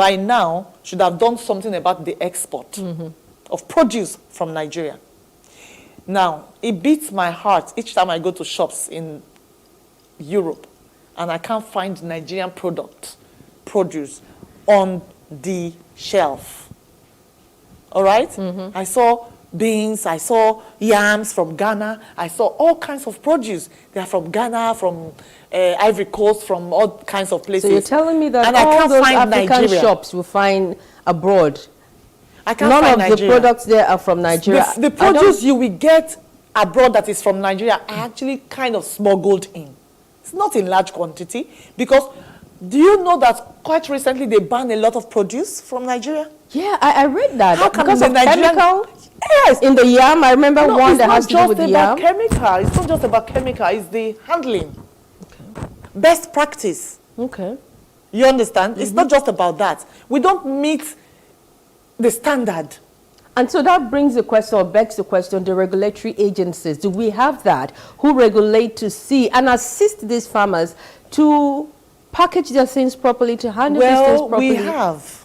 by now should have done something about the export of produce from Nigeria. Now, it beats my heart each time I go to shops in Europe and I can't find Nigerian produce on the shelf. All right? I saw beans, I saw yams from Ghana, I saw all kinds of produce. They are from Ghana, from Ivory Coast, from all kinds of places. So you're telling me that and all those African shops will find abroad? I can't None find of Nigeria. the products there are from Nigeria. The produce you will get abroad that is from Nigeria are actually kind of smuggled in. It's not in large quantity, because do you know that quite recently they banned a lot of produce from Nigeria? Yeah, I read that. How come because the of Nigerian chemical? Yes. In the yam, I remember one that has to do with the yam. It's not just about chemical. It's not just about chemical. It's the handling. Okay. Best practice. Okay. You understand? It's not just about that. We don't meet the standard. And so that brings the question, or begs the question, the regulatory agencies, do we have that, who regulate to see and assist these farmers to package their things properly, to handle these things properly? Well, we have.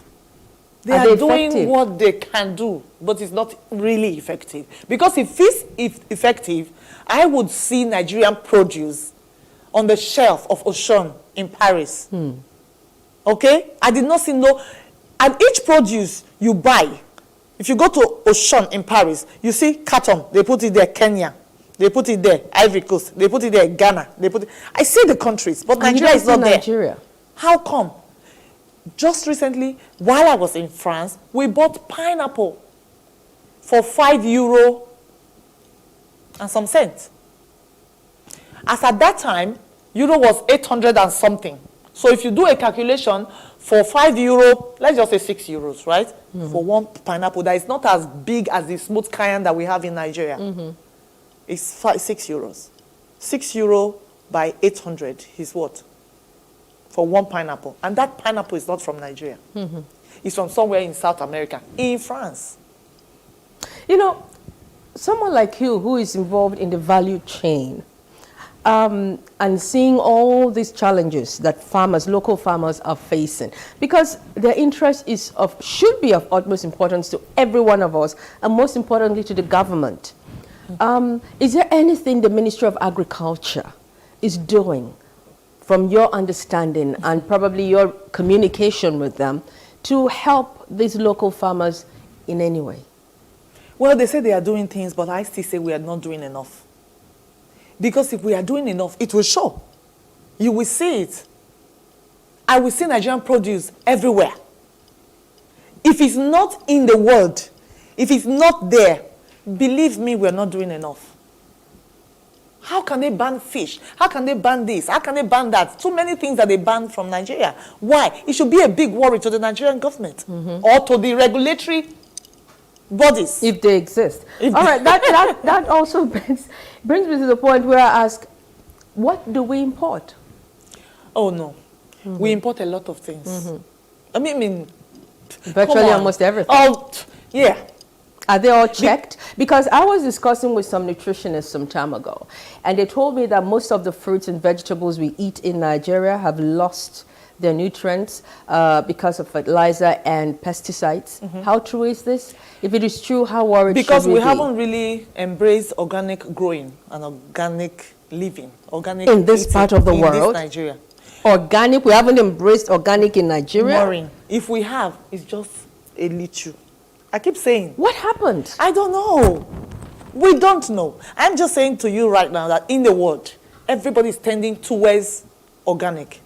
They are doing what they can do, but it's not really effective. Because if it's effective, I would see Nigerian produce on the shelf of Auchan in Paris. Okay? I did not see no... And each produce you buy, if you go to Auchan in Paris, you see carton, they put it there, Kenya. They put it there, Ivory Coast. They put it there, Ghana. They put it... I see the countries, but Nigeria is not there. How come? Just recently, while I was in France, we bought pineapple for €5 and some cents. As at that time, euro was 800 and something. So if you do a calculation for €5, let's just say €6, right? For one pineapple that is not as big as the smooth cayenne that we have in Nigeria. It's €6. €6 by 800 is what? For one pineapple. And that pineapple is not from Nigeria. It's from somewhere in South America, in France. You know, someone like you who is involved in the value chain, and seeing all these challenges that farmers, local farmers are facing, because their interest should be of utmost importance to every one of us, and most importantly to the government. Is there anything the Ministry of Agriculture is doing, from your understanding and probably your communication with them, to help these local farmers in any way? Well, they say they are doing things, but I still say we are not doing enough. Because if we are doing enough, it will show. You will see it. I will see Nigerian produce everywhere. If it's not in the world, if it's not there, believe me, we are not doing enough. How can they ban fish? How can they ban this? How can they ban that? Too many things that they ban from Nigeria. Why? It should be a big worry to the Nigerian government or to the regulatory bodies. If they exist. All right, that also brings me to the point where I ask, what do we import? Oh, no. We import a lot of things. I mean virtually almost everything. Oh, yeah. Are they all checked? Because I was discussing with some nutritionists some time ago, and they told me that most of the fruits and vegetables we eat in Nigeria have lost their nutrients because of fertilizer and pesticides. How true is this? If it is true, how worried should we be? Because we haven't really embraced organic growing and organic living, organic in this part of the world, in this Nigeria. Organic, we haven't embraced organic in Nigeria. Maureen, if we have, it's just a little. I keep saying. What happened? I don't know. We don't know. I'm just saying to you right now that in the world, everybody is tending towards organic,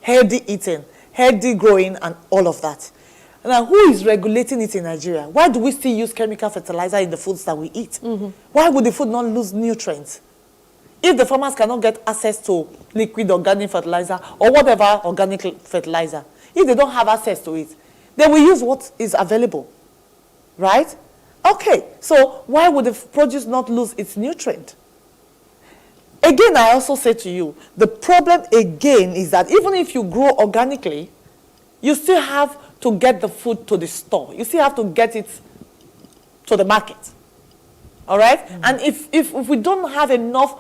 healthy eating, healthy growing, and all of that. Now, who is regulating it in Nigeria? Why do we still use chemical fertilizer in the foods that we eat? Why would the food not lose nutrients? If the farmers cannot get access to liquid organic fertilizer or whatever organic fertilizer, if they don't have access to it, then we use what is available. Right? Okay, so why would the produce not lose its nutrient? Again, I also say to you, the problem again is that even if you grow organically, you still have to get the food to the store. You still have to get it to the market. All right? And if we don't have enough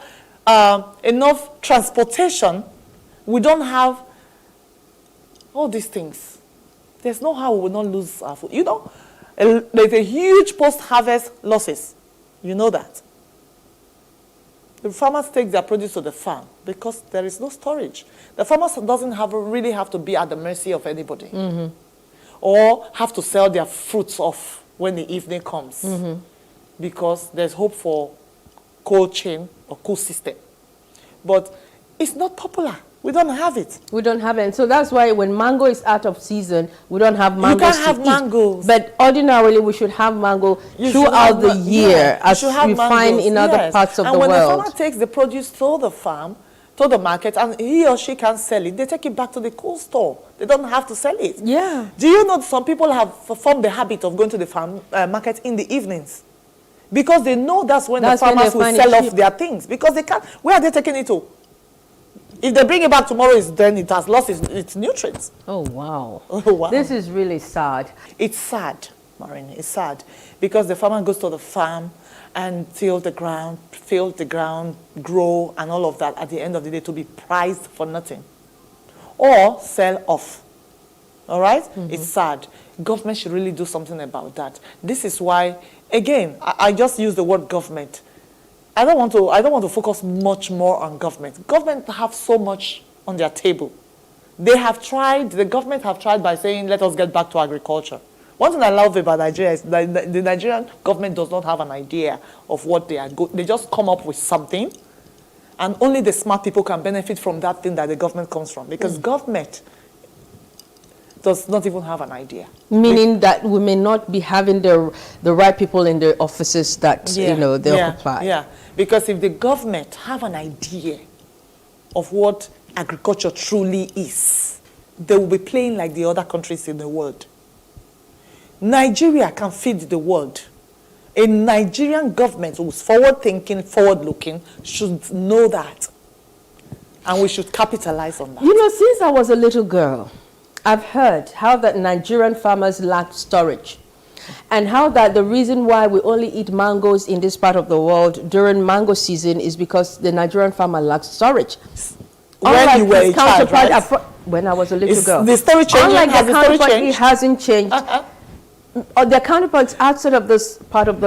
transportation, we don't have all these things. There's no how we will not lose our food. You know, there's a huge post-harvest losses. You know that. The farmers take their produce to the farm because there is no storage. The farmers doesn't really have to be at the mercy of anybody, or have to sell their fruits off when the evening comes, because there's hope for cold chain or cool system. But it's not popular. We don't have it. We don't have it. And so that's why when mango is out of season, we don't have mangoes. You can't have mangoes. But ordinarily, we should have mango throughout the year, as we find in other parts of the world. And when the farmer takes the produce to the farm, to the market, and he or she can sell it, they take it back to the cold store. They don't have to sell it. Yeah. Do you know some people have formed the habit of going to the farm market in the evenings? Because they know that's when the farmers will sell off their things. Because they can't. Where are they taking it to? If they bring it back tomorrow, then it has lost its nutrients. Oh, wow. Oh, wow. This is really sad. It's sad, Maureen. It's sad. Because the farmer goes to the farm and till the ground, grow, and all of that, at the end of the day, to be priced for nothing. Or sell off. All right? It's sad. Government should really do something about that. This is why, again, I just use the word government. I don't want to focus much more on government. Government have so much on their table. The government have tried by saying, let us get back to agriculture. One thing I love about Nigeria is that the Nigerian government does not have an idea of what they are they just come up with something, and only the smart people can benefit from that thing that the government comes from, because government does not even have an idea. Meaning that we may not be having the right people in the offices that they occupy. Yeah, because if the government have an idea of what agriculture truly is, they will be playing like the other countries in the world. Nigeria can feed the world. A Nigerian government who's forward-thinking, forward-looking should know that. And we should capitalize on that. You know, since I was a little girl, I've heard how that Nigerian farmers lack storage, and how that the reason why we only eat mangoes in this part of the world during mango season is because the Nigerian farmer lacks storage. When you were a child, right? When I was a little girl. The story changing? Unlike Has the the story counterpart, changed? it hasn't changed. Their counterparts outside of this part of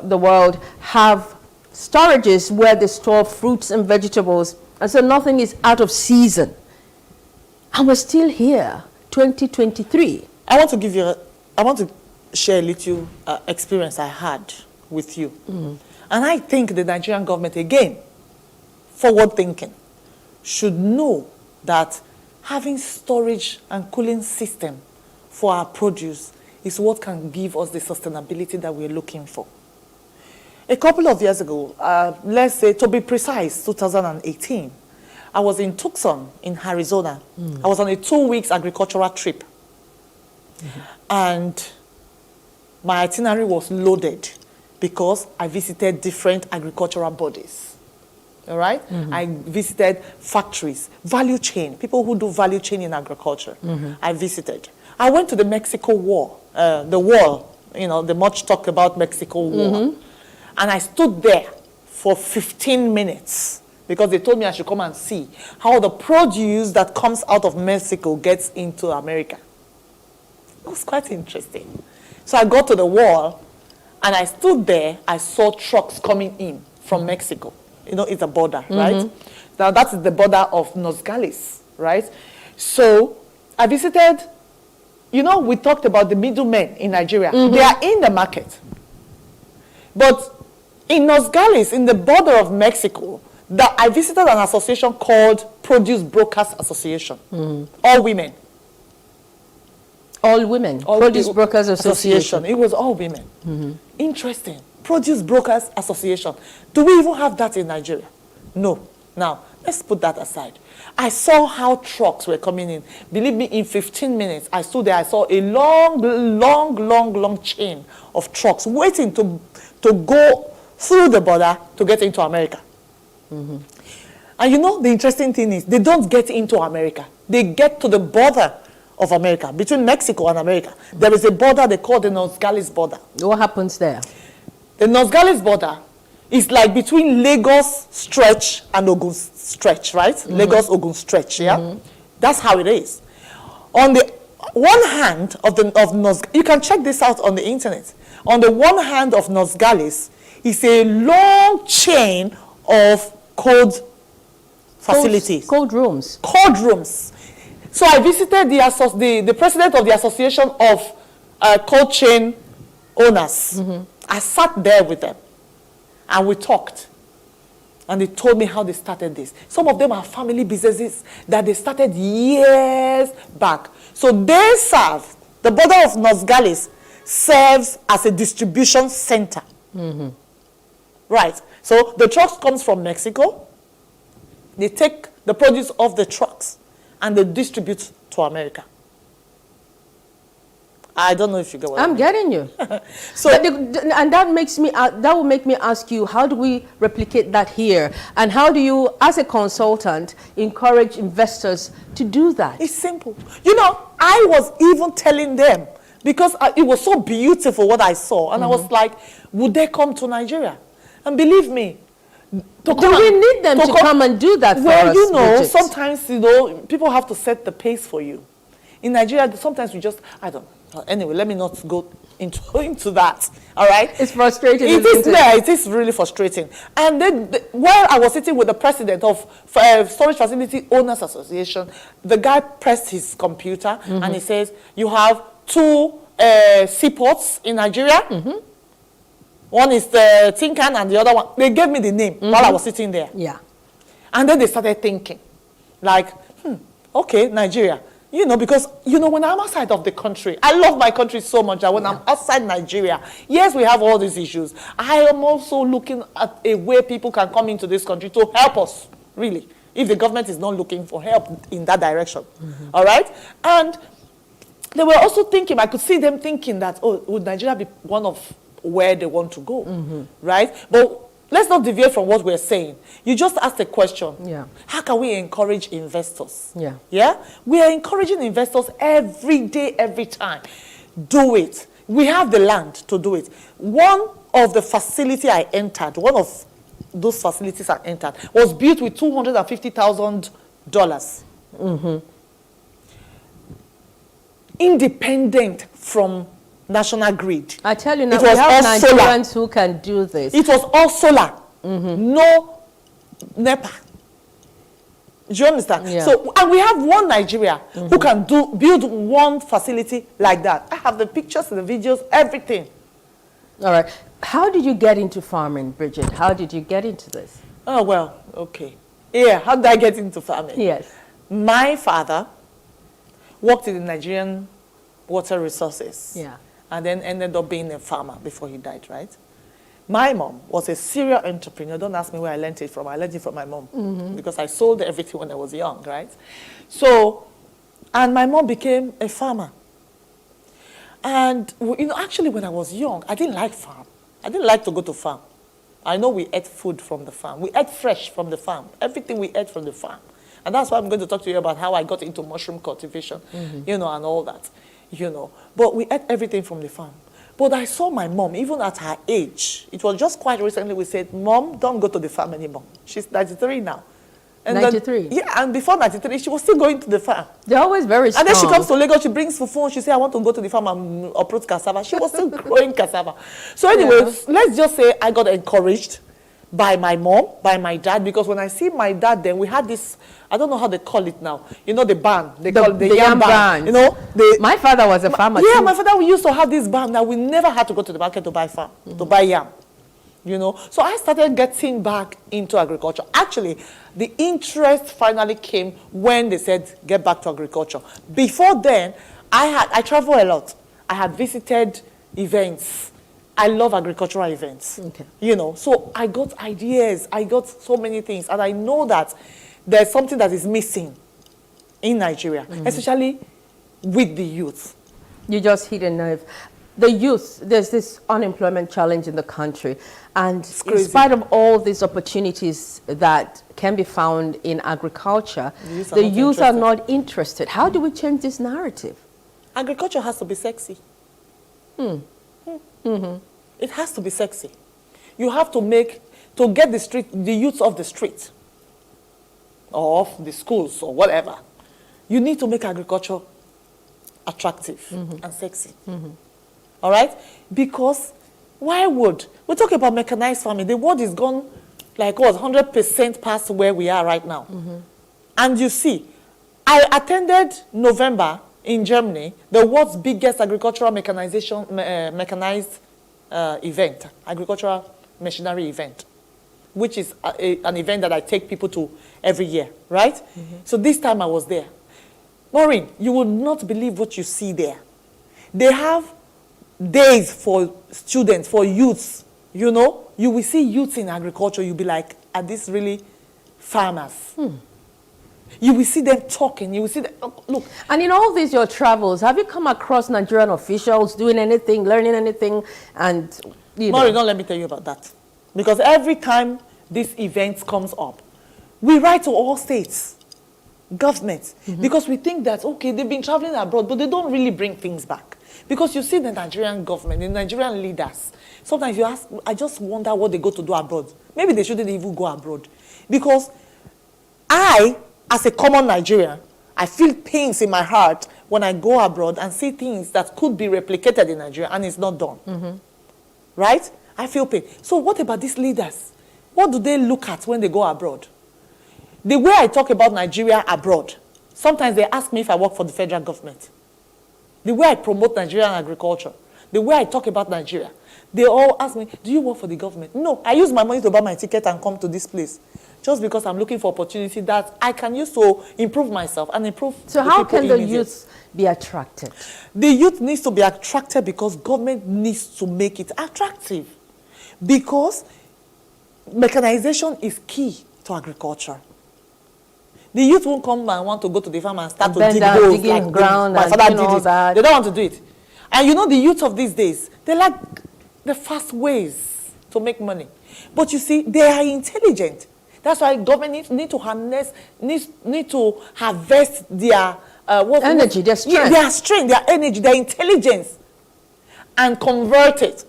the world have storages where they store fruits and vegetables, and so nothing is out of season. And we're still here, 2023. I want to share a little experience I had with you. And I think the Nigerian government, again, forward thinking, should know that having storage and cooling system for our produce is what can give us the sustainability that we're looking for. A couple of years ago, let's say, to be precise, 2018, I was in Tucson in Arizona. I was on a 2-week agricultural trip. And my itinerary was loaded because I visited different agricultural bodies. All right? I visited factories, value chain, people who do value chain in agriculture. I visited. I went to the Mexico War, the wall, the much talked about Mexico War. And I stood there for 15 minutes because they told me I should come and see how the produce that comes out of Mexico gets into America. It was quite interesting. So I got to the wall and I stood there. I saw trucks coming in from Mexico. It's a border, right? Now that's the border of Nogales, right? So I visited. We talked about the middlemen in Nigeria. They are in the market. But in Nogales, in the border of Mexico, I visited an association called Produce Brokers Association. All women. All women. Produce Brokers Association. It was all women. Interesting. Produce Brokers Association. Do we even have that in Nigeria? No. Now, let's put that aside. I saw how trucks were coming in. Believe me, in 15 minutes, I stood there. I saw a long chain of trucks waiting to go through the border to get into America. And the interesting thing is, they don't get into America. They get to the border of America, between Mexico and America. There is a border they call the Nogales border. What happens there? The Nogales border is like between Lagos stretch and Ogun stretch, right? Lagos, Ogun stretch, yeah? That's how it is. On the one hand of Nos, you can check this out on the internet. On the one hand of Nos Gales is a long chain of cold facilities. Cold rooms. Cold rooms. So I visited the president of the Association of Cold Chain Owners. I sat there with them and we talked. And they told me how they started this. Some of them are family businesses that they started years back. So they serve, the border of Nos Gales serves as a distribution center. Right. So the trucks comes from Mexico. They take the produce off the trucks and they distribute to America. I don't know if you get what I'm getting you. So, and that makes me, that will make me ask you, how do we replicate that here? And how do you, as a consultant, encourage investors to do that? it's simple. You know, I was even telling them, because it was so beautiful what I saw. And I was like, would they come to Nigeria? And believe me, Do we need them to come and do that for us? Well, you know, Bridget? sometimes, you know, people have to set the pace for you. In Nigeria, sometimes we just, I don't know. Anyway, let me not go into that, all right? It's frustrating, It is, yeah, it is really frustrating. And then, while I was sitting with the president of Storage Facility Owners Association, the guy pressed his computer and he says, you have 2 seaports in Nigeria. One is the Tinkan and the other one. They gave me the name while I was sitting there. Yeah. And then they started thinking, like, okay, Nigeria. You know, because, you know, when I'm outside of the country, I love my country so much that when I'm outside Nigeria, yes, we have all these issues. I am also looking at a way people can come into this country to help us, really, if the government is not looking for help in that direction. All right? And they were also thinking, I could see them thinking that, oh, would Nigeria be one of where they want to go, right? But let's not deviate from what we're saying. You just asked a question. Yeah. How can we encourage investors? Yeah. Yeah? We are encouraging investors every day, every time. Do it. We have the land to do it. One of the facility I entered, one of those facilities I entered, was built with $250,000. Independent from National Grid. I tell you now, It we was have all solar. Nigerians who can do this. It was all solar. No NEPA. Do you understand? Yeah. So, and we have one Nigeria who can build one facility like that. I have the pictures, the videos, everything. All right. How did you get into farming, Bridget? How did you get into this? Oh, well, okay. Yeah, how did I get into farming? Yes. My father worked in the Nigerian Water Resources. Yeah. And then ended up being a farmer before he died, right? My mom was a serial entrepreneur. Don't ask me where I learned it from. I learned it from my mom because I sold everything when I was young, right? So, and my mom became a farmer. And, you know, actually when I was young, I didn't like farm. I didn't like to go to farm. I know we ate food from the farm. We ate fresh from the farm. Everything we ate from the farm. And that's why I'm going to talk to you about how I got into mushroom cultivation, you know, and all that. You know, but we ate everything from the farm. But I saw my mom, even at her age, it was just quite recently we said, Mom, don't go to the farm anymore. She's 93 now. And 93? Then, yeah, and before 93, she was still going to the farm. They're always very strong. And then she comes to Lagos, she brings fufu, and she says, I want to go to the farm and uproot cassava. She was still growing cassava. So anyway, let's just say I got encouraged by my mom, by my dad, because when I see my dad then, we had this, I don't know how they call it now, you know, the band, they call it the yam band. You know, my father was a farmer yeah, too. my father, we used to have this band that we never had to go to the market to buy farm, to buy yam. You know, so I started getting back into agriculture. Actually, the interest finally came when they said, get back to agriculture. Before then, I travel a lot. I had visited events. I love agricultural events. Okay. You know, so I got ideas. I got so many things. And I know that there's something that is missing in Nigeria, especially with the youth. You just hit a nerve. The youth, there's this unemployment challenge in the country. And in spite of all these opportunities that can be found in agriculture, the youth are not interested. How do we change this narrative? Agriculture has to be sexy. It has to be sexy. You have to get the youth off the street, or off the schools, or whatever. You need to make agriculture attractive and sexy. All right? Because why would? We talk about mechanized farming. The world is gone like what, 100% past where we are right now. And you see, I attended November in Germany, the world's biggest agricultural mechanized event, agricultural machinery event, which is an event that I take people to every year, right? So this time I was there. Maureen, you will not believe what you see there. They have days for students, for youths, you know. You will see youths in agriculture, you'll be like, are these really farmers? You will see them talking, you will see them, look. And in all these your travels, have you come across Nigerian officials doing anything, learning anything, and, you know? Maureen, don't let me tell you about that. Because every time this event comes up, we write to all states, governments, because we think that, okay, they've been traveling abroad, but they don't really bring things back. Because you see the Nigerian government, the Nigerian leaders, sometimes you ask, I just wonder what they go to do abroad. Maybe they shouldn't even go abroad. Because I, as a common Nigerian, I feel pains in my heart when I go abroad and see things that could be replicated in Nigeria and it's not done. Right? I feel pain. So what about these leaders? What do they look at when they go abroad? The way I talk about Nigeria abroad, sometimes they ask me if I work for the federal government. The way I promote Nigerian agriculture, the way I talk about Nigeria, they all ask me, do you work for the government? No, I use my money to buy my ticket and come to this place. Just because I'm looking for opportunity that I can use to improve myself and improve So how can the youth be attracted? The youth needs to be attracted because government needs to make it attractive. Because mechanization is key to agriculture. The youth won't come and want to go to the farm and start to dig holes like ground my and father did all it. that. They don't want to do it. And you know the youth of these days, they like the fast ways to make money. But you see, they are intelligent. That's why government need to harness, need to harvest their energy, their strength. Yeah, their strength, their energy, their intelligence, and convert it.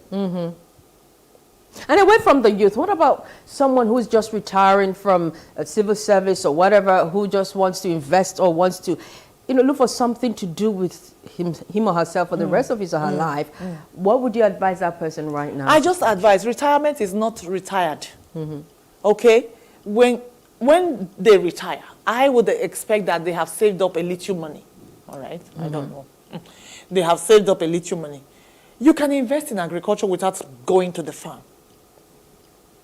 And away from the youth, what about someone who's just retiring from a civil service or whatever, who just wants to invest or wants to, you know, look for something to do with him or herself for the rest of his or her life? What would you advise that person right now? I just advise retirement is not retired. Okay? When they retire, I would expect that they have saved up a little money. All right? I don't know. They have saved up a little money. You can invest in agriculture without going to the farm.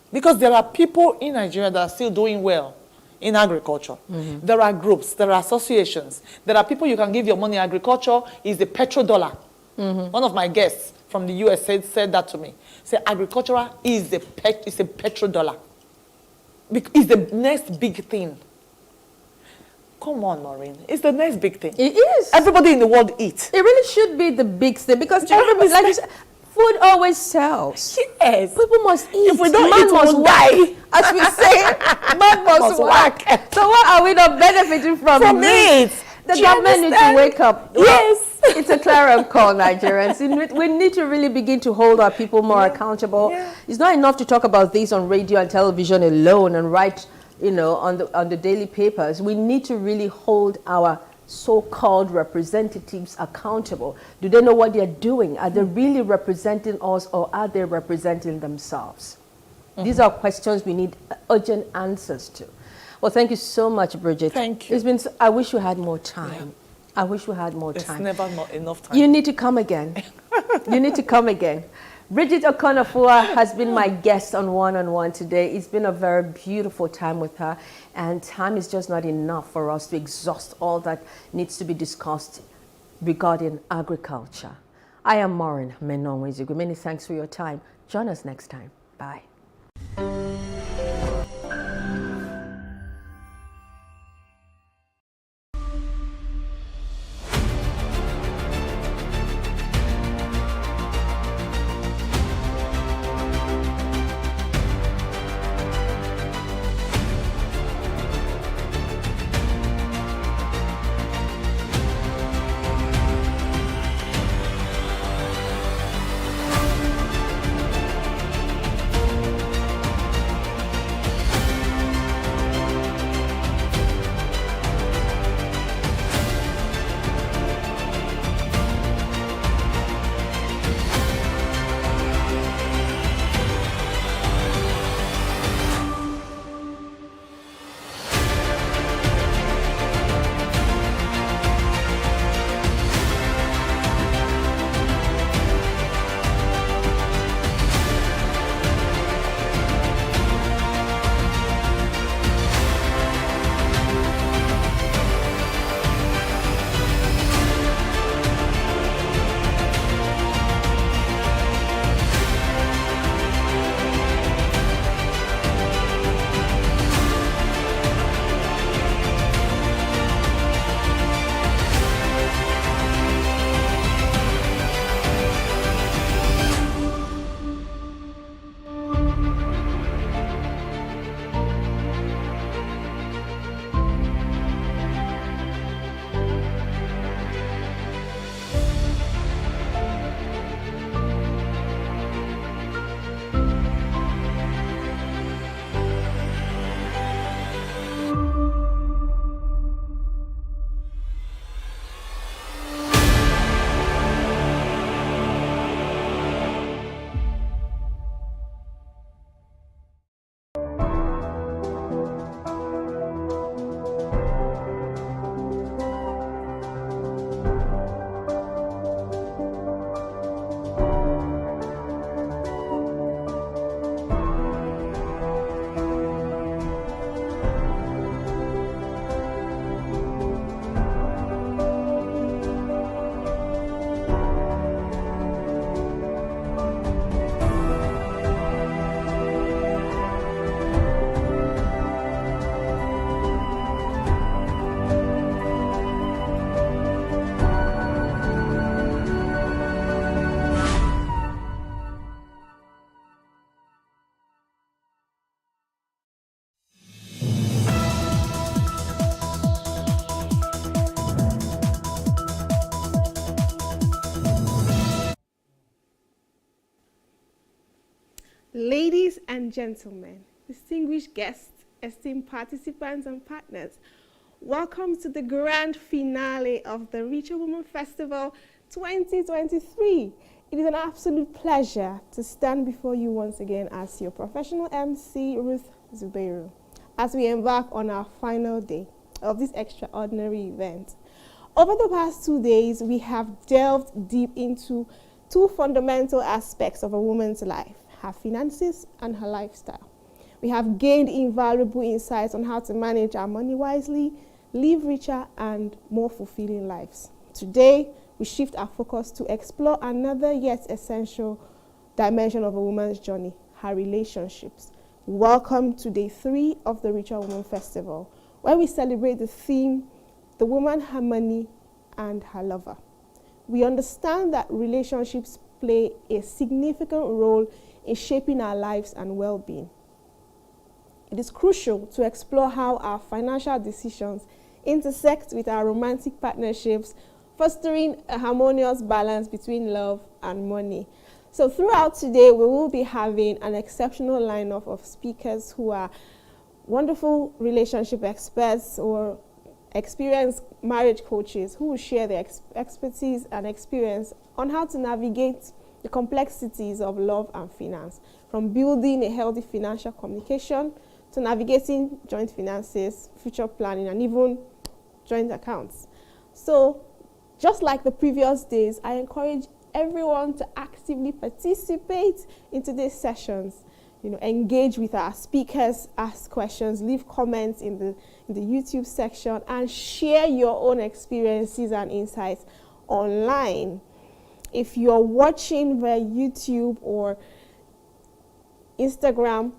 Because there are people in Nigeria that are still doing well in agriculture. There are groups, there are associations, there are people you can give your money. Agriculture is the petrodollar. One of my guests from the US said that to me. Say agriculture is a petrodollar. It's the next big thing. Come on, Maureen. It's the next big thing. It is. Everybody in the world eats. It really should be the big thing because everybody, like you said, food always sells. Yes. People must eat. If we don't Man eat, must we'll work. die. As we say, man must work. So what are we not benefiting from it? The Do you government needs to understand? wake up. Yes. It's a clarion call, Nigerians. We need to really begin to hold our people more accountable. Yeah. It's not enough to talk about this on radio and television alone and write, you know, on the daily papers. We need to really hold our so-called representatives accountable. Do they know what they're doing? Are they really representing us or are they representing themselves? These are questions we need urgent answers to. Well, thank you so much, Bridget. Thank you. It's been I wish we had more time. I wish we had more time. There's never not enough time. You need to come again. You need to come again. Bridget Okonofua has been my guest on One-on-One today. It's been a very beautiful time with her, and time is just not enough for us to exhaust all that needs to be discussed regarding agriculture. I am Maureen Menonwezugu. Many thanks for your time. Join us next time. Bye. Ladies and gentlemen, distinguished guests, esteemed participants and partners, welcome to the grand finale of the Richer Woman Festival 2023. It is an absolute pleasure to stand before you once again as your professional MC, Ruth Zubeiru, as we embark on our final day of this extraordinary event. Over the past 2 days, we have delved deep into two fundamental aspects of a woman's life: her finances and her lifestyle. We have gained invaluable insights on how to manage our money wisely, live richer and more fulfilling lives. Today, we shift our focus to explore another yet essential dimension of a woman's journey: her relationships. Welcome to day 3 of the Richer Woman Festival, where we celebrate the theme, the woman, her money, and her lover. We understand that relationships play a significant role in shaping our lives and well-being. It is crucial to explore how our financial decisions intersect with our romantic partnerships, fostering a harmonious balance between love and money. So throughout today, we will be having an exceptional lineup of speakers who are wonderful relationship experts or experienced marriage coaches who will share their expertise and experience on how to navigate the complexities of love and finance, from building a healthy financial communication to navigating joint finances, future planning, and even joint accounts. So, just like the previous days, I encourage everyone to actively participate in today's sessions. Engage with our speakers, ask questions, leave comments in the YouTube section, and share your own experiences and insights online. If you're watching via YouTube or Instagram,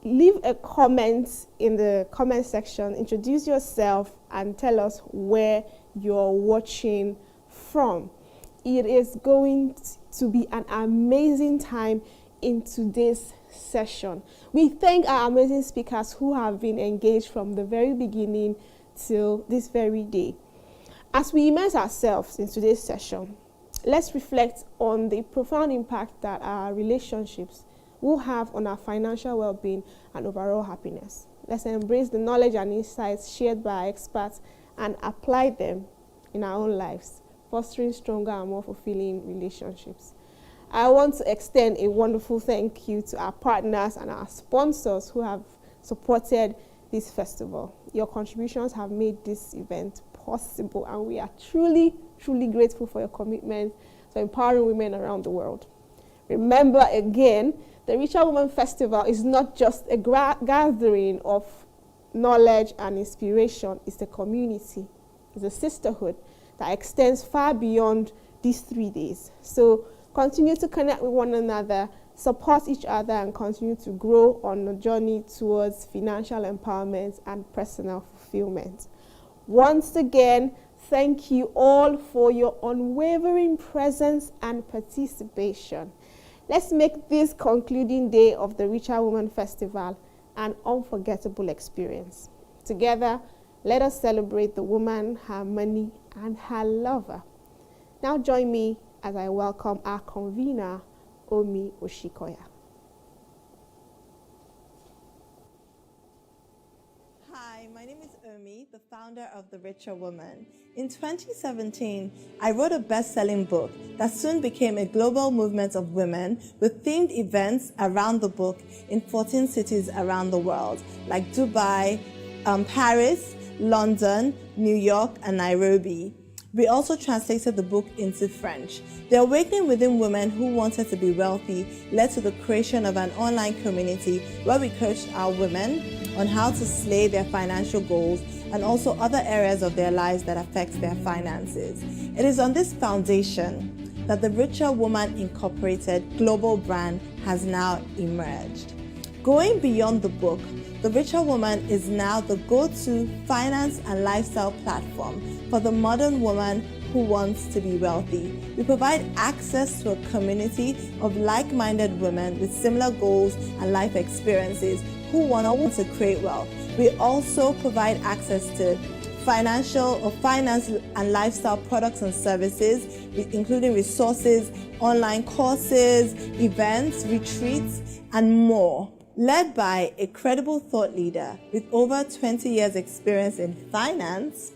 leave a comment in the comment section, introduce yourself, and tell us where you're watching from. It is going to be an amazing time in today's session. We thank our amazing speakers who have been engaged from the very beginning till this very day. As we immerse ourselves in today's session, let's reflect on the profound impact that our relationships will have on our financial well-being and overall happiness. Let's embrace the knowledge and insights shared by our experts and apply them in our own lives, fostering stronger and more fulfilling relationships. I want to extend a wonderful thank you to our partners and our sponsors who have supported this festival. Your contributions have made this event possible, and we are truly, truly grateful for your commitment to empowering women around the world. Remember again, the Richer Woman Festival is not just a gathering of knowledge and inspiration. It's a community. It's a sisterhood that extends far beyond these 3 days. So continue to connect with one another, support each other, and continue to grow on the journey towards financial empowerment and personal fulfillment. Once again, thank you all for your unwavering presence and participation. Let's make this concluding day of the Richer Woman Festival an unforgettable experience. Together, let us celebrate the woman, her money, and her lover. Now join me as I welcome our convener, Omi Oshikoya. Hi, my name is Omi, the founder of The Richer Woman. In 2017, I wrote a best-selling book that soon became a global movement of women with themed events around the book in 14 cities around the world, like Dubai, Paris, London, New York, and Nairobi. We also translated the book into French. The awakening within women who wanted to be wealthy led to the creation of an online community where we coached our women on how to slay their financial goals and also other areas of their lives that affect their finances. It is on this foundation that the Richer Woman Incorporated global brand has now emerged. Going beyond the book, The Richer Woman is now the go-to finance and lifestyle platform for the modern woman who wants to be wealthy. We provide access to a community of like-minded women with similar goals and life experiences who want to create wealth. We also provide access to financial or finance and lifestyle products and services, including resources, online courses, events, retreats, and more. Led by a credible thought leader with over 20 years experience in finance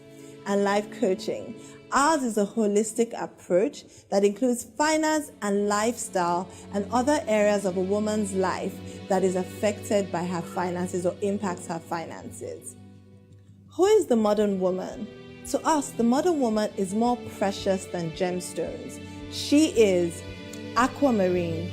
and life coaching, ours is a holistic approach that includes finance and lifestyle and other areas of a woman's life that is affected by her finances or impacts her finances. Who is the modern woman? To us, the modern woman is more precious than gemstones. She is aquamarine.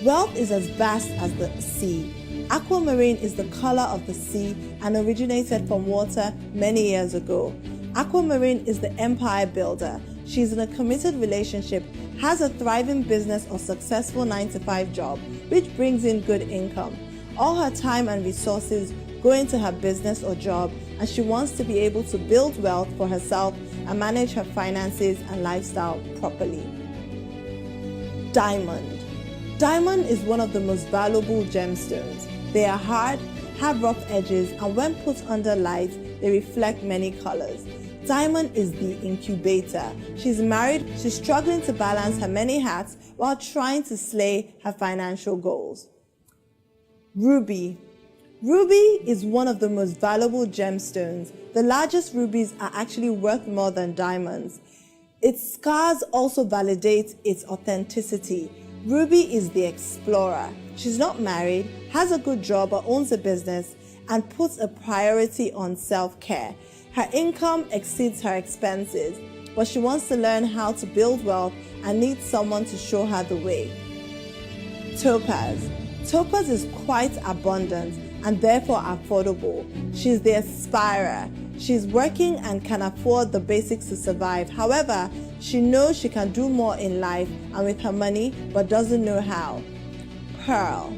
Wealth is as vast as the sea. Aquamarine is the color of the sea and originated from water many years ago. Aquamarine is the empire builder. She's in a committed relationship, has a thriving business or successful 9-to-5 job, which brings in good income. All her time and resources go into her business or job, and she wants to be able to build wealth for herself and manage her finances and lifestyle properly. Diamond. Diamond is one of the most valuable gemstones. They are hard, have rough edges, and when put under light, they reflect many colors. Diamond is the incubator. She's married, she's struggling to balance her many hats while trying to slay her financial goals. Ruby. Ruby is one of the most valuable gemstones. The largest rubies are actually worth more than diamonds. Its scars also validate its authenticity. Ruby is the explorer. She's not married, has a good job or owns a business, and puts a priority on self-care. Her income exceeds her expenses, but she wants to learn how to build wealth and needs someone to show her the way. Topaz. Topaz is quite abundant and therefore affordable. She's the aspirer. She's working and can afford the basics to survive. However, she knows she can do more in life and with her money, but doesn't know how. Pearl.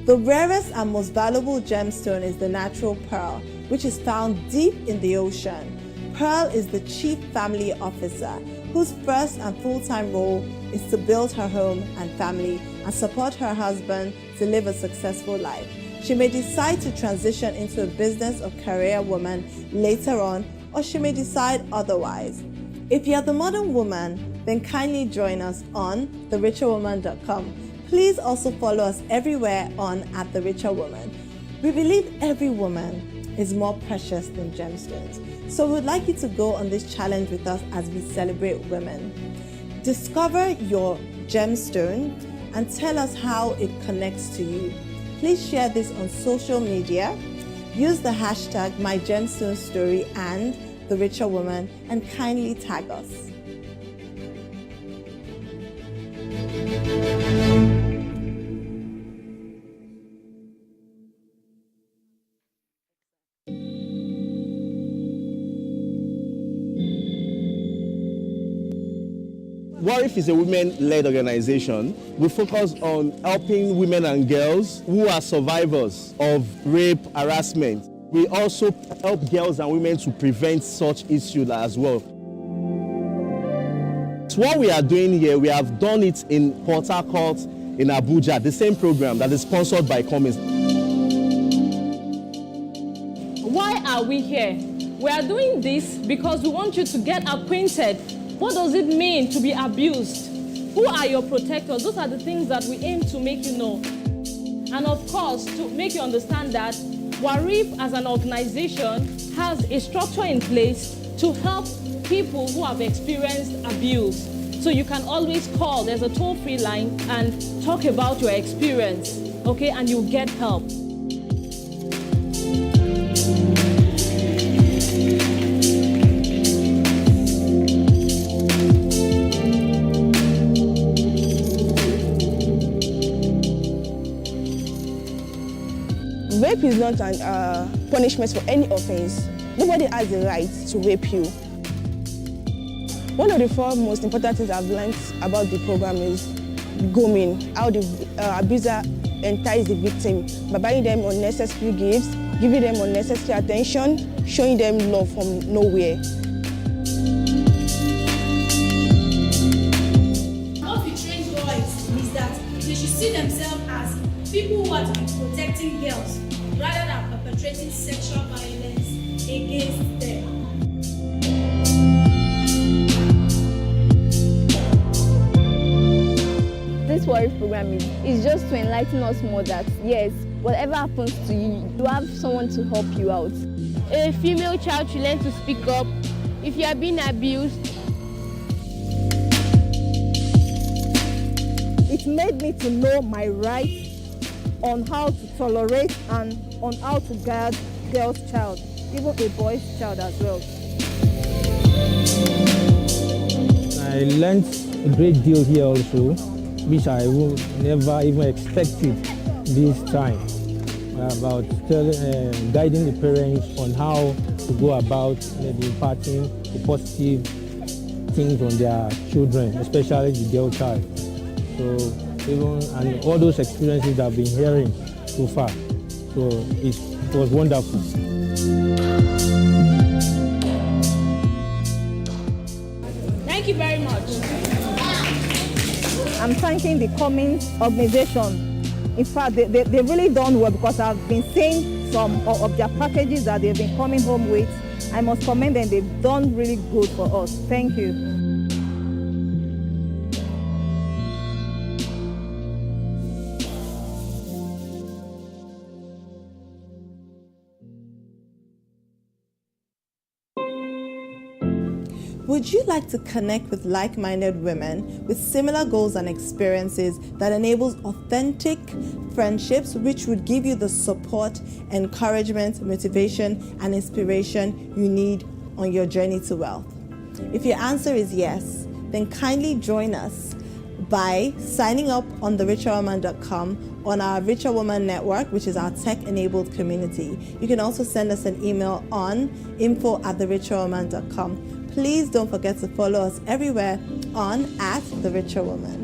The rarest and most valuable gemstone is the natural pearl, which is found deep in the ocean. Pearl is the chief family officer, whose first and full-time role is to build her home and family and support her husband to live a successful life. She may decide to transition into a business or career woman later on, or she may decide otherwise. If you're the modern woman, then kindly join us on thericherwoman.com. Please also follow us everywhere on @thericherwoman. We believe every woman is more precious than gemstones. So we'd like you to go on this challenge with us as we celebrate women. Discover your gemstone and tell us how it connects to you. Please share this on social media. Use the hashtag #MyGemstoneStory and #TheRicherWoman and kindly tag us. WARIF is a women-led organization. We focus on helping women and girls who are survivors of rape, harassment. We also help girls and women to prevent such issues as well. So what we are doing here, we have done it in Port Harcourt, in Abuja, the same program that is sponsored by Cummins. Why are we here? We are doing this because we want you to get acquainted. What does it mean to be abused? Who are your protectors? Those are the things that we aim to make you know. And of course, to make you understand that WARIF as an organization has a structure in place to help people who have experienced abuse. So you can always call, there's a toll-free line, and talk about your experience, okay, and you'll get help. Rape is not a punishment for any offense. Nobody has the right to rape you. One of the four most important things I've learned about the program is grooming, how the abuser entices the victim by buying them unnecessary gifts, giving them unnecessary attention, showing them love from nowhere. What we train boys is that they should see themselves as people who are to be protecting girls rather than perpetrating sexual violence against them. This Worry program is just to enlighten us more that, yes, whatever happens to you, you have someone to help you out. A female child should learn to speak up if you are being abused. It made me to know my rights on how to tolerate and on how to guard girl's child, even a boy's child as well. I learned a great deal here also, which I would never even expected this time, about guiding the parents on how to go about maybe imparting the positive things on their children, especially the girl child. So even and all those experiences that I've been hearing so far, so it was wonderful. Thank you very much. I'm thanking the Cummins organization. In fact, they really done well because I've been seeing some of their packages that they've been coming home with. I must commend them. They've done really good for us. Thank you. Would you like to connect with like-minded women with similar goals and experiences that enables authentic friendships which would give you the support, encouragement, motivation, and inspiration you need on your journey to wealth? If your answer is yes, then kindly join us by signing up on thericherwoman.com on our Richer Woman Network, which is our tech-enabled community. You can also send us an email on info@thericherwoman.com. Please don't forget to follow us everywhere on @thericherwoman.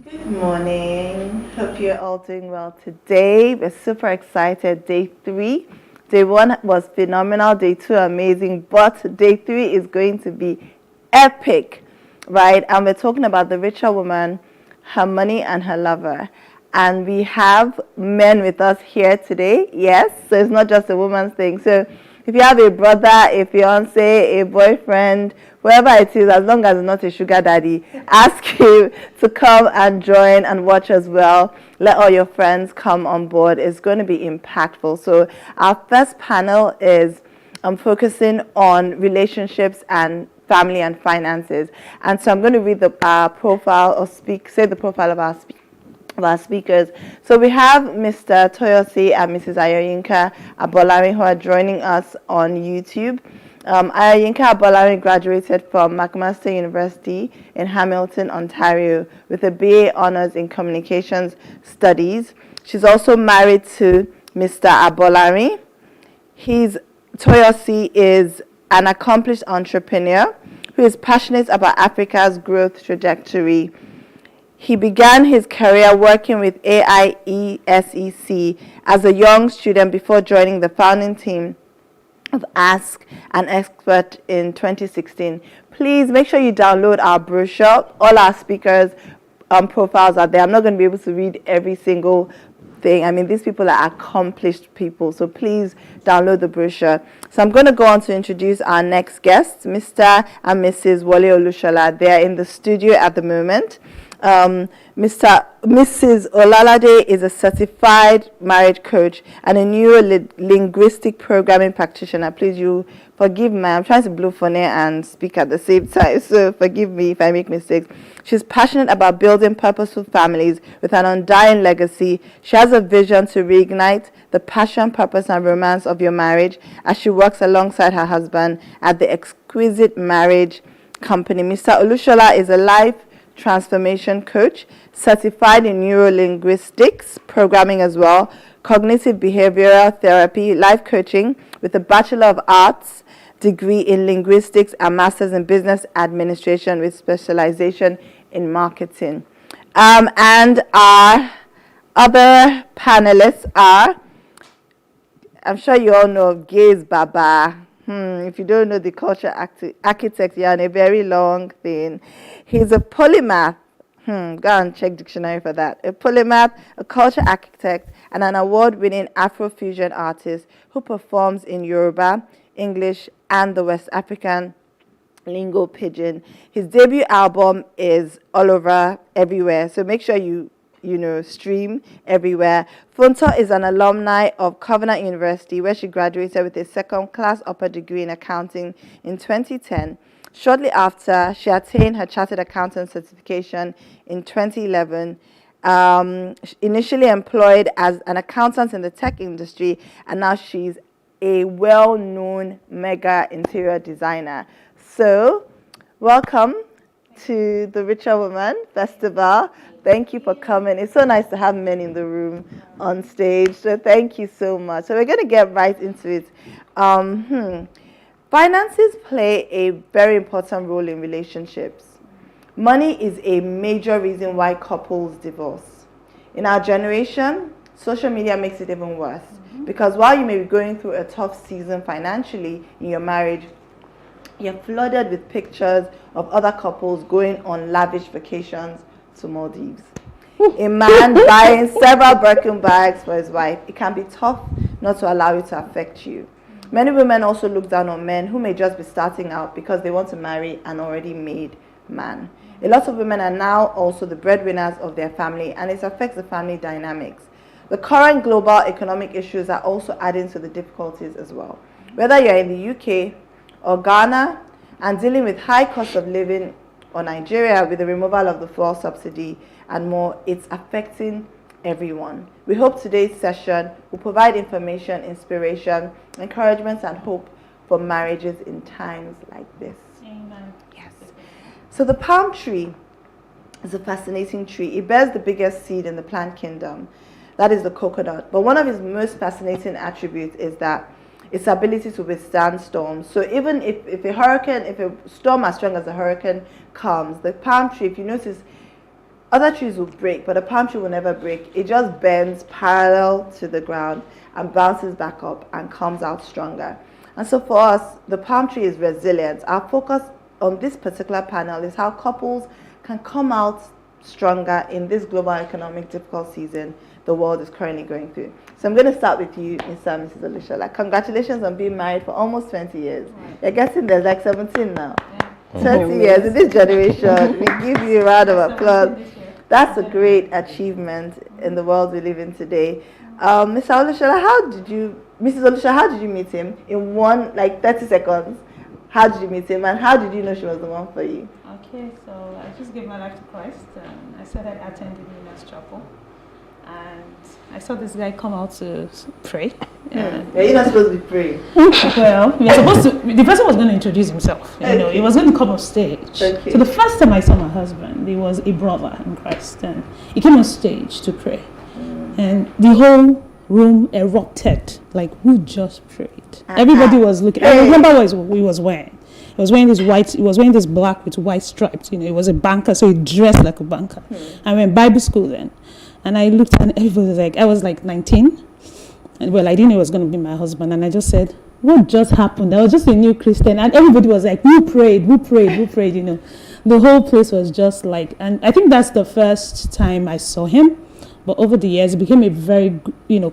Good morning. Hope you're all doing well today. We're super excited. Day 3. Day 1 was phenomenal. Day 2 amazing. But day 3 is going to be epic, right? And we're talking about the richer woman, her money, and her lover. And we have men with us here today. Yes, so it's not just a woman's thing. So if you have a brother, a fiance, a boyfriend, whoever it is, as long as it's not a sugar daddy, ask him to come and join and watch as well. Let all your friends come on board. It's going to be impactful. So our first panel is focusing on relationships and family and finances. And so I'm going to read the profile or say the profile of our speakers. So we have Mr. Toyosi and Mrs. Ayoyinka Abolari, who are joining us on YouTube. Ayoyinka Abolari graduated from McMaster University in Hamilton, Ontario, with a BA Honours in Communications Studies. She's also married to Mr. Abolari. Toyosi is an accomplished entrepreneur who is passionate about Africa's growth trajectory. He began his career working with AIESEC as a young student before joining the founding team of Ask an Expert in 2016. Please make sure you download our brochure. All our speakers' profiles are there. I'm not going to be able to read every single thing. I mean, these people are accomplished people, so please download the brochure. So I'm going to go on to introduce our next guests, Mr. and Mrs. Wole Olushola. They're in the studio at the moment. Mrs. Olalade is a certified marriage coach and a neuro-linguistic programming practitioner. Please, you forgive me. I'm trying to blow phone and speak at the same time, so forgive me if I make mistakes. She's passionate about building purposeful families with an undying legacy. She has a vision to reignite the passion, purpose, and romance of your marriage as she works alongside her husband at the Exquisite Marriage Company. Mr. Olushola is a life transformation coach, certified in neuro-linguistics programming as well, cognitive behavioral therapy, life coaching with a Bachelor of Arts degree in linguistics and Masters in Business Administration with specialization in marketing. And our other panelists are, I'm sure you all know of Gaze Baba. If you don't know the culture architect, you're on a very long thing. He's a polymath. Go and check dictionary for that. A polymath, a culture architect, and an award-winning Afrofusion artist who performs in Yoruba, English, and the West African lingo pidgin. His debut album is all over everywhere, so make sure you stream everywhere. Funto is an alumni of Covenant University, where she graduated with a second-class upper degree in accounting in 2010. Shortly after, she attained her Chartered Accountant certification in 2011. Initially employed as an accountant in the tech industry, and now she's a well-known mega interior designer. So, welcome to the Richer Woman Festival. Thank you for coming. It's so nice to have men in the room on stage. So thank you so much. So we're going to get right into it. Finances play a very important role in relationships. Money is a major reason why couples divorce. In our generation, social media makes it even worse. Because while you may be going through a tough season financially in your marriage, you're flooded with pictures of other couples going on lavish vacations to Maldives. A man buying several Birkin bags for his wife. It can be tough not to allow it to affect you. Many women also look down on men who may just be starting out because they want to marry an already made man. A lot of women are now also the breadwinners of their family, and it affects the family dynamics. The current global economic issues are also adding to the difficulties as well. Whether you're in the UK or Ghana and dealing with high cost of living, or Nigeria with the removal of the fuel subsidy and more, it's affecting everyone. We hope today's session will provide information, inspiration, encouragement, and hope for marriages in times like this. Amen. Yes. So the palm tree is a fascinating tree. It bears the biggest seed in the plant kingdom. That is the coconut. But one of its most fascinating attributes is that its ability to withstand storms. So even if a storm as strong as a hurricane comes, the palm tree, if you notice, other trees will break, but a palm tree will never break. It just bends parallel to the ground and bounces back up and comes out stronger. And so for us, the palm tree is resilient. Our focus on this particular panel is how couples can come out stronger in this global economic difficult season the world is currently going through. So I'm going to start with you, Mr. and Mrs. Olushola. Congratulations on being married for almost 20 years. Right. You're guessing there's like 17 now. Yeah. 20 years in this generation. We give you a round of applause. That's a great achievement in the world we live in today. Mr. Olushola, Mrs. Olushola, how did you meet him? In 30 seconds, how did you meet him, and how did you know she was the one for you? Okay, so I just gave my life to Christ. I started attending Winners Chapel. And I saw this guy come out to pray. You're not supposed to be praying. Well, the person was going to introduce himself. He was going to come on stage. Okay. So the first time I saw my husband, he was a brother in Christ. And he came on stage to pray. And the whole room erupted, like, who just prayed? Everybody was looking. I remember what he was wearing. He was wearing this black with white stripes. He was a banker, so he dressed like a banker. I went Bible school then. And I looked and everybody was like, I was like 19. And well, I didn't know it was going to be my husband. And I just said, what just happened? I was just a new Christian. And everybody was like, who prayed? The whole place was just like, and I think that's the first time I saw him. But over the years, he became a very,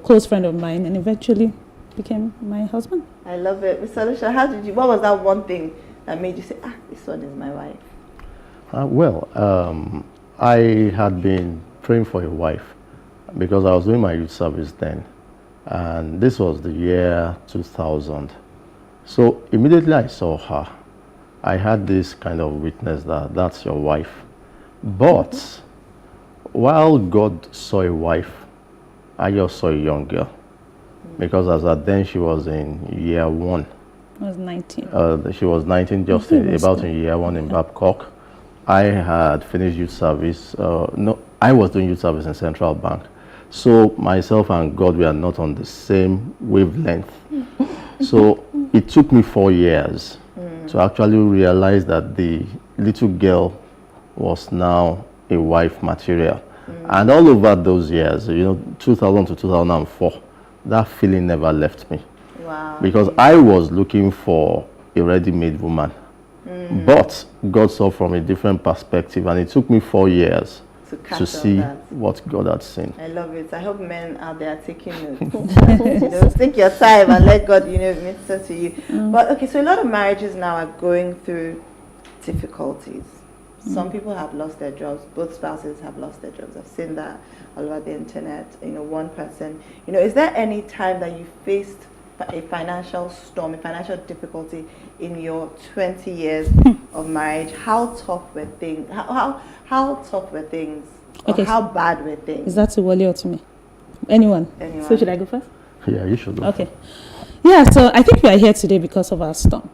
close friend of mine and eventually became my husband. I love it. Mr. Olushola, what was that one thing that made you say, this one is my wife? I had been praying for a wife because I was doing my youth service then, and this was the year 2000. So immediately I saw her, I had this kind of witness that that's your wife. But while God saw a wife, I just saw a young girl, because as at then she was in year 1. I was 19. She was 19, just about in year 1 in Babcock. I had finished youth service. I was doing youth service in Central Bank. So myself and God were not on the same wavelength. So it took me 4 years to actually realize that the little girl was now a wife material. And all over those years, 2000 to 2004, that feeling never left me. Wow. Because I was looking for a ready-made woman. But God saw from a different perspective, and it took me 4 years to see what God had seen. I love it. I hope men out there are taking notes. Take your time and let God, minister to you. But okay, so a lot of marriages now are going through difficulties. Some people have lost their jobs. Both spouses have lost their jobs. I've seen that all over the internet. One person. Is there any time that you faced a financial storm, a financial difficulty in your 20 years of marriage? How tough were things? How tough were things? Okay. How bad were things? Is that to Wale or to me? Anyone? So should I go first? Yeah, you should go. Okay. Yeah, so I think we are here today because of our storm.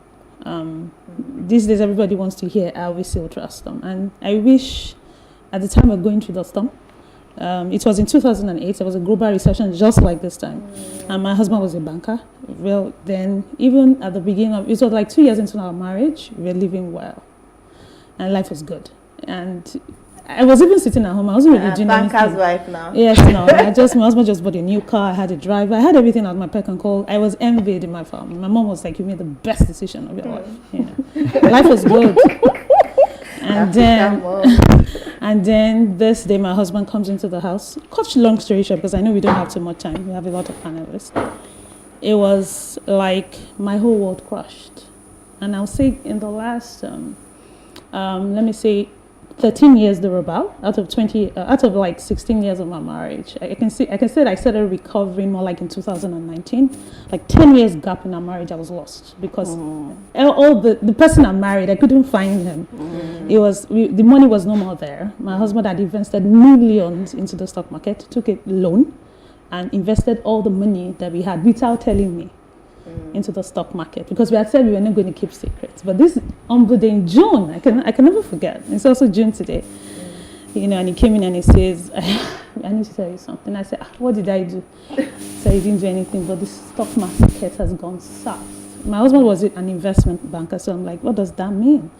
These days everybody wants to hear how we sailed through our storm. And I wish at the time of going through the storm, it was in 2008. There was a global recession just like this time. And my husband was a banker. Well, then even at the beginning of, it was like 2 years into our marriage, we were living well. And life was good. And I was even sitting at home. I wasn't really doing anything. Banker's wife now. Yes, no. My husband just bought a new car. I had a driver. I had everything at my beck and call. I was envied in my family. My mom was like, "You made the best decision of your life." Life was good. And then this day, my husband comes into the house. Cut long story short, because I know we don't have too much time. We have a lot of panelists. It was like my whole world crashed. And I'll say in the last, let me say, 13 years thereabout, out of like 16 years of my marriage. I can say that I started recovering more like in 2019. Like 10 years gap in our marriage, I was lost because all the person I married, I couldn't find him. It was the money was no more there. My husband had invested millions into the stock market, took a loan, and invested all the money that we had without telling me into the stock market, because we had said we were not going to keep secrets. But this humble day in June, I can never forget. It's also June today, and he came in and he says, "I need to tell you something." I said, "What did I do?" So he didn't do anything, but the stock market has gone south. My husband was an investment banker, so I'm like, "What does that mean?"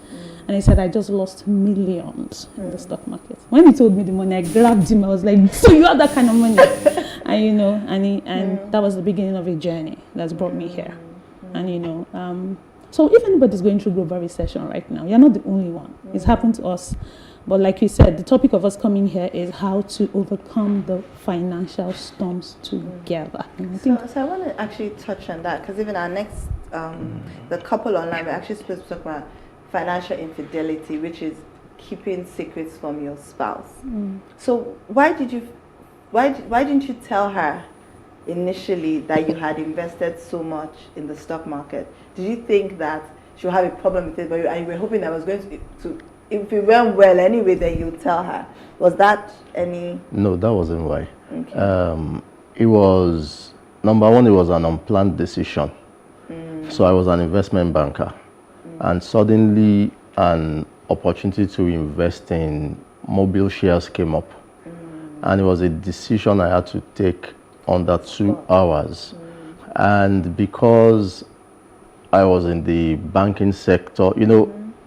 And he said, "I just lost millions in the stock market." When he told me the money, I grabbed him. I was like, "So you have that kind of money?" And that was the beginning of a journey that's brought me here. And so if anybody's going through global recession right now, you're not the only one. It's happened to us. But like you said, the topic of us coming here is how to overcome the financial storms together. So I want to actually touch on that, because even our next, the couple online, we're actually supposed to talk about financial infidelity, which is keeping secrets from your spouse. So why didn't you tell her initially that you had invested so much in the stock market? Did you think that she'll have a problem with it, but you were hoping that was going to if it went well anyway, then you'd tell her? Was that any? No, that wasn't why. Okay. It was, number one, it was an unplanned decision. So I was an investment banker, and suddenly an opportunity to invest in mobile shares came up. And it was a decision I had to take under 2 hours. And because I was in the banking sector,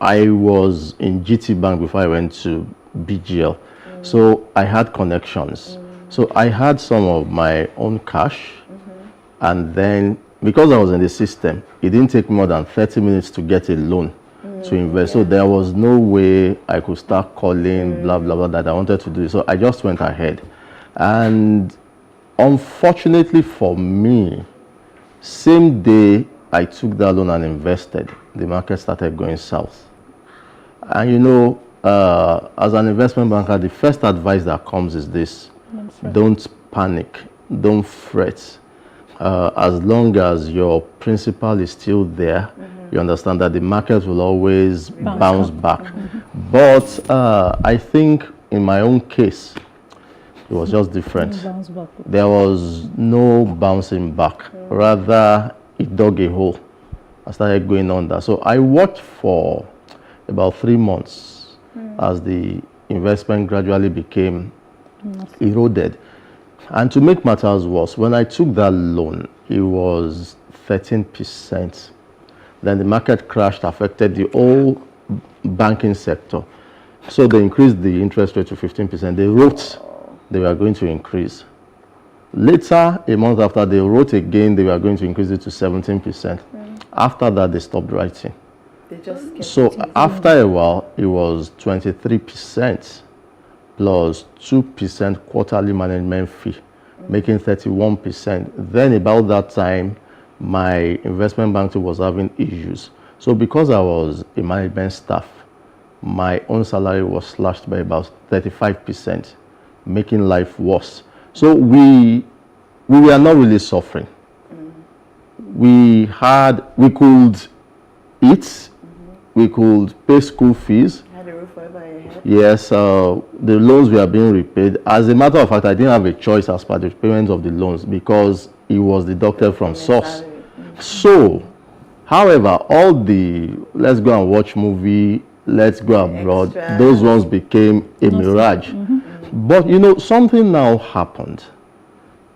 I was in GT Bank before I went to BGL. So I had connections. So I had some of my own cash. And then because I was in the system, it didn't take more than 30 minutes to get a loan to invest. So there was no way I could start calling, blah, blah, blah, that I wanted to do. So I just went ahead. And unfortunately for me, same day I took that loan and invested, the market started going south. And as an investment banker, the first advice that comes is this: don't panic, don't fret. As long as your principal is still there, you understand that the market will always bounce back. But I think in my own case, it was just different. There was no bouncing back. Rather, it dug a hole. I started going under. So I worked for about 3 months as the investment gradually became eroded. And to make matters worse, when I took that loan, it was 13%. Then the market crashed, affected the whole banking sector. So they increased the interest rate to 15%. They wrote they were going to increase. Later, a month after, they wrote again they were going to increase it to 17%. After that, they stopped writing. They just kept So it. after a while, it was 23% plus 2% quarterly management fee, making 31%. Then about that time, my investment bank was having issues. So because I was a management staff, my own salary was slashed by about 35%, making life worse. So we were not really suffering. We could eat, we could pay school fees. Had a roof over your head. Yes, the loans were being repaid. As a matter of fact, I didn't have a choice as part of the payment of the loans because it was deducted from source. So, however, all the let's go and watch movie, let's go abroad, those ones became a mirage. But you know, something now happened.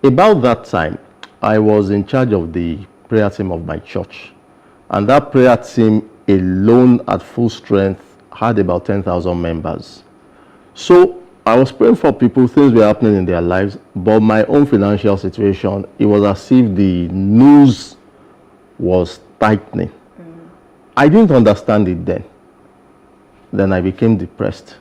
About that time, I was in charge of the prayer team of my church. And that prayer team alone at full strength had about 10,000 members. So I was praying for people, things were happening in their lives, but my own financial situation, it was as if the noose was tightening. I didn't understand it then. Then I became depressed.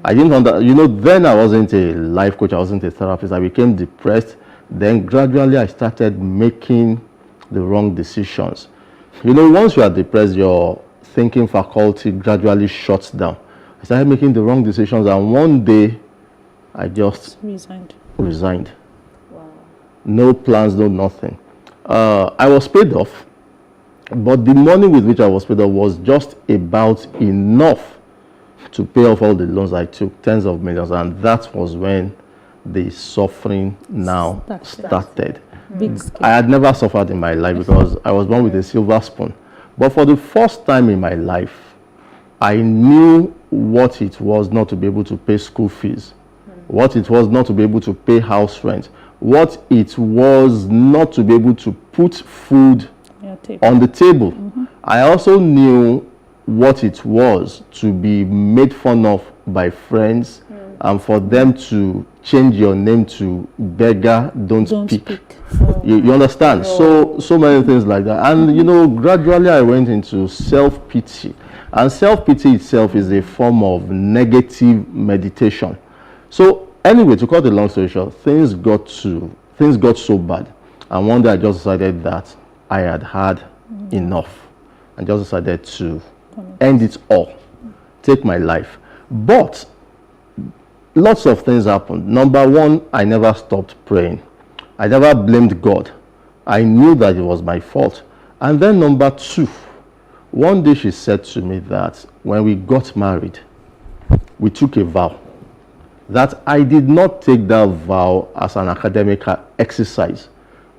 I didn't then I wasn't a life coach, I wasn't a therapist. I became depressed. Then gradually I started making the wrong decisions. You know, once you are depressed, your thinking faculty gradually shuts down. I started making the wrong decisions, and one day I just resigned. Wow. No plans, no nothing. I was paid off, but the money with which I was paid off was just about enough to pay off all the loans I took, tens of millions, and that was when the suffering now started. I had never suffered in my life because I was born with a silver spoon. But for the first time in my life, I knew what it was not to be able to pay school fees, what it was not to be able to pay house rent, what it was not to be able to put food on the table. I also knew what it was to be made fun of by friends and for them to change your name to beggar, don't speak. You understand? So many things like that. And you know, gradually I went into self-pity. And self-pity itself is a form of negative meditation. So anyway, to cut the long story short, things got so bad. And one day I just decided that I had had enough. And just decided to end it all, take my life. But lots of things happened. Number one, I never stopped praying. I never blamed God. I knew that it was my fault. And then number two, one day she said to me that when we got married, we took a vow that I did not take that vow as an academic exercise.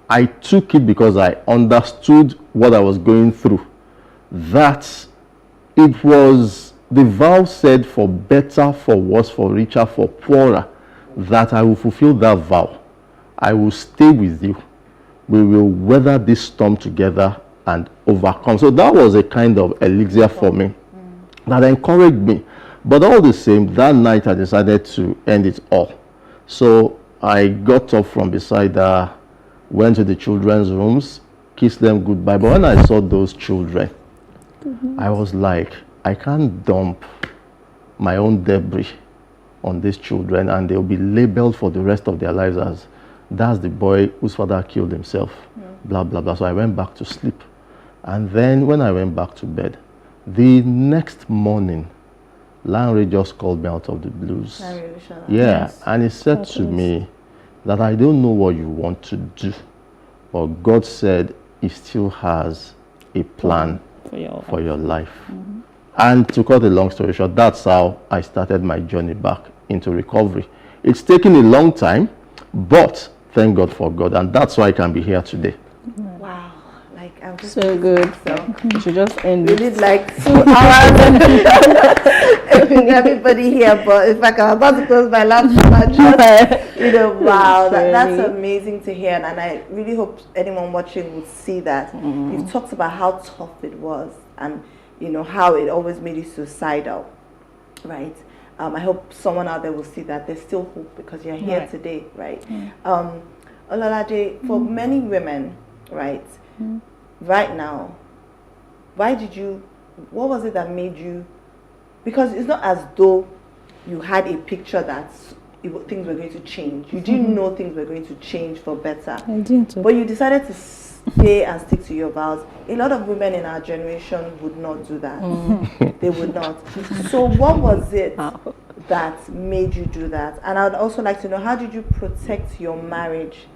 I took it because I understood what I was going through. That it was, the vow said, for better, for worse, for richer, for poorer, that I will fulfill that vow. I will stay with you. We will weather this storm together and overcome. So that was a kind of elixir for me that encouraged me. But all the same, that night I decided to end it all. So I got up from beside her, went to the children's rooms, kissed them goodbye. But when I saw those children, I was like, I can't dump my own debris on these children and they'll be labeled for the rest of their lives as, that's the boy whose father killed himself, blah, blah, blah. So I went back to sleep. And then when I went back to bed, the next morning, Larry just called me out of the blues. Yes. And he said to me that I don't know what you want to do, but God said he still has a plan for your life. And to cut a long story short, that's how I started my journey back into recovery. It's taken a long time, but thank God for God, and that's why I can be here today. Wow, like I'm just so good. You should just end. We did like 2 hours. Everybody here, but in fact, I'm about to close my laptop. Wow, that's amazing to hear, and I really hope anyone watching will see that. You've talked about how tough it was, and you know how it always made you suicidal, right? I hope someone out there will see that there's still hope because you're here Right. today, right? Mm. Ololaje, for many women, right, right now, what was it that made you, because it's not as though you had a picture that things were going to change. You didn't know things were going to change for better. I didn't. But you decided to stay and stick to your vows. A lot of women in our generation would not do that. They would not. So what was it that made you do that? And I would also like to know, how did you protect your marriage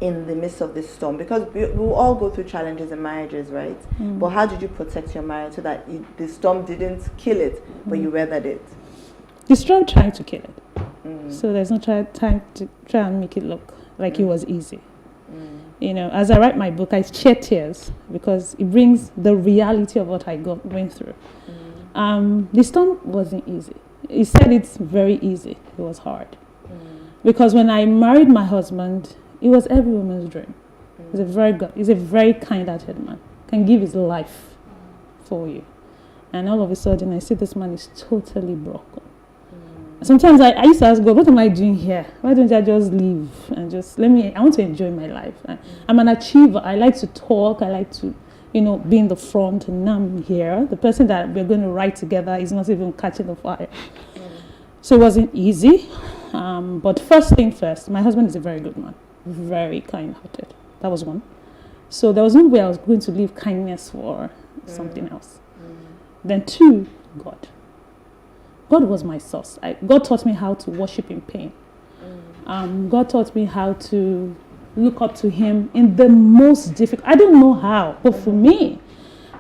in the midst of this storm? Because we will all go through challenges in marriages, right? But how did you protect your marriage so that the storm didn't kill it, but you weathered it? The storm tried to kill it. So there's no time to try and make it look like it was easy. You know, as I write my book, I shed tears because it brings the reality of what I went through. The storm wasn't easy. He said it's very easy. It was hard. Because when I married my husband, it was every woman's dream. He's a very good, he's a very kind-hearted man. Can give his life for you. And all of a sudden, I see this man is totally broken. Sometimes I used to ask God, what am I doing here? Why don't I just leave and just I want to enjoy my life. I'm an achiever. I like to talk. I like to, be in the front, and now I'm here. The person that we're going to write together is not even catching the fire. So it wasn't easy. But first thing first, my husband is a very good man. Very kind-hearted. That was one. So there was no way I was going to leave kindness for something else. Then two, God. God was my source. God taught me how to worship in pain. God taught me how to look up to him in the most difficult. I don't know how, but for me,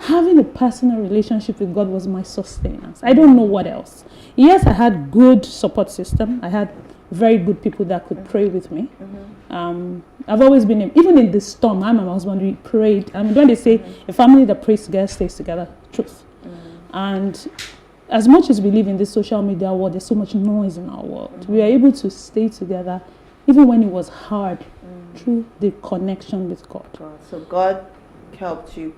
having a personal relationship with God was my sustenance. I don't know what else. Yes, I had good support system. I had very good people that could pray with me. I've always been, even in the storm, I and my husband, we prayed. When they say a family that prays together stays together, truth. And as much as we live in this social media world, there's so much noise in our world. We are able to stay together even when it was hard through the connection with God. So God helped you,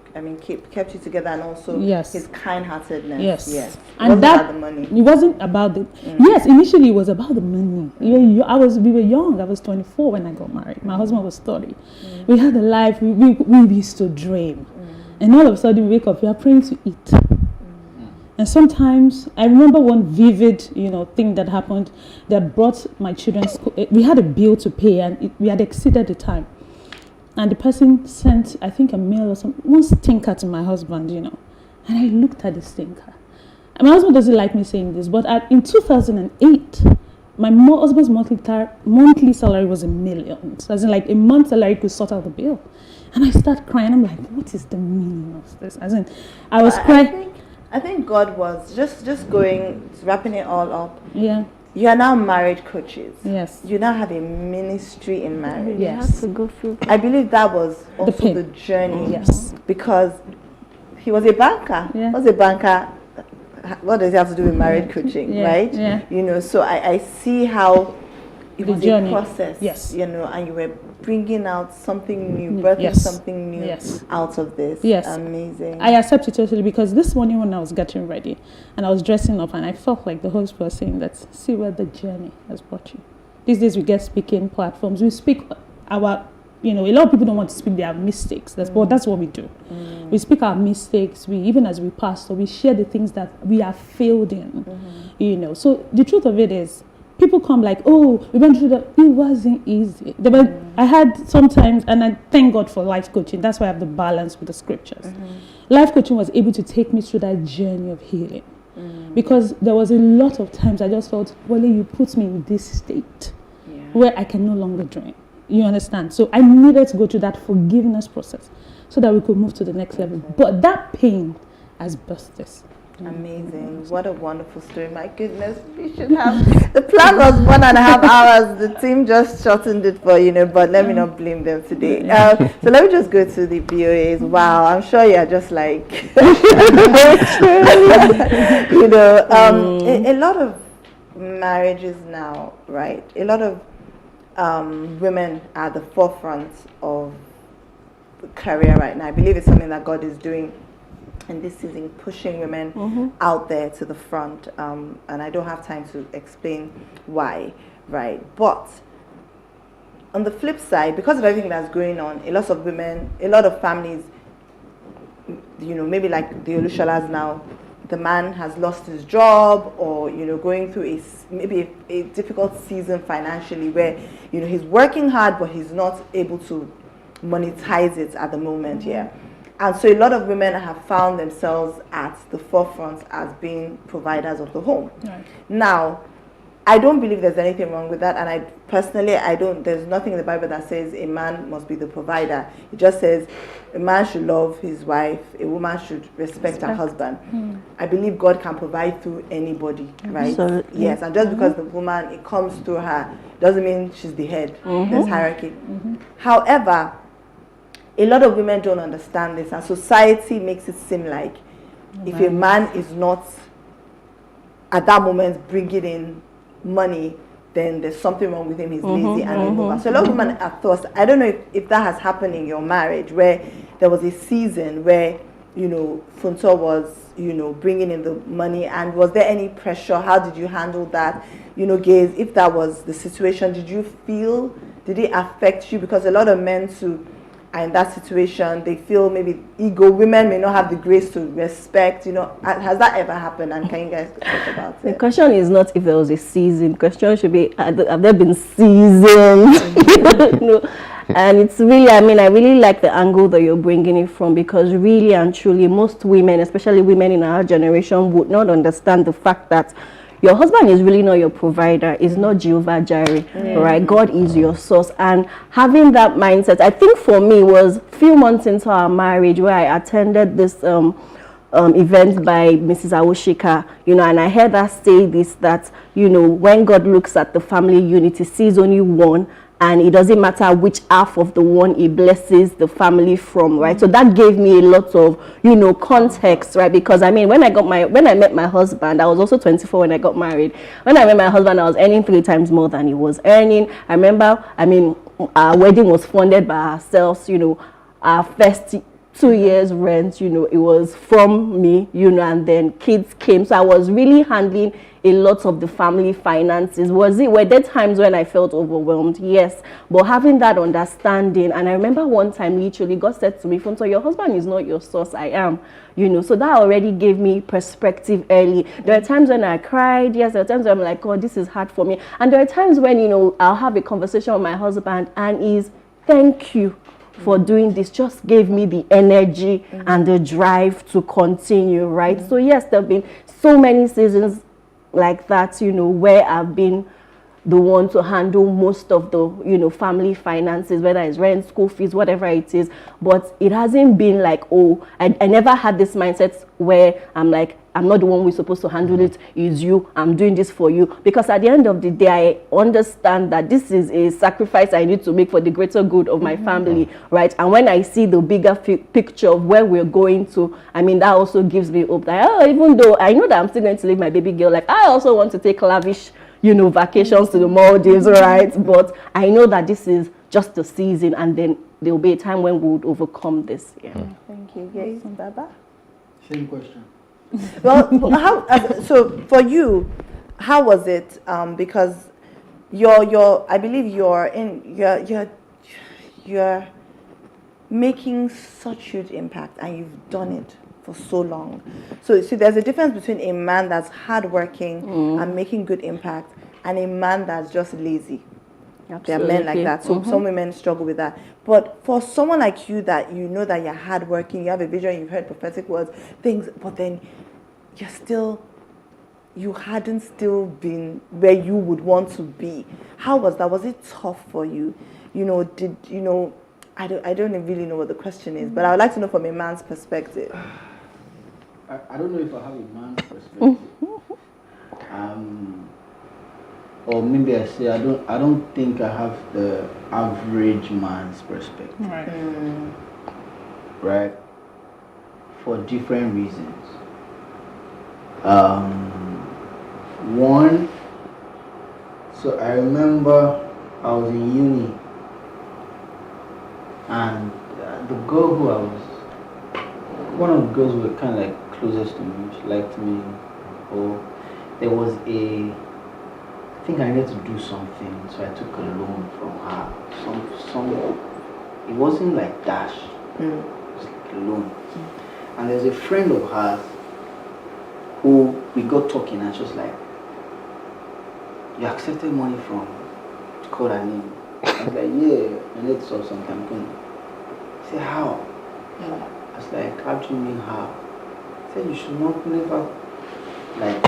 kept you together, and also his kind-heartedness. Yes. And it wasn't about the money. It wasn't about the... Yes, initially it was about the money. We were young. I was 24 when I got married. My husband was 30. We had a life. We used to dream. And all of a sudden we wake up, we are praying to eat. And sometimes, I remember one vivid, thing that happened that brought my children's school. We had a bill to pay, and we had exceeded the time. And the person sent, I think, a mail or something, one stinker to my husband, And I looked at the stinker. And my husband doesn't like me saying this, but in 2008, my husband's monthly salary was $1 million. So as in, like, a month's salary could sort out the bill. And I start crying. I'm like, what is the meaning of this? As in, I was crying. I think God was just wrapping it all up. Yeah. You are now marriage coaches. Yes. You now have a ministry in marriage. You have to go through. I believe that was also the journey. Yes. Because he was a banker. Yeah. Was a banker. What does it have to do with marriage coaching, right? Yeah. So I see how it was journey. a process. Yes. And you were bringing out something new, birthing something new out of this. Yes. Amazing. I accept it totally, because this morning when I was getting ready and I was dressing up, and I felt like the Holy Spirit was saying that, see where the journey has brought you. These days we get speaking platforms. We speak a lot of people don't want to speak their mistakes. That's what we do. We speak our mistakes. Even as we pastor, we share the things that we have failed in. So the truth of it is, people come like, oh, we went through that. It wasn't easy. I had sometimes, and I thank God for life coaching. That's why I have the balance with the scriptures. Life coaching was able to take me through that journey of healing. Because there was a lot of times I just felt, well, you put me in this state where I can no longer dream. You understand? So I needed to go through that forgiveness process so that we could move to the next level. But that pain has burst this. Amazing. What a wonderful story. My goodness, we should have... The plan was 1.5 hours. The team just shortened it for, but let me not blame them today. So let me just go to the BOAs. Wow, I'm sure you're just like... A lot of marriages now, right? A lot of women are at the forefront of career right now. I believe it's something that God is doing in this season, pushing women out there to the front. And I don't have time to explain why, right? But on the flip side, because of everything that's going on, a lot of women, a lot of families, maybe like the Olusholas now, the man has lost his job, or going through maybe a difficult season financially, where he's working hard but he's not able to monetize it at the moment. And so a lot of women have found themselves at the forefront as being providers of the home. Now, I don't believe there's anything wrong with that, and I personally, there's nothing in the Bible that says a man must be the provider. It just says a man should love his wife, a woman should respect her husband. I believe God can provide through anybody, right? Absolutely. Yes, and just because the woman, it comes through her, doesn't mean she's the head. There's hierarchy. However, a lot of women don't understand this, and society makes it seem like if a man is not at that moment bringing in money, then there's something wrong with him, he's lazy and immoral. So a lot of women are thought, I don't know if that has happened in your marriage, where there was a season where, Funto was, bringing in the money, and was there any pressure? How did you handle that? Gaze, if that was the situation, did it affect you? Because a lot of men too are in that situation, they feel maybe women may not have the grace to respect, has that ever happened? And can you guys talk about it? The question is not if there was a season. The question should be, have there been seasons? And it's really, I really like the angle that you're bringing it from, because really and truly, most women, especially women in our generation, would not understand the fact that your husband is really not your provider, is not Jehovah Jireh, right? God is your source. And having that mindset, I think for me, was a few months into our marriage where I attended this event by Mrs. Awoshika, and I heard her say this, that, when God looks at the family unit, he sees only one, and it doesn't matter which half of the one he blesses the family from, right? So that gave me a lot of, context, right? Because when I met my husband, I was also 24 when I got married. When I met my husband, I was earning 3 times more than he was earning. I remember, our wedding was funded by ourselves, our first 2 years rent, it was from me, and then kids came. So I was really handling a lot of the family finances. Were there times when I felt overwhelmed? Yes. But having that understanding, and I remember one time literally God said to me, Funto, your husband is not your source, I am. So that already gave me perspective early. There are times when I cried, yes, there are times when I'm like, God, this is hard for me. And there are times when, I'll have a conversation with my husband and he's, thank you for doing this, just gave me the energy and the drive to continue, right? So yes, there have been so many seasons like that, where I've been the one to handle most of the, family finances, whether it's rent, school fees, whatever it is. But it hasn't been like, I never had this mindset where I'm like, I'm not the one who's supposed to handle it, it's you, I'm doing this for you. Because at the end of the day, I understand that this is a sacrifice I need to make for the greater good of my family, right? And when I see the bigger picture of where we're going to, that also gives me hope that, even though I know that I'm still going to leave my baby girl, like I also want to take lavish, vacations to the Maldives, right? But I know that this is just a season, and then there'll be a time when we would overcome this. Thank you. Yes, Baba? Same question. Well, so for you, how was it? Because I believe you're making such huge impact, and you've done it for so long. So there's a difference between a man that's hardworking and making good impact, and a man that's just lazy. Absolutely. There are men like that. So some women struggle with that. But for someone like you, that that you're hardworking, you have a vision, you've heard prophetic words, things, but then you hadn't still been where you would want to be. How was that? Was it tough for you? I don't really know what the question is, but I would like to know from a man's perspective. I don't know if I have a man's perspective. Or maybe I say I don't think I have the average man's perspective. Right. Right? For different reasons. One, so I remember I was in uni, and the girl who I was one of the girls who were kind of like closest to me. She liked me. Or there was I think I needed to do something, so I took a loan from her. It wasn't like dash. It was like a loan. And there's a friend of hers who we got talking, and she was like, "You accepted money from," she called her name. I was like, "Yeah, I need to solve something. I'm going." She said, "How?" I was like, "How do you mean how?" She said, "You should never like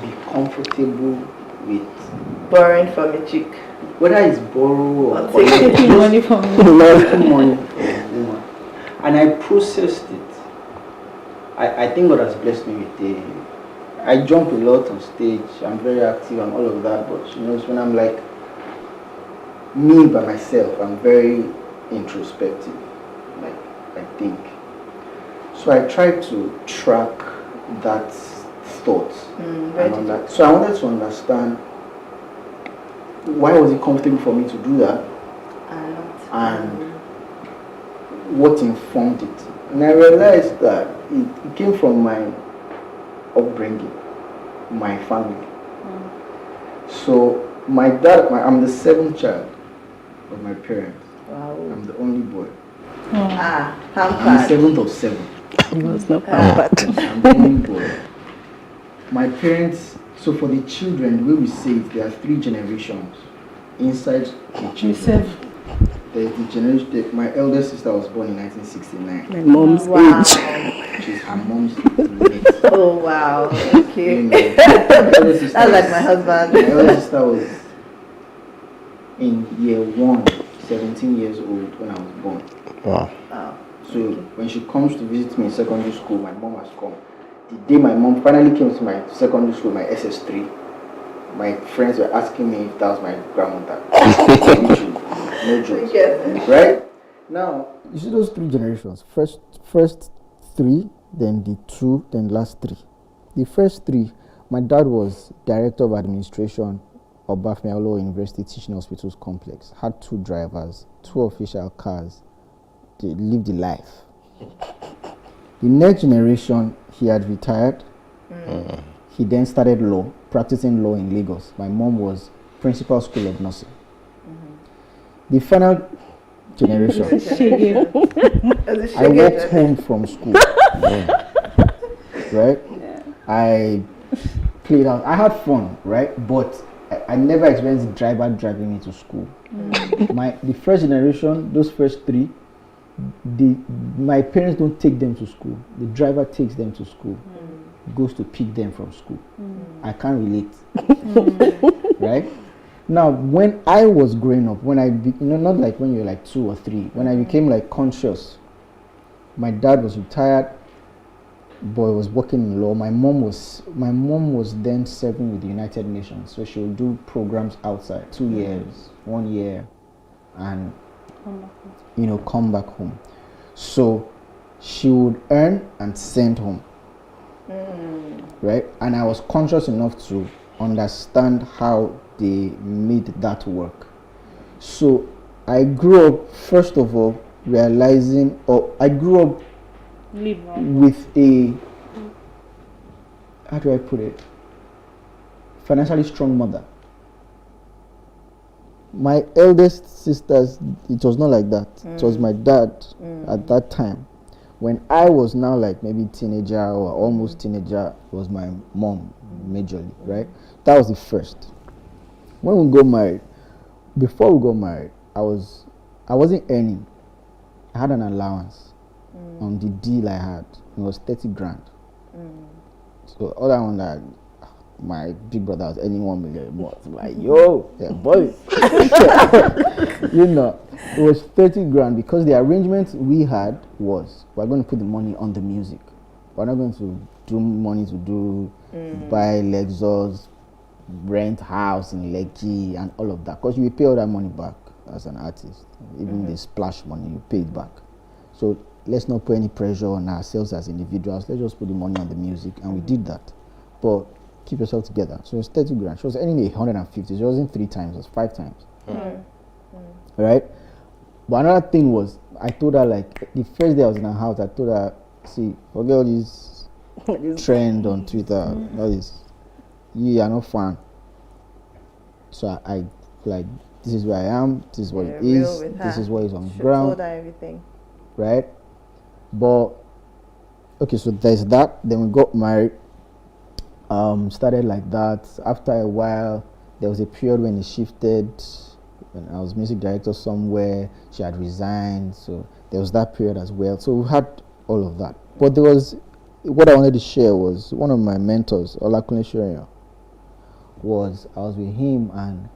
be comfortable with borrowing from a chick. Whether it's borrow or taking money from woman." And I processed it. I think God has blessed me with it. I jump a lot on stage. I'm very active and all of that. But you know, when I'm like me by myself, I'm very introspective. Like I think. So I try to track that thought and all that. So I wanted to understand why was it comfortable for me to do that, and what informed it. And I realized that it came from my upbringing, my family. So my dad, I'm the seventh child of my parents. Wow. I'm the only boy. How I'm the seventh of seven. He was not bad. I'm the only boy. My parents, so for the children, the way we say it, there are 3 generations inside the children. There's the generation, my eldest sister was born in 1969. My mom's age. She's her mom's mate. Oh wow, okay. You know, That's like my husband. My eldest sister was in year 1, 17 years old when I was born. Wow. So when she comes to visit me in secondary school, my mom has come. The day my mom finally came to my secondary school, my SS3, my friends were asking me if that was my grandmother. No joke. Right? Now, you see those 3 generations. First 3, then the 2, then last 3. The first 3, my dad was director of administration of Obafemi Awolowo University Teaching Hospitals Complex. Had 2 drivers, 2 official cars. They lived the life. The next generation, he had retired. He then started law, practicing law in Lagos. My mom was principal school of nursing. The final generation, I walked home from school. Right? Yeah. I played out. I had fun, right? But I never experienced the driver driving me to school. The first generation, those first 3, my parents don't take them to school. The driver takes them to school. Goes to pick them from school. I can't relate. Right? Now, when I was growing up, when I, not like when you're like 2 or 3, when I became like conscious, my dad was retired, but was working in law. My mom was then serving with the United Nations, so she would do programs outside, 2 years, 1 year, and come back home. So she would earn and send home. Right? And I was conscious enough to understand how they made that work. So I grew up, first of all, realizing, I grew up with a, how do I put it, financially strong mother. My eldest sisters, it was not like that. It was my dad at that time. When I was now like maybe teenager or almost teenager, it was my mom majorly, right? That was the first. When we got married, before we got married, I wasn't earning. I had an allowance on the deal I had. It was 30 grand. So other one that my big brother was earning 1 million more. So like, yo, yeah, boy. It was 30 grand because the arrangement we had was we're going to put the money on the music. We're not going to do money to do buy Lexus, rent house in Lekki and all of that, because you will pay all that money back as an artist. Even the splash money, you pay it back. So let's not put any pressure on ourselves as individuals. Let's just put the money on the music, and we did that. But keep yourself together. So it was 30 grand. She was earning 150. It wasn't 3 times, it was 5 times. Right? But another thing was, I told her, like, the first day I was in her house, I told her, See, forget all this trend on Twitter. All this, you are not fan. So I like, this is where I am. This is what it is. This is what is on ground. Told her everything. Right? But okay, so there's that. Then we got married. Started like that. After a while, there was a period when it shifted. When I was music director somewhere, she had resigned. So there was that period as well. So we had all of that. But there was, what I wanted to share was one of my mentors, Olakunle Shoreyan, I was with him and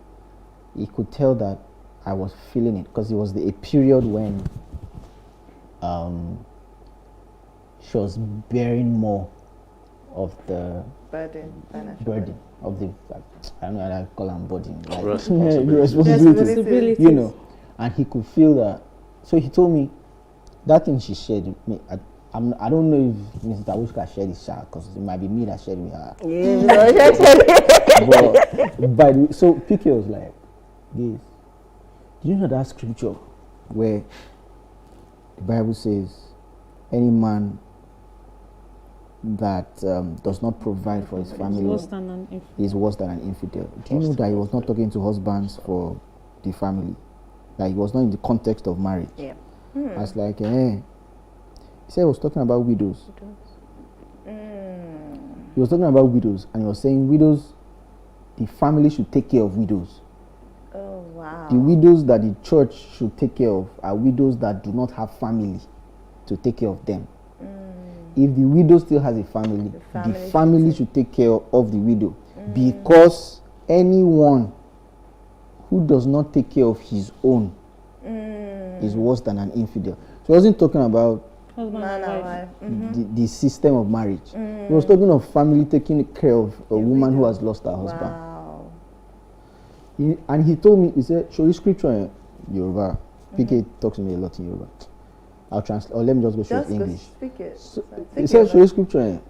he could tell that I was feeling it because it was a period when she was bearing more of the burden of the, I don't know how to call them burden, like responsibility, you know. And he could feel that. So he told me that thing she shared with me. I don't know if Mrs. Tawushka shared this because it might be me that shared with her. But so PK was like, this. Do you know that scripture where the Bible says any man that does not provide for his family is worse than an infidel? Do you know that he was not talking to husbands for the family? That he was not in the context of marriage. Yeah. I was like, he said he was talking about widows. He was talking about widows, and he was saying widows, the family should take care of widows. Oh, wow. The widows that the church should take care of are widows that do not have family to take care of them. If the widow still has a family, the family should take care of the widow. Because anyone who does not take care of his own is worse than an infidel. So he wasn't talking about the system of marriage. He was talking of family taking care of a woman who has lost her husband. Wow. And he told me, he said, show you scripture in Yoruba. PK talks to me a lot in Yoruba. I'll translate, or let me just go show English. Speak it. So, he said, show you scripture in.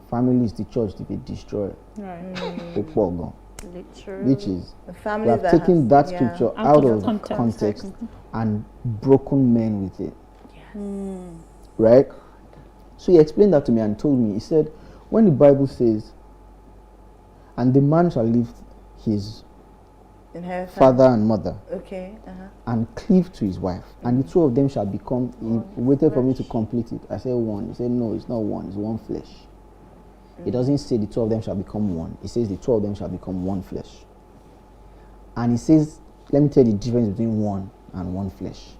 Family is the church to be destroyed. Literally. Which is, the we family have taken that scripture out of context and broken men with it. Right? So he explained that to me and told me, he said, when the Bible says, and the man shall leave his father and mother and cleave to his wife, and the two of them shall become, he waited for me to complete it. I said one. He said, no, it's not one, it's one flesh. It doesn't say the two of them shall become one. It says the two of them shall become one flesh. And it says, let me tell you the difference between one and one flesh.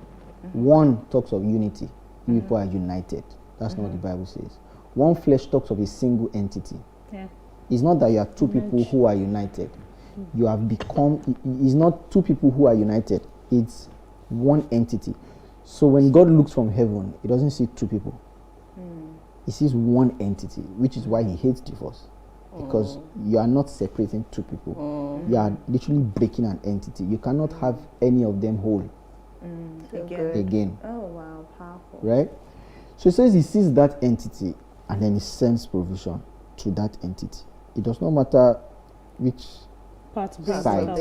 One talks of unity. You people are united. That's not what the Bible says. One flesh talks of a single entity. It's not that you are two people who are united. You have become, it's not two people who are united. It's one entity. So when God looks from heaven, he doesn't see two people. He sees one entity, which is why he hates divorce. Because you are not separating two people. You are literally breaking an entity. You cannot have any of them whole again. Oh, wow, powerful. Right? So it says he sees that entity and then he sends provision to that entity. It does not matter which side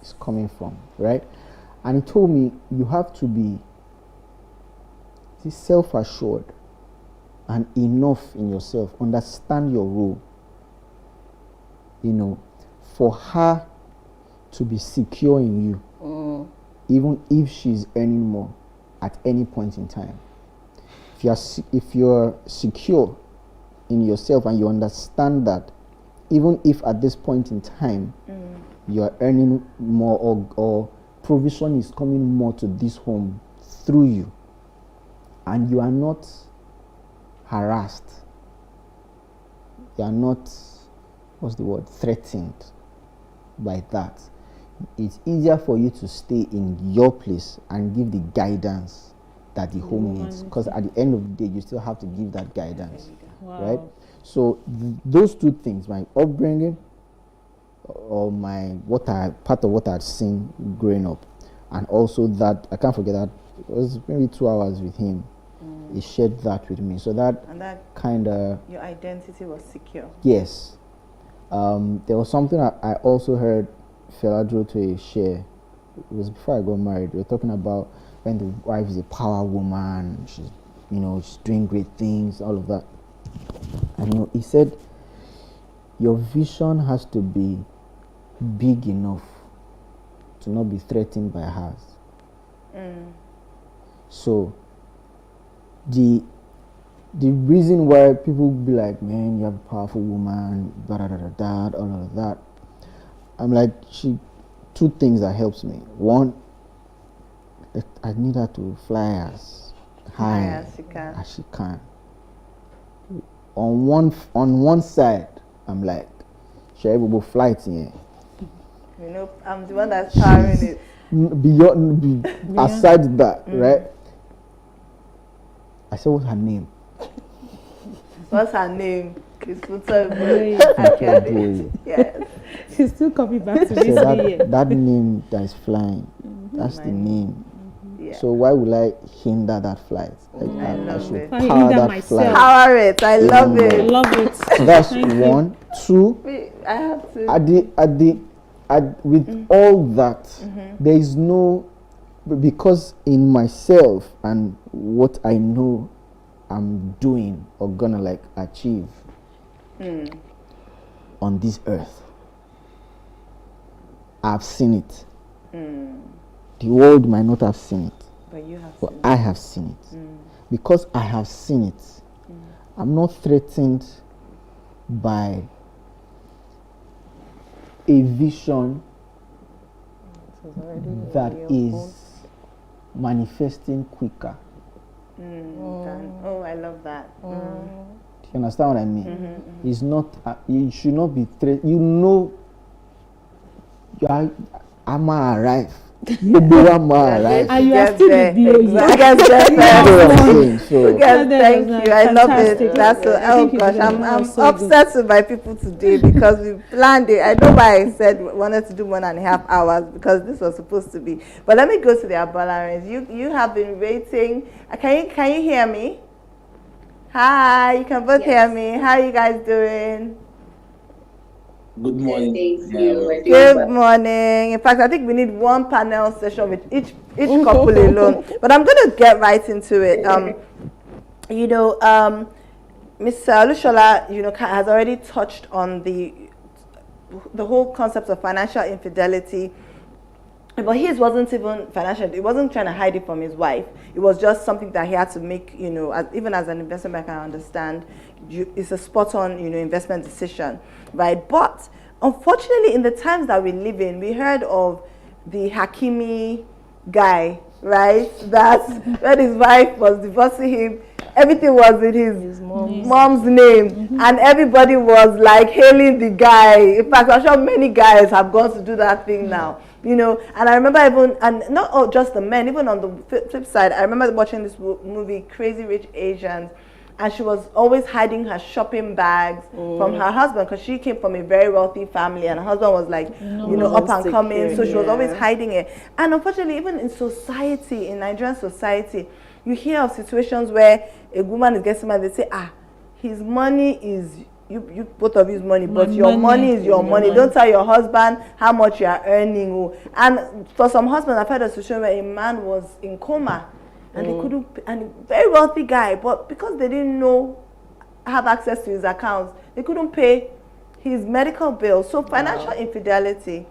it's coming from, right? And he told me you have to be self-assured and enough in yourself, understand your role, you know, for her to be secure in you, even if she's earning more at any point in time. If you're secure in yourself and you understand that, even if at this point in time you're earning more or provision is coming more to this home through you, and you are not harassed, you are not, threatened by that, it's easier for you to stay in your place and give the guidance that the home needs, because at the end of the day you still have to give that guidance. Right? So those two things, my upbringing or part of what I'd seen growing up, and also that I can't forget that it was maybe 2 hours with him. He shared that with me, so that kind of, your identity was secure. Yes. There was something I also heard Fela Drote share. It was before I got married. We were talking about when the wife is a power woman, she's you know, she's doing great things, all of that. And you know, he said, your vision has to be big enough to not be threatened by hers. So the reason why people be like, man, you have a powerful woman, da da da da da, all of that, I'm like, two things that helps me. One, I need her to fly as high as she can. On one side, I'm like, she able to fly it here. You know, I'm the one that's powering it. Beyond aside that, right? I said, what's her name? What's her name? Yes. She's still coming back to this that name that is flying, that's the name. Yeah. So why would I hinder that flight? I love it. Power that flight. Power it. I love it. I love it. That's one. Two. I have to. With all that, there is no, because in myself and what I know I'm doing or gonna like achieve on this earth, I've seen it. The world might not have seen it, but I have seen it. Because I have seen it, I'm not threatened by a vision that is manifesting quicker. Oh, I love that. Do you understand what I mean? It's not, you should not be threatened. You know, I might arrive. And you are still with BOE. Thank you. I love it. That's so, oh gosh, I'm obsessed with my people today because we planned it. I know why I said we wanted to do 1.5 hours because this was supposed to be. But let me go to the Abolarians. You have been waiting. Can you hear me? Hi, you can both hear me. How are you guys doing? Good morning. Good morning. In fact, I think we need one panel session with each couple alone. But I'm going to get right into it. You know, Mr. Alushola, you know, has already touched on the whole concept of financial infidelity. But his wasn't even financial. He wasn't trying to hide it from his wife. It was just something that he had to make, you know, even as an investment banker, I understand. It's a spot-on, you know, investment decision, right? But unfortunately, in the times that we live in, we heard of the Hakimi guy, right? That when his wife was divorcing him, everything was in his mom's name, and everybody was like hailing the guy. In fact, I'm sure many guys have gone to do that thing now. You know, and I remember even, and not just the men, even on the flip side, I remember watching this movie, Crazy Rich Asians, and she was always hiding her shopping bags from her husband because she came from a very wealthy family and her husband was like, you know, up and coming, so she was always hiding it. And unfortunately, even in society, in Nigerian society, you hear of situations where a woman is getting married, they say, his money is, you both of his money, but your money is your money. Don't tell your husband how much you are earning. And for some husbands, I've had a situation where a man was in coma and they couldn't, and a very wealthy guy, but because they didn't have access to his accounts, they couldn't pay his medical bills. So financial infidelity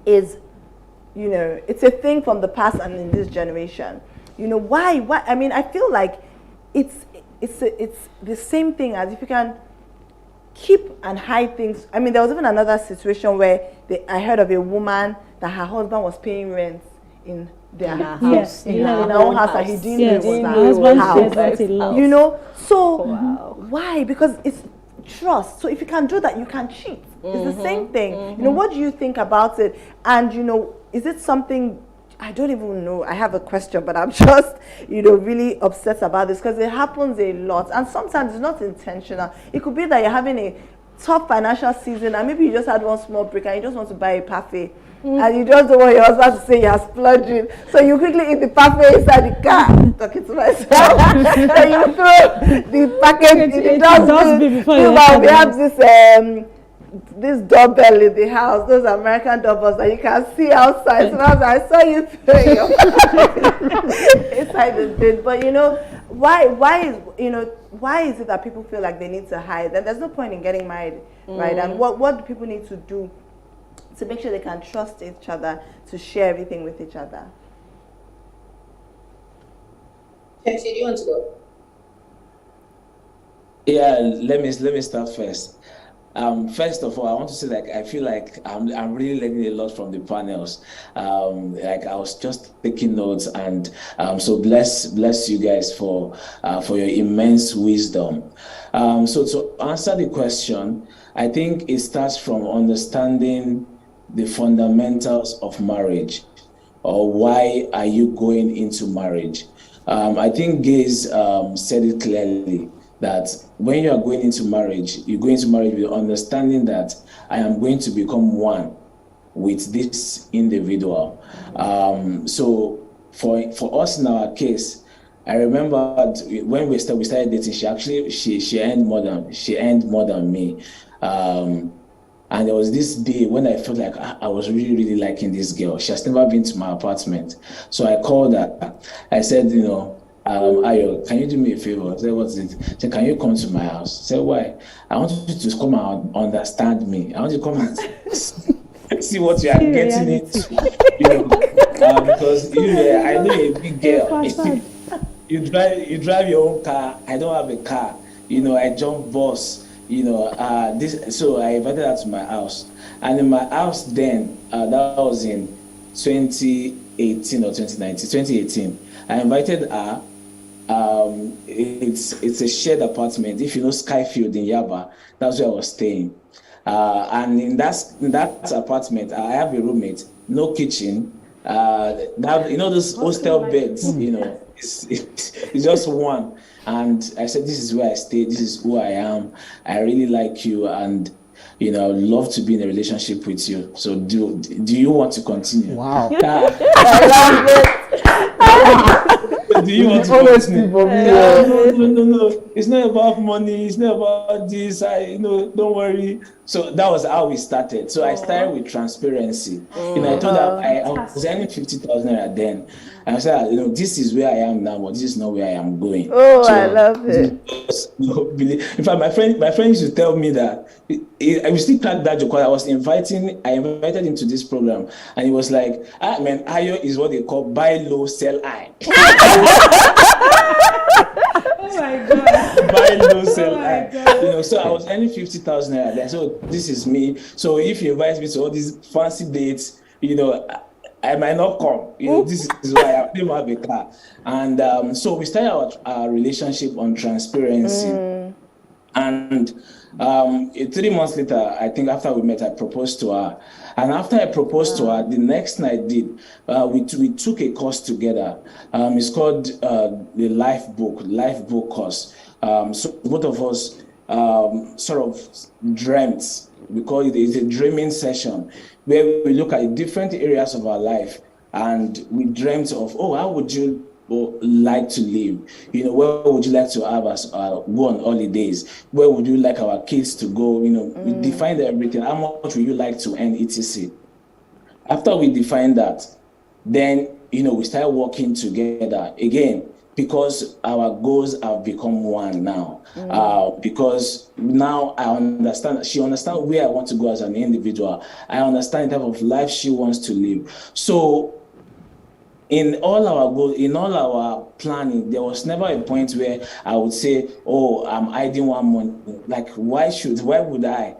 is, you know, it's a thing from the past and in this generation. You know, why? I mean, I feel like it's the same thing as if you can keep and hide things. I mean, there was even another situation where I heard of a woman that her husband was paying rent in their house, in her own house, and he didn't know it was her house. You know, so why? Because it's trust. So if you can do that, you can cheat. It's the same thing. You know, what do you think about it? And you know, is it something? I don't even know. I have a question, but I'm just, you know, really upset about this because it happens a lot. And sometimes it's not intentional. It could be that you're having a tough financial season and maybe you just had one small break and you just want to buy a parfait. And you just don't want your husband to say you're splurging. So you quickly eat the parfait inside the car. Talking to myself. And you throw the package in the dustbin. We have this this doorbell in the house, those American doorbells that you can see outside. So I saw you throwing your inside the bin. But why is it that people feel like they need to hide? And there's no point in getting married, right? And what do people need to do to make sure they can trust each other, to share everything with each other? Chelsea, do you want to go? Yeah, let me start first. First of all, I want to say I feel like I'm really learning a lot from the panels. I was just taking notes, and so bless you guys for your immense wisdom. So to answer the question, I think it starts from understanding the fundamentals of marriage, or why are you going into marriage? I think Gaze said it clearly, that when you are going into marriage, you go into marriage with the understanding that I am going to become one with this individual. So for us in our case, I remember when we started dating, she earned more than me. And there was this day when I felt like I was really, really liking this girl. She has never been to my apartment. So I called her. I said, Ayo, can you do me a favor? I said, what's it? She said, can you come to my house? I said, why? I want you to come and understand me. I want you to come and see what you are getting into. Because I know you're a big girl. You drive your own car. I don't have a car. I jump bus. So I invited her to my house. And in my house then, that was in 2018 or 2019, 2018. I invited her. It's a shared apartment. If you know Skyfield in Yaba, that's where I was staying. And in that apartment, I have a roommate, no kitchen. Those hostel beds, it's just one. And I said, this is where I stay. This is who I am. I really like you, and I would love to be in a relationship with you. So do you want to continue? Wow. I love it. Do you want to continue? No. It's not about money. It's not about this. Don't worry. So that was how we started. So I started with transparency. I told her I was earning 50,000 naira then. And I said, this is where I am now, but this is not where I am going. Oh, so, I love it. In fact, my friend used to tell me that I will still crack that joke. I invited him to this program, and he was like, man, Ayo is what they call buy low, sell high. Oh my God. Buy low, sell high. So I was earning 50,000 naira then. So this is me. So if you invite me to all these fancy dates, I might not come. This is why I don't have a car. And so we started our relationship on transparency. And 3 months later, I think after we met, I proposed to her. And after I proposed to her, the next night we took a course together. It's called the Life Book course. So both of us sort of dreamt. We call it a dreaming session, where we look at different areas of our life, and we dreamt of, how would you like to live? Where would you like to have us go on holidays? Where would you like our kids to go? We defined everything. How much would you like to earn, etc. After we defined that, then we started working together again, because our goals have become one now. Because now I understand, she understands where I want to go as an individual. I understand the type of life she wants to live. So in all our goals, in all our planning, there was never a point where I would say, I'm hiding one month. Like, why would I?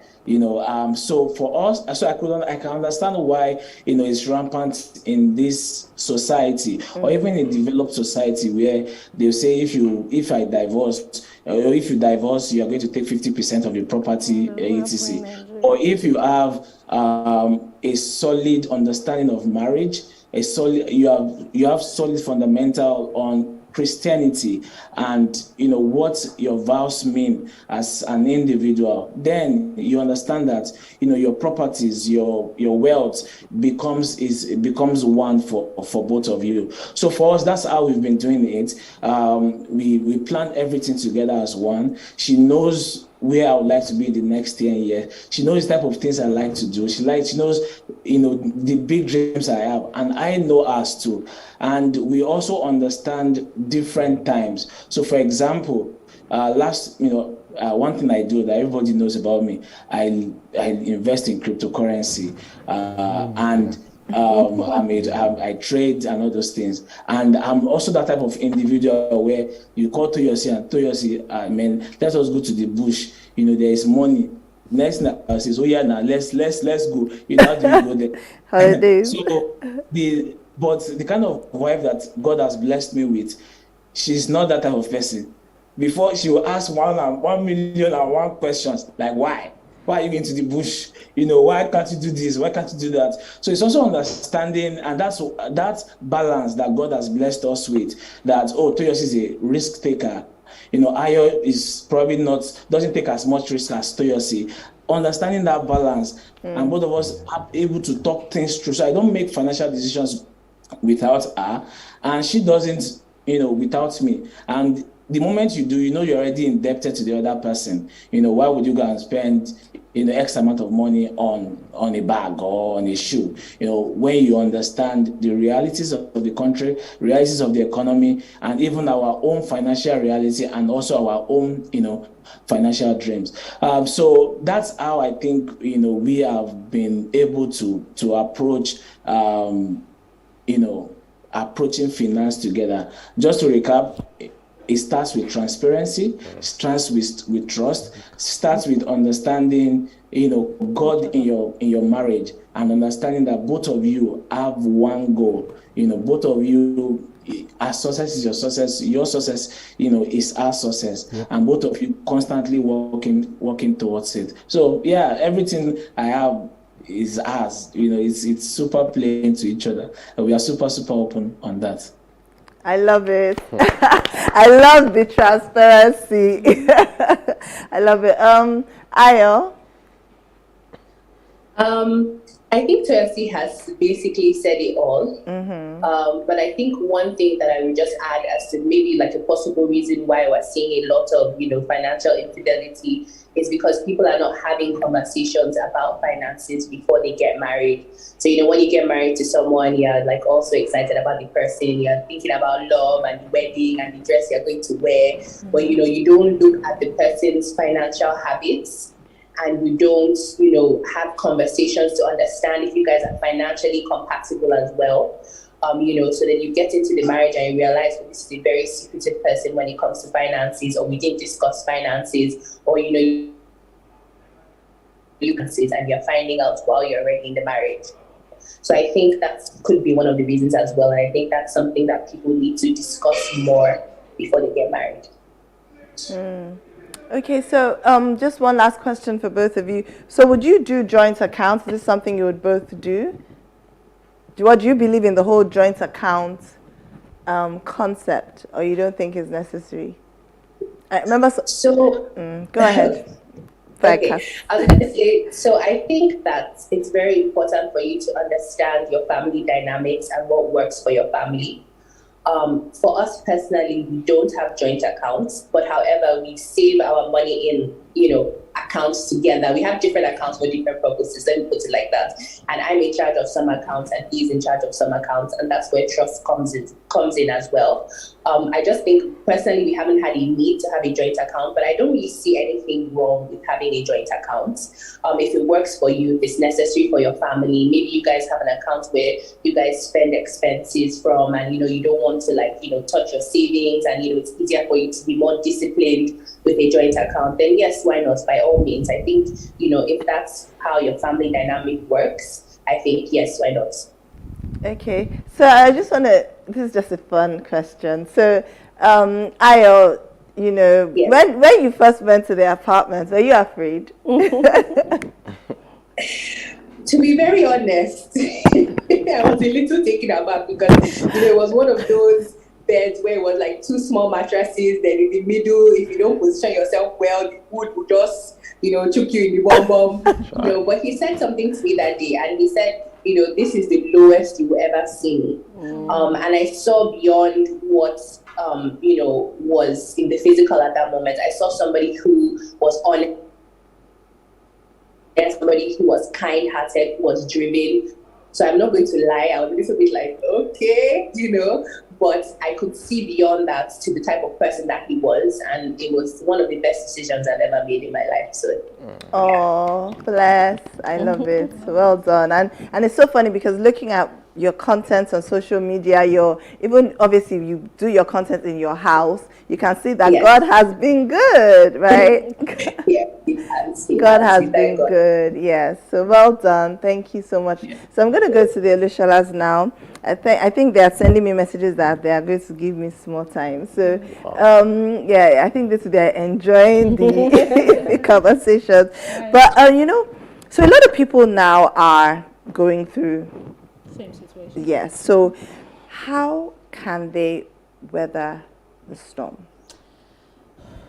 So for us, so I can understand why, it's rampant in this society, or even in developed society, where they'll say, if you divorce, you are going to take 50% of your property, etc. Or if you have a solid understanding of marriage, you have solid fundamental on Christianity, and what your vows mean as an individual, then you understand that your properties, your wealth becomes one for both of you. So for us, that's how we've been doing it. We plan everything together as one. She knows where I would like to be in the next 10 years. She knows the type of things I like to do. She knows, the big dreams I have, and I know us too. And we also understand different times. So, for example, one thing I do that everybody knows about me, I invest in cryptocurrency, and I trade and all those things. And I'm also that type of individual where you call Toyosi and Toyosi, let us go to the bush. There is money. Next thing I say, now let's go. How do you go there? Holidays. But the kind of wife that God has blessed me with, she's not that type of person. Before, she will ask 1,000,001 questions, like why? Why are you going to the bush? Why can't you do this? Why can't you do that? So it's also understanding, and that's that balance that God has blessed us with, that, Toyosi is a risk taker. Ayo is probably doesn't take as much risk as Toyosi. Understanding that balance, and both of us are able to talk things through. So I don't make financial decisions without her, and she doesn't, without me. And the moment you do, you're already indebted to the other person. Why would you go and spend, X amount of money on a bag or on a shoe? When you understand the realities of the country, realities of the economy, and even our own financial reality, and also our own, financial dreams. So that's how I think, we have been able to approach, approaching finance together. Just to recap, it starts with transparency, starts with trust, starts with understanding, God in your marriage, and understanding that both of you have one goal. Both of you, our success is your success, your success, is our success, and both of you constantly working towards it. So yeah, everything I have is ours. It's super playing to each other, and we are super open on that. I love it. I love the transparency. I love it. Ayo? I think Toyosi has basically said it all. But I think one thing that I would just add as to maybe like a possible reason why we're seeing a lot of, financial infidelity is because people are not having conversations about finances before they get married. So, when you get married to someone, you're like also excited about the person, you're thinking about love and the wedding and the dress you're going to wear. But, you don't look at the person's financial habits, and you don't, have conversations to understand if you guys are financially compatible as well. So then you get into the marriage and you realize this is a very secretive person when it comes to finances, or we didn't discuss finances, or, and you're finding out while you're already in the marriage. So I think that could be one of the reasons as well. And I think that's something that people need to discuss more before they get married. Okay, so just one last question for both of you. So would you do joint accounts? Is this something you would both do? What do you believe in the whole joint account concept, or you don't think is necessary? I remember. Go ahead. Okay. I was going to say, so I think that it's very important for you to understand your family dynamics and what works for your family. For us personally, we don't have joint accounts, but however, we save our money in, accounts together. We have different accounts for different purposes, let me put it like that. And I'm in charge of some accounts and he's in charge of some accounts, and that's where trust comes in as well. I just think personally we haven't had a need to have a joint account, but I don't really see anything wrong with having a joint account. If it works for you, if it's necessary for your family, maybe you guys have an account where you guys spend expenses from, and you don't want to touch your savings, and it's easier for you to be more disciplined with a joint account, then yes, why not? By all means. I think if that's how your family dynamic works, I think yes, why not? Okay, so I just want to, this is just a fun question. So, Ayo, yes. when you first went to the apartment, were you afraid? To be very honest, I was a little taken aback because it was one of those beds where it was like two small mattresses, then in the middle, if you don't position yourself well, the wood would just choke you in the bum. But he said something to me that day, and he said, this is the lowest you will ever see me. And I saw beyond what, was in the physical at that moment. I saw somebody who was honest, somebody who was kind-hearted, who was driven. So I'm not going to lie, I was a little bit like, okay, but I could see beyond that to the type of person that he was, and it was one of the best decisions I've ever made in my life. So, oh, bless! I love it. Well done. And it's so funny because looking at your content on social media, even obviously you do your content in your house, you can see that God has been good, right? Yeah, He has. God has been good. Yes. So well done. Thank you so much. So I'm going to go to the Olusholas now. I think they are sending me messages that they are going to give me some more time. So I think they're enjoying the conversations. But so a lot of people now are going through same situation. Yes. So how can they weather the storm?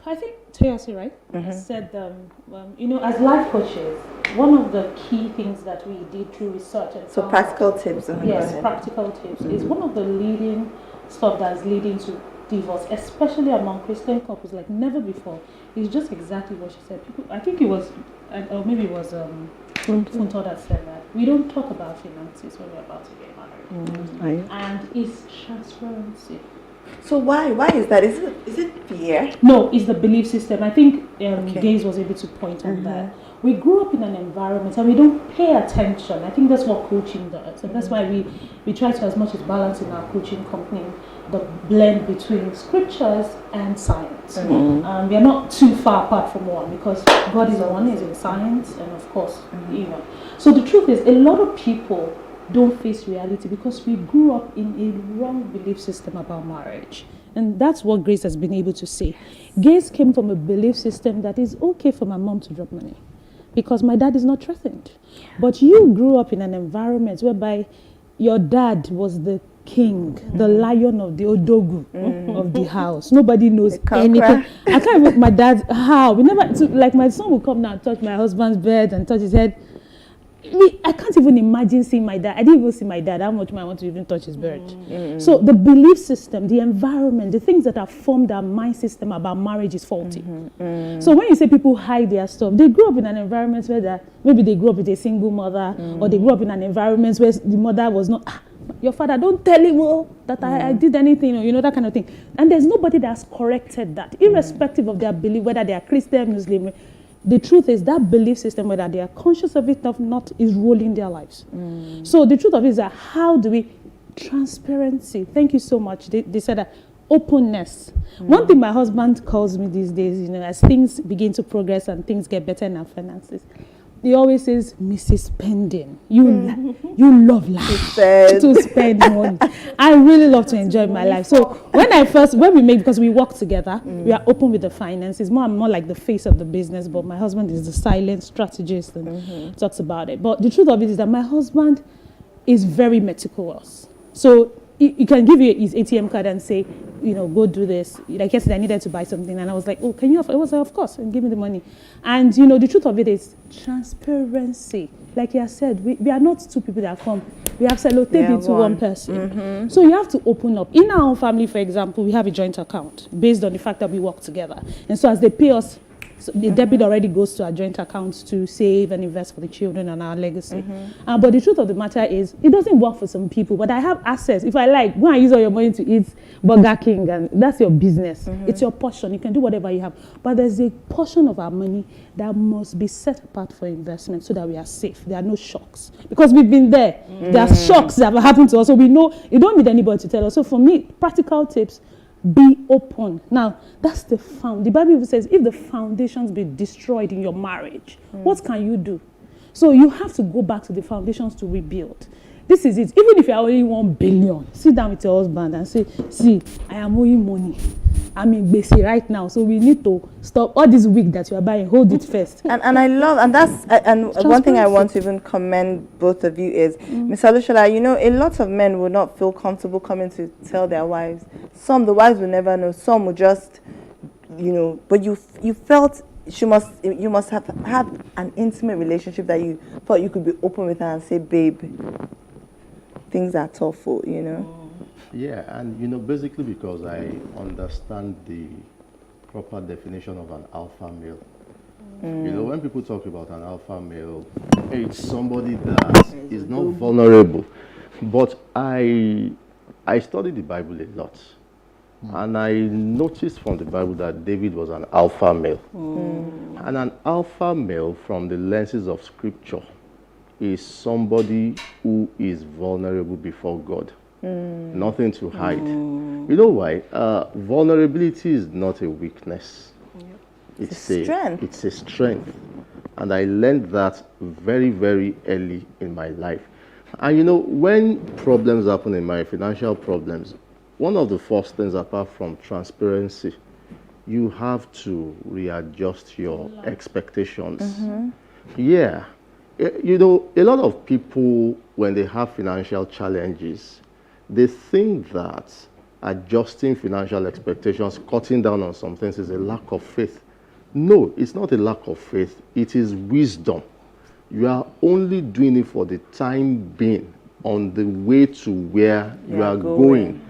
I think Toyosi, right, said, as life coaches, one of the key things that we did through research and so practical tips. Yes, practical tips is one of the leading stuff that's leading to divorce, especially among Christian couples like never before. It's just exactly what she said. People, I think it was, or maybe it was Funto that said that we don't talk about finances when we're about to get married, and it's transparency. So why is that? Is it fear? No, it's the belief system. I think Gaze was able to point on that. We grew up in an environment and we don't pay attention. I think that's what coaching does, and that's why we try to as much as balance in our coaching company the blend between scriptures and science. We are not too far apart from one because God is one, is in science, and of course, So the truth is, a lot of people don't face reality because we grew up in a wrong belief system about marriage. And that's what Grace has been able to say. Grace came from a belief system that is okay for my mom to drop money because my dad is not threatened. But you grew up in an environment whereby your dad was the king, the lion of the Odogu of the house. Nobody knows anything. I can't remember my dad, how? We never, like my son will come now and touch my husband's bed and touch his head. I can't even imagine seeing my dad. I didn't even see my dad. How much I want to even touch his bed. So the belief system, the environment, the things that have formed our mind system about marriage is faulty. So when you say people hide their stuff, they grew up in an environment where maybe they grew up with a single mother, or they grew up in an environment where the mother was not, your father, don't tell him that I did anything, or that kind of thing. And there's nobody that's corrected that, irrespective of their belief, whether they are Christian, Muslim. The truth is that belief system, whether they are conscious of it or not, is ruling their lives. So the truth of it is that how do we, transparency, thank you so much. They said that openness. One thing my husband calls me these days, as things begin to progress and things get better in our finances, he always says, Mrs. Spending, you love life to spend money. I really love to enjoy my life. So when we make, because we work together, we are open with the finances. I'm more like the face of the business, but my husband is the silent strategist and talks about it. But the truth of it is that my husband is very meticulous. So he can give you his ATM card and say, go do this. Like yesterday, I needed to buy something, and I was like, oh, can you offer? It was like, of course, and give me the money. And the truth of it is transparency. Like you said, we are not two people that come. We have sellotape to one person. So you have to open up. In our own family, for example, we have a joint account based on the fact that we work together. And so as they pay us, so the debit already goes to our joint accounts to save and invest for the children and our legacy. But the truth of the matter is, it doesn't work for some people. But I have access. If I like, go and use all your money to eat Burger King, and that's your business. It's your portion. You can do whatever you have. But there's a portion of our money that must be set apart for investment so that we are safe. There are no shocks. Because we've been there. There are shocks that have happened to us. So we know you don't need anybody to tell us. So for me, practical tips, be open. Now, that's the The Bible even says, if the foundations be destroyed in your marriage, what can you do? So you have to go back to the foundations to rebuild. This is it. Even if you are only 1 billion, sit down with your husband and say, see, I am owing money. I'm in basic right now. So we need to stop all this wig that you are buying. Hold it first. And I love, and one thing I want to even commend both of you is, Ms. Olushola, a lot of men will not feel comfortable coming to tell their wives. The wives will never know. Some will just, but you felt you must have had an intimate relationship that you thought you could be open with her and say, babe, things are tough, you know? Yeah, and basically because I understand the proper definition of an alpha male. When people talk about an alpha male, it's somebody that is not vulnerable. But I studied the Bible a lot. And I noticed from the Bible that David was an alpha male. And an alpha male, from the lenses of Scripture, is somebody who is vulnerable before God. Nothing to hide. You know why? Vulnerability is not a weakness. It's a strength. It's a strength. And I learned that very, very early in my life. And when problems happen in my financial problems, one of the first things, apart from transparency, you have to readjust your expectations. Yeah. A lot of people, when they have financial challenges, they think that adjusting financial expectations, cutting down on some things is a lack of faith. No, it's not a lack of faith. It is wisdom. You are only doing it for the time being on the way to where you are going.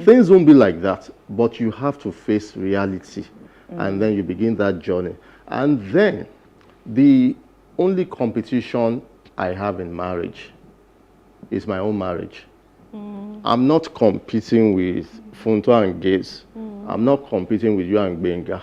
Things won't be like that, but you have to face reality. And then you begin that journey. And then the only competition I have in marriage is my own marriage. I'm not competing with Funto and Gates. I'm not competing with you and Benga.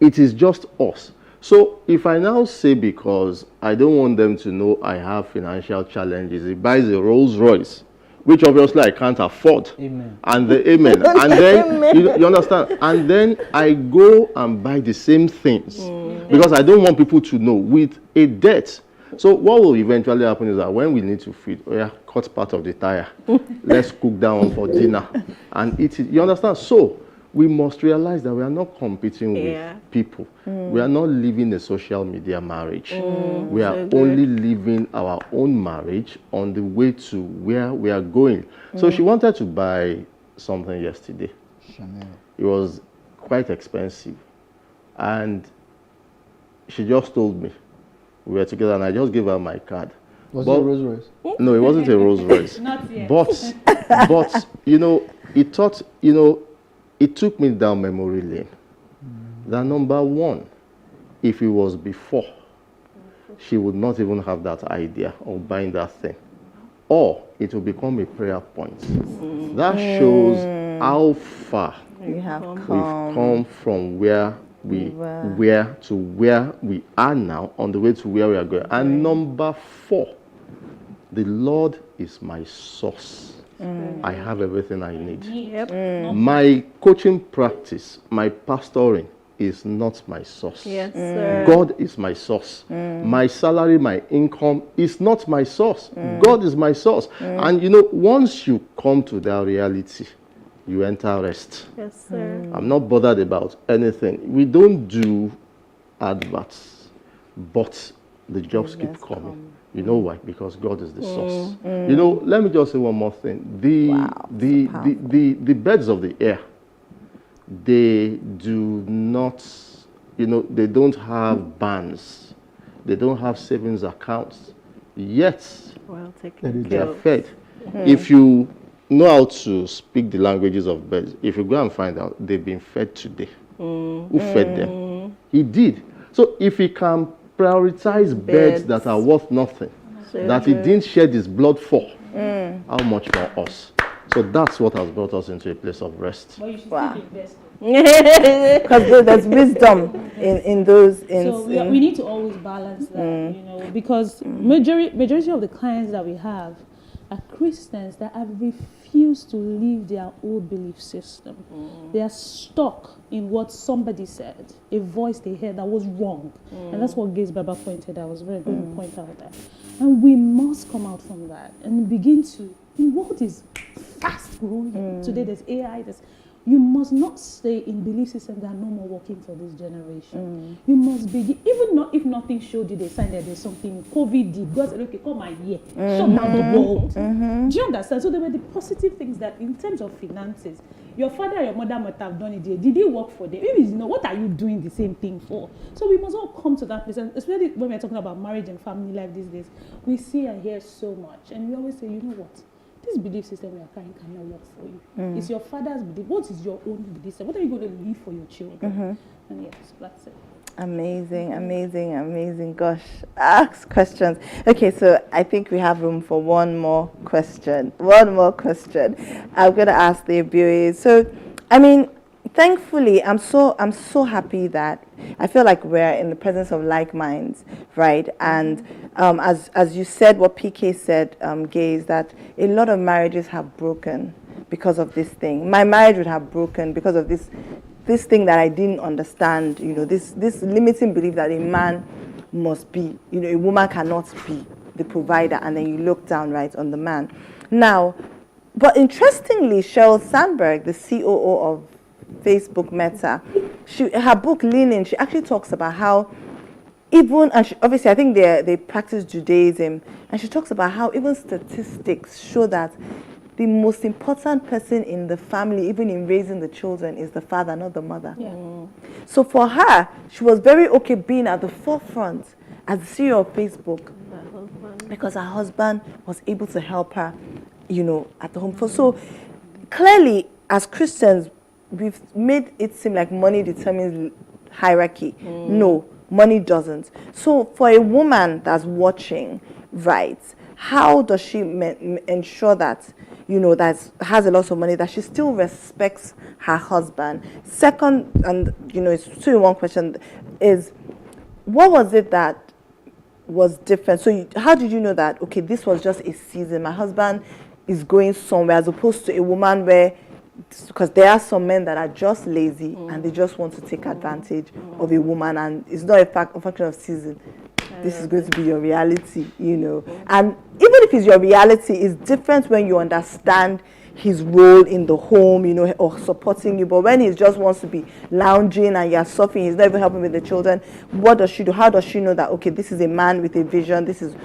It is just us. So if I now say, because I don't want them to know I have financial challenges, he buys a Rolls Royce, which obviously I can't afford. Amen. And amen. And then, you understand? And then I go and buy the same things because I don't want people to know, with a debt. So what will eventually happen is that when we need to feed, cut part of the tire, let's cook that one for dinner and eat it. You understand? So we must realize that we are not competing with people. We are not living a social media marriage. We are only living our own marriage on the way to where we are going. So she wanted to buy something yesterday. Chanel. It was quite expensive. And she just told me. We were together and I just gave her my card. Was it a Rolls Royce? No, it wasn't a Rolls Royce. Not yet. But it took me down memory lane. That number one, if it was before, she would not even have that idea of buying that thing. Or it will become a prayer point. That shows how far we've come from where we are now, on the way to where we are going. And number four, the Lord is my source. I have everything I need. My coaching practice, my pastoring is not my source. Yes, sir. God is my source. My salary, my income is not my source. God is my source. And once you come to that reality, you enter rest. Yes, sir. I'm not bothered about anything. We don't do adverts, but the jobs keep coming. You know why? Because God is the source. Let me just say one more thing. The birds of the air, they do not, they don't have bands. They don't have savings accounts. Yet, they are fed. If you know how to speak the languages of birds, if you go and find out, they've been fed today. Who fed them? He did. So if he can prioritize birds that are worth nothing, that he didn't shed his blood for, how much for us? So that's what has brought us into a place of rest. But you should still be invested. Because there's wisdom in those. So we need to always balance that, because majority of the clients that we have are Christians that have refused to leave their old belief system. They are stuck in what somebody said, a voice they heard that was wrong. And that's what Gaze Baba pointed out. I was very good to point out that. And we must come out from that and begin to, the world is fast growing. Today there's AI, you must not stay in belief systems that are no more working for this generation. You must begin, if nothing showed you the sign that there's something COVID did. God said, okay, come my year, shut down the world. Do you understand? So there were the positive things that in terms of finances, Your father and your mother must have done it. Did it work for them? Maybe, what are you doing the same thing for? So we must all come to that place, and especially when we're talking about marriage and family life these days, we see and hear so much, and we always say, you know what? This belief system we are carrying cannot work for you. It's your father's belief. What is your own belief system? What are you going to leave for your children? And yes, that's it. Amazing, amazing, amazing. Gosh, ask questions. Okay, so I think we have room for one more question. I'm going to ask the Abui. So, I mean, thankfully, I'm so happy that I feel like we're in the presence of like minds, right? And as you said, what PK said, Gay, is that a lot of marriages have broken because of this thing. My marriage would have broken because of this thing that I didn't understand, this limiting belief that a man must be, a woman cannot be the provider, and then you look down, right, on the man. Now, but interestingly, Sheryl Sandberg, the COO of Facebook Meta, her book Leaning, she actually talks about how obviously I think they practice Judaism, and she talks about how even statistics show that the most important person in the family, even in raising the children, is the father, not the mother. Yeah. So for her, she was very okay being at the forefront as the CEO of Facebook, because her husband was able to help her, at the home. So clearly, as Christians, we've made it seem like money determines hierarchy. No, money doesn't. So for a woman that's watching, right, how does she ensure that, that has a lot of money, that she still respects her husband? Second, and, it's 2-in-1 question, is what was it that was different? So how did you know that, okay, this was just a season, my husband is going somewhere, as opposed to a woman where, because there are some men that are just lazy and they just want to take advantage of a woman, and it's not a function of season. This is going to be your reality, And even if it's your reality, it's different when you understand his role in the home, or supporting you. But when he just wants to be lounging and you're suffering, he's not even helping with the children, what does she do? How does she know that, okay, this is a man with a vision, this is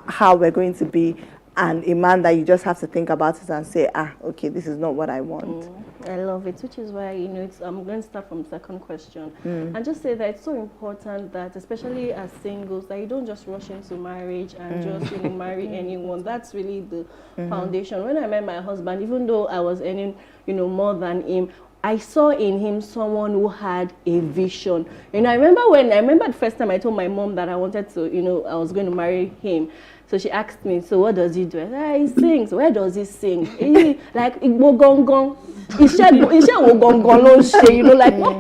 how we're going to be, and a man that you just have to think about it and say, okay, this is not what I want. I love it, which is why, I'm going to start from the second question and just say that it's so important that, especially as singles, that you don't just rush into marriage and just, marry anyone. That's really the foundation. When I met my husband, even though I was earning, more than him, I saw in him someone who had a vision. I remember the first time I told my mom that I wanted to, I was going to marry him. So she asked me, so what does he do? I said, he sings. Where does he sing? Like, Igbo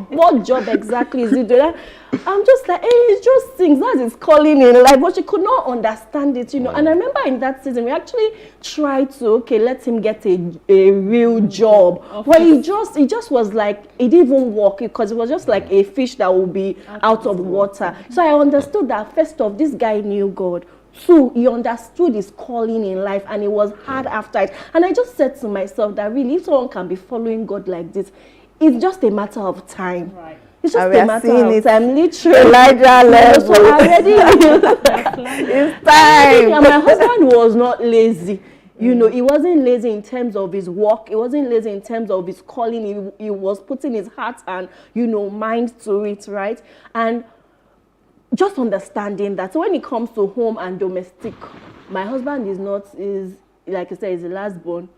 what job exactly is he doing? I'm just like, he just sings. That's his calling in life. But she could not understand it, And I remember in that season, we actually tried to, let him get a real job. But he just was like, it didn't even work, because it was just like a fish that will be out of water. So I understood that, first off, this guy knew God. So he understood his calling in life, and it was hard after it. And I just said to myself that really, if someone can be following God like this, it's just a matter of time. Right. It's just a matter of time, literally. Elijah level. So already, it's time. And my husband was not lazy. He wasn't lazy in terms of his work. He wasn't lazy in terms of his calling. He was putting his heart and, mind to it, right? And just understanding that. So when it comes to home and domestic, my husband is like I said, he's the last born.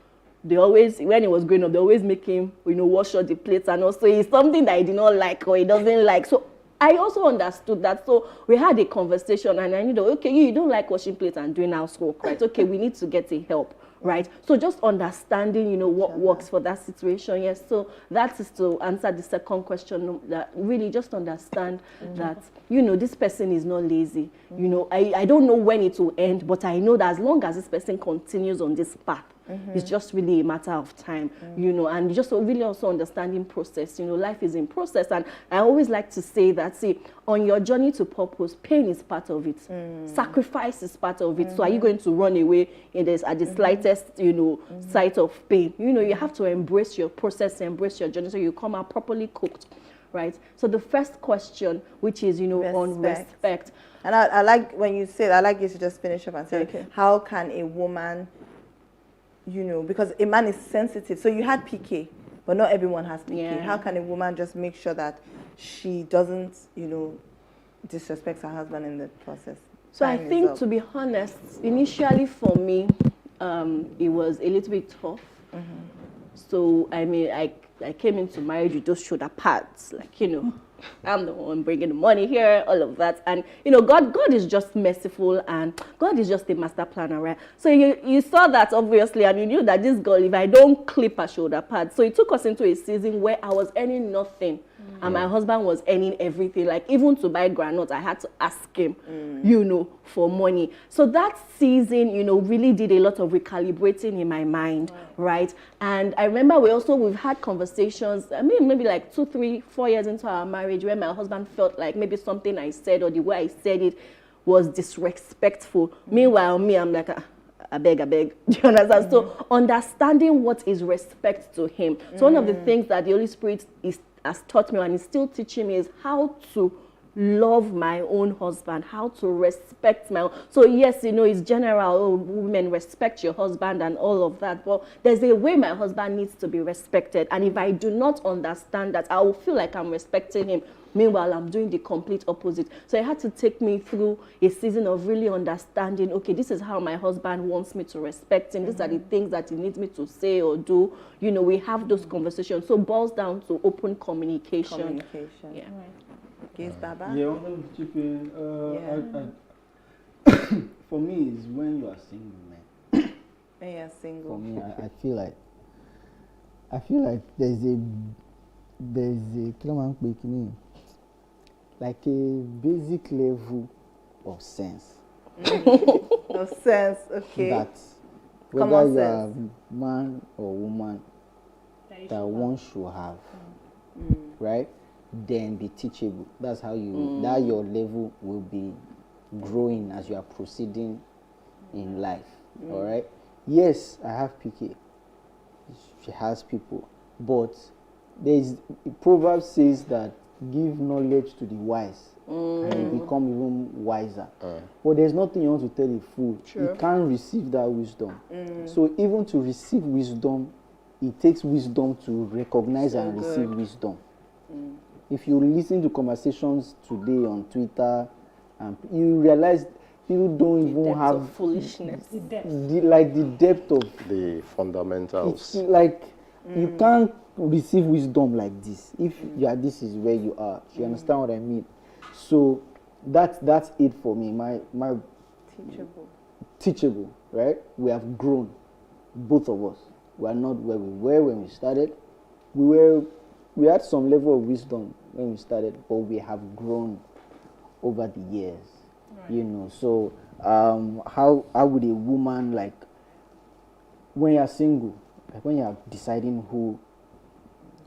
They always, when he was growing up, they always make him, wash all the plates, and also it's something that he did not like or he doesn't like. So I also understood that. So we had a conversation, and I knew that, okay, you don't like washing plates and doing housework, right? Okay, we need to get a help. Right, so just understanding, what works for that situation. Yes, so that is to answer the second question. That really just understand that this person is not lazy. I don't know when it will end, but I know that as long as this person continues on this path, it's just really a matter of time. And just really also understanding process. Life is in process, and I always like to say that, on your journey to purpose, pain is part of it. Sacrifice is part of it. So are you going to run away at the slightest, sight of pain? You have to embrace your process, embrace your journey, so you come out properly cooked, right? So the first question, which is, on respect. And I like when you say that, I like you to just finish up and say, how can a woman, because a man is sensitive. So you had PK, but not everyone has PK. Yeah. How can a woman just make sure that she doesn't, disrespect her husband in the process? So I think, to be honest, initially for me, it was a little bit tough. So, I mean, I came into marriage with those shoulder pads, like, I'm the one bringing the money here, all of that. And, God is just merciful, and God is just a master planner, right? So you saw that, obviously, and you knew that this girl, if I don't clip her shoulder pads. So it took us into a season where I was earning nothing, and my husband was earning everything. Like, even to buy groundnuts, I had to ask him, for money. So that season, really did a lot of recalibrating in my mind, right? And I remember we've had conversations, I mean, maybe like 2, 3, 4 years into our marriage, where my husband felt like maybe something I said or the way I said it was disrespectful. Meanwhile, me, I'm like, I beg. Do you understand? So understanding what is respect to him. So one of the things that the Holy Spirit has taught me and is still teaching me is how to love my own husband, how to respect my own. So yes, it's general, women respect your husband and all of that, but there's a way my husband needs to be respected. And if I do not understand that, I will feel like I'm respecting him. Meanwhile, I'm doing the complete opposite. So it had to take me through a season of really understanding, okay, this is how my husband wants me to respect him. These are the things that he needs me to say or do. We have those conversations. So it boils down to open communication. Yeah. Yes, Baba? Yeah, I want to chip in. For me, it's when you are single, man. When you are single. For me, I feel like there's a like a basic level of sense. Of sense, okay. That whether you are man or woman, that one should have, right? Then be teachable. That's how that your level will be growing as you are proceeding in life. All right. Yes, I have PK. She has people, but Proverbs says that give knowledge to the wise, and you become even wiser. But there's nothing you want to tell a fool. You can't receive that wisdom. So even to receive wisdom, it takes wisdom to recognize and receive wisdom. If you listen to conversations today on Twitter, you realize people don't even have foolishness. the depth of the fundamentals. It's like you can't receive wisdom like this if this is where you are. You understand what I mean? So that's it for me. My teachable, right? We have grown, both of us. We are not where we were when we started. We had some level of wisdom when we started, but we have grown over the years. Right. So how would a woman, like, when you're single, like when you're deciding who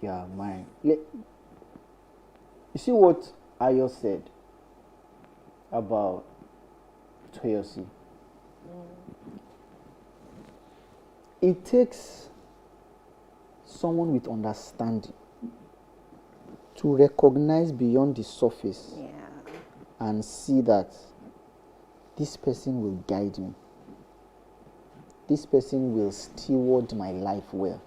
you are marrying, you see what Ayo said about Toyosi? It takes someone with understanding to recognize beyond the surface and see that this person will guide me. This person will steward my life well.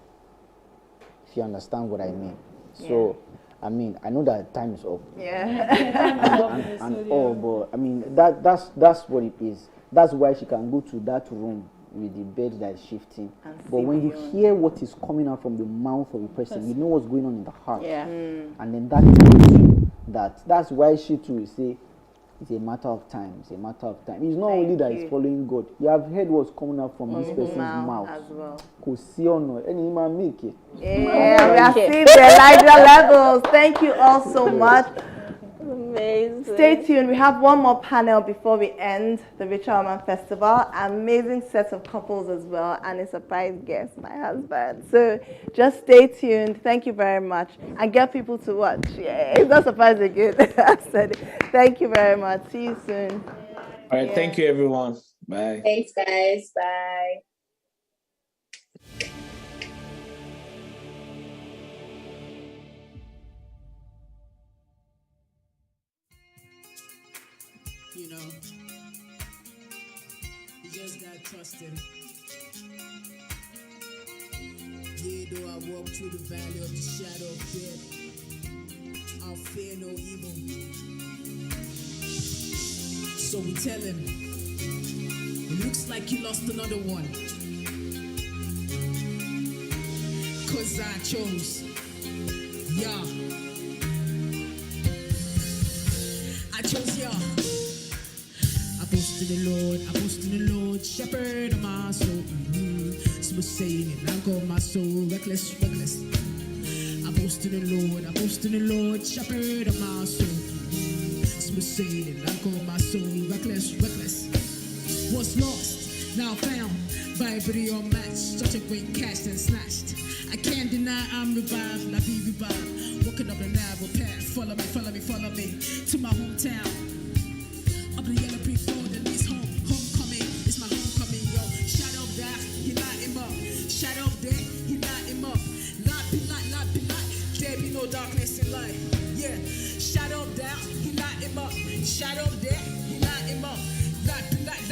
If you understand what I mean. So, I mean, I know that time is up. And all, but I mean, that's what it is. That's why she can go to that room with the bed that is shifting. But when you hear what is coming out from the mouth of a person, you know what's going on in the heart. And then that tells you that's why she too will say, it's a matter of time. It's a matter of time. It's not only that it's following God. You have heard what's coming out from this person's mouth as well. Any man make it. Yeah, we are seeing the Elijah levels. Thank you all so much. Amazing. Stay tuned. We have one more panel before we end the Richer Woman Festival. Amazing set of couples as well, and a surprise guest, my husband. So just stay tuned. Thank you very much, and get people to watch. Yeah, it's not surprising again. I said it. Thank you very much. See you soon. All right. Thank you, everyone. Bye. Thanks, guys. Bye. You just got trusted. Yea, though I walk through the valley of the shadow of death, I'll fear no evil. So we tell him, it looks like you lost another one. 'Cause I chose, yeah. I chose ya. I boast in the Lord, I boast in the Lord, shepherd of my soul. Smooth sailing, I go my soul, reckless, reckless. I boast in the Lord, I boast in the Lord, shepherd of my soul. Smooth sailing, I go my soul, reckless, reckless. Was lost, now found, vibrity or match, such a great catch and snatched. I can't deny I'm revived, I be revived. Walking up the narrow path, follow me, follow me, follow me to my hometown. Up the yellow brick road that leads home, homecoming, it's my homecoming, yo. Shout out there, he light him up. Shout out there, he light him up. Light be light, there be no darkness in life. Yeah, shout out there, he light him up. Shout out there, he light him up. Light be light,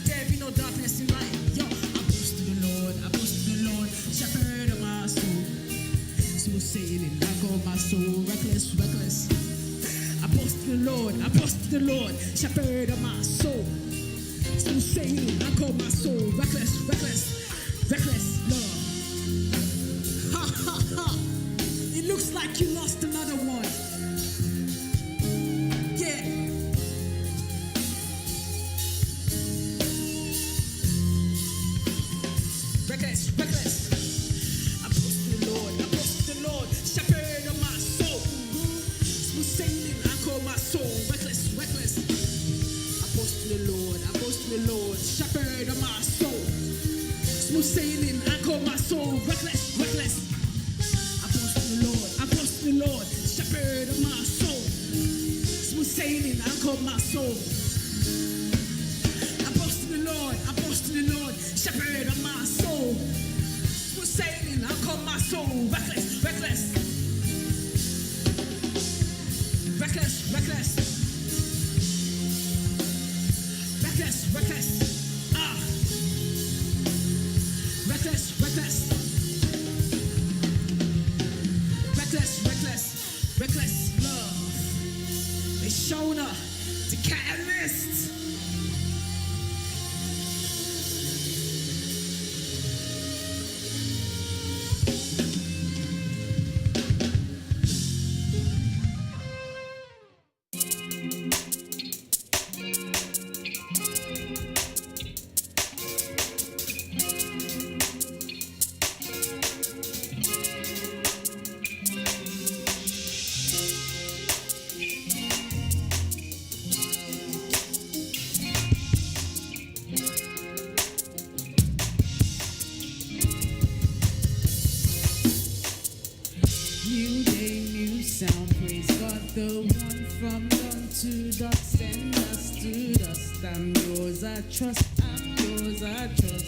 there be no darkness in life. Yo, I boast to the Lord, I boast to the Lord, shepherd of my soul. Smooth sailing, I call my soul, reckless, reckless. I boast to the Lord, I boast to the Lord, shepherd of my soul. Smooth sailing, I call my soul, reckless, reckless, reckless love. Ha ha ha! It looks like you lost another one. Yeah. Reckless, reckless. I boast to the Lord, I boast to the Lord, shepherd of my soul. Smooth sailing, I call my soul, reckless, reckless. I boast to the Lord, I boast to the Lord, shepherd of my soul. Smooth sailing, I call my soul, reckless, reckless. I boast to the Lord, I boast to the Lord, shepherd of my soul. Smooth sailing, I call my soul. I boast to the Lord, I boast to the Lord, shepherd of my soul. Smooth sailing, I call my soul, reckless, reckless. Reckless, reckless. Reckless, reckless. Ah. Reckless, reckless. Reckless, reckless. Reckless love. They shown up to catalyst. New day, new sound, praise God, the one from dawn to dusk, send us to dust. I'm yours, I trust, I'm yours, I trust.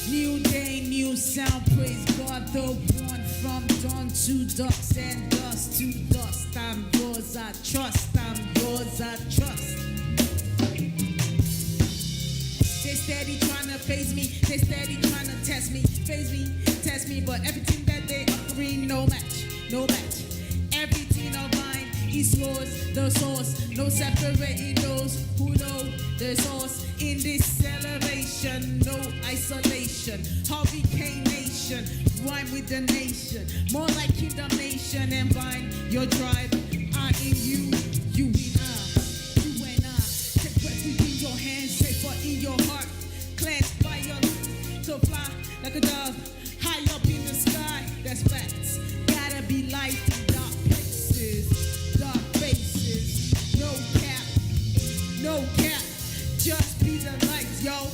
New day, new sound, praise God, the one from dawn to dusk, send us to dust. I'm yours, I trust, I'm yours, I trust. They steady trying to phase me, they steady trying to test me, phase me, test me, but everything that they offering, no match, no match. Everything of mine is yours, the source, no separating those who know the source. In this celebration, no isolation, Hurricane Nation, rhyme with the nation, more like Kingdom Nation, and bind your tribe, I in you, you in I, you and I, take breath within your hands, safer in your heart, cleansed by your to fly like a dove, high up in the sky, that's facts, gotta be light in dark places, no cap, no cap, just be the light, yo.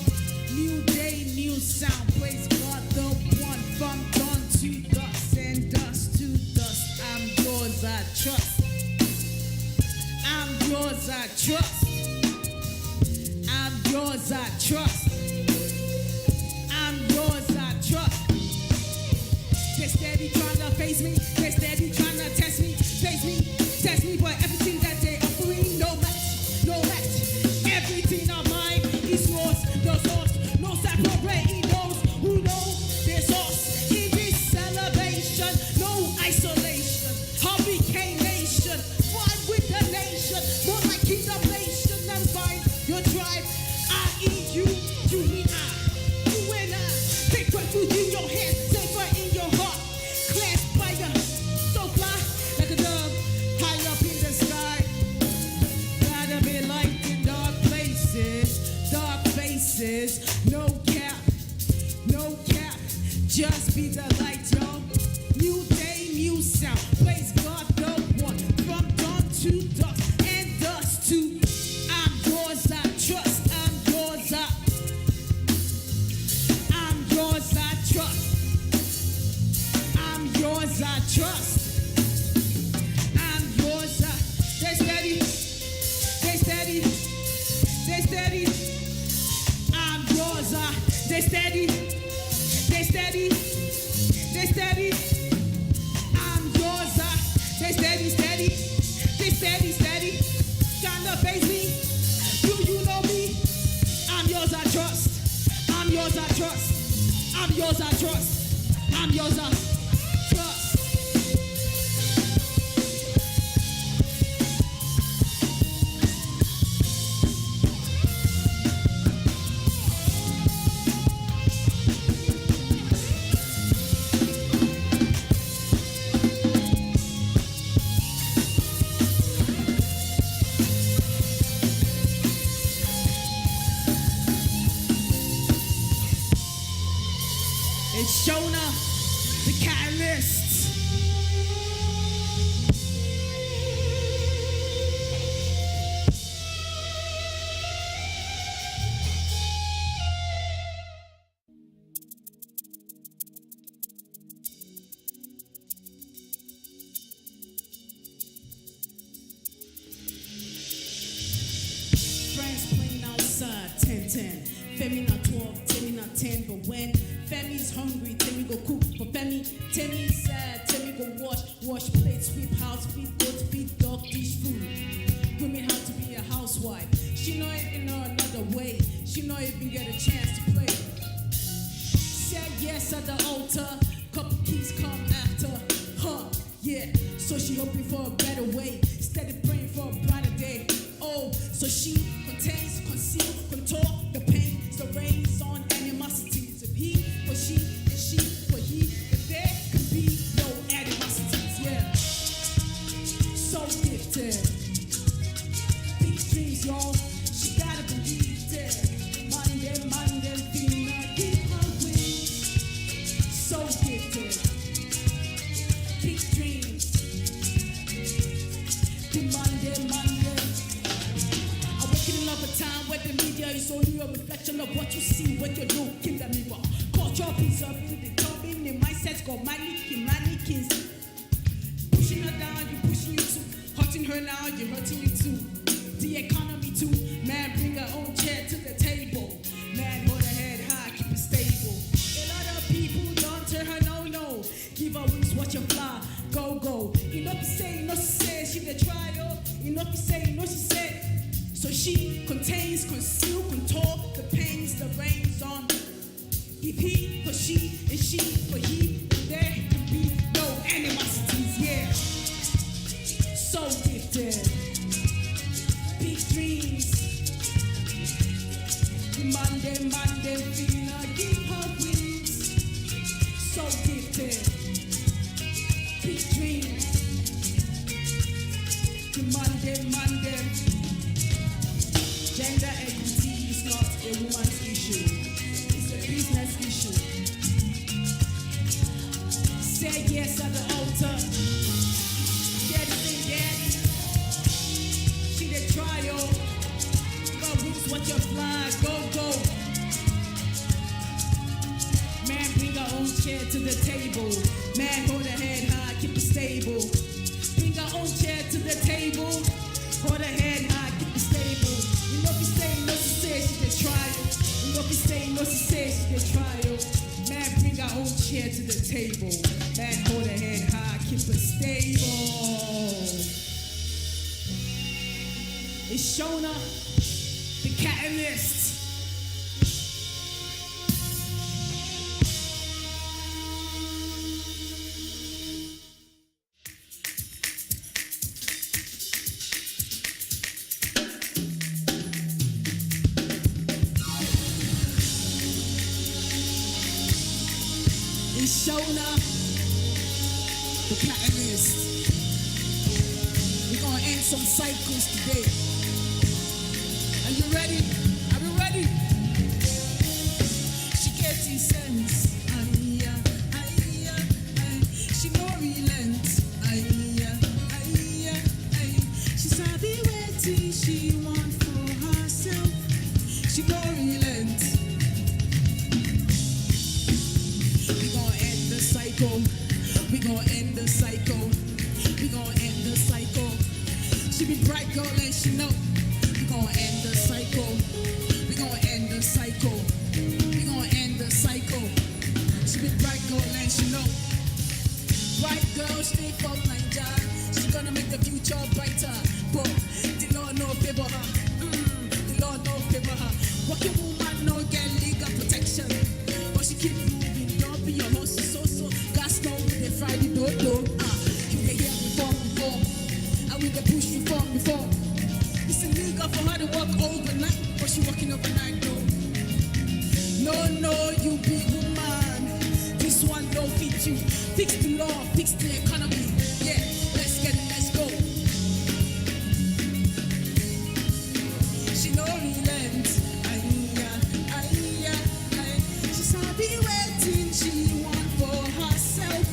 New day, new sound, praise God, the one from dawn to dusk, and dust to dust. I'm yours, I trust. I'm yours, I trust. I'm yours, I trust. I'm yours, I trust. They steady trying to face me, they steady trying to test me, test me, but everything that they offering, no match, no match. Everything of mine is yours, the source, no separate. Gratitude in your hands, safer in your heart. Clasped by your so fly like a dove, high up in the sky. Gotta be light in dark places, dark faces. No cap, no cap. Just be the light, y'all. New day, new sound. Praise God, the one from dawn to dusk and dusk to. I'm yours, I trust. I'm yours, I'm yours, I trust. I'm yours, I trust. I'm yours, I. Stay steady, stay steady, stay steady. I'm yours, I. Stay steady, stay steady, stay steady. I'm yours, I. Stay steady, steady, stay steady, steady. Kinda face me. Do you know me? I'm yours, I trust. I'm yours, I trust. I'm yours, I trust. I'm yours, I trust. It's Jonah, the catalyst. Friends playing outside, 10-10. Femi not 12, Temi not 10. But when Femi's hungry, Temi go cook. For Femi, Temi sad, Temi go wash plates, sweep house, feed goats, feed dog, dish food. Women how to be a housewife. She know even know another way. She know even get a chance to play. Said yes at the altar, couple keys come after. Huh, yeah. So she hoping for a better way. Steady praying for a brighter day. Oh, so she contains, conceal, contour the pain, the rains on animosities. If he or she, and she or he, if there could be no animosities, yeah. So gifted, big dreams, y'all. She gotta believe that. Mind them, feeling not give her wings. So gifted, big dreams. Mind them. Waking up a time where the media is only a reflection of what you see when you look in the mirror. Culture preserving the determined, the mindsets got mannequins. Pushing her down, you pushing you too. Hurting her now, you're hurting me too. The economy too. Man, bring her own chair to the table. Man, hold her head high, keep it stable. A lot of people don't tell her no. Give her wings, watch her fly. Go. You know what you say, she the trial. You know what you say, she said. So she contains, conceal, contour the pains, the rains on. If he for she, and she for he, there can be no animosities, yeah. So gifted, big dreams. Monday, Fina, give her wings. So gifted, big dreams. Monday. Gender equity is not a woman's issue. It's a business issue. Say yes at the altar. Get it. She the trial. God roots what your fly. Go. Man, bring her own chair to the table. Man, hold her head high, keep it stable. Bring her own chair to the table. Hold her head high, keep it stable. You know if you say no, she says she can try it. You know if you say no, she says she can try it. Man, bring her own chair to the table. Man, hold her head high, keep it stable. It's Shona, the catalyst. Shona, the catalyst. We're gonna end some cycles today. Are you ready? Are we ready? She gets in sense. She no relent. She sabi wetin she want for herself. She no relent. We gonna end the cycle. We gonna end the cycle. We gonna end the cycle. She be bright girl and she know. We gonna end the cycle. We gonna end the cycle. We gonna end the cycle. She be bright girl and she know. Bright girl straight from Nigeria. She gonna make the future brighter. But the Lord no favor her. The Lord no favor her. Working woman no get legal protection. But she keep moving. Don't be your host. So. Gas no with the Friday dodo. You can hear reform before. And we can push reform before. It's illegal for her to work overnight. But she working overnight though. No, you big woman. This one don't fit you. Fix the law, fix the economy. Yeah, let's get it, let's go. She no relent. She sabi wetin she want for herself.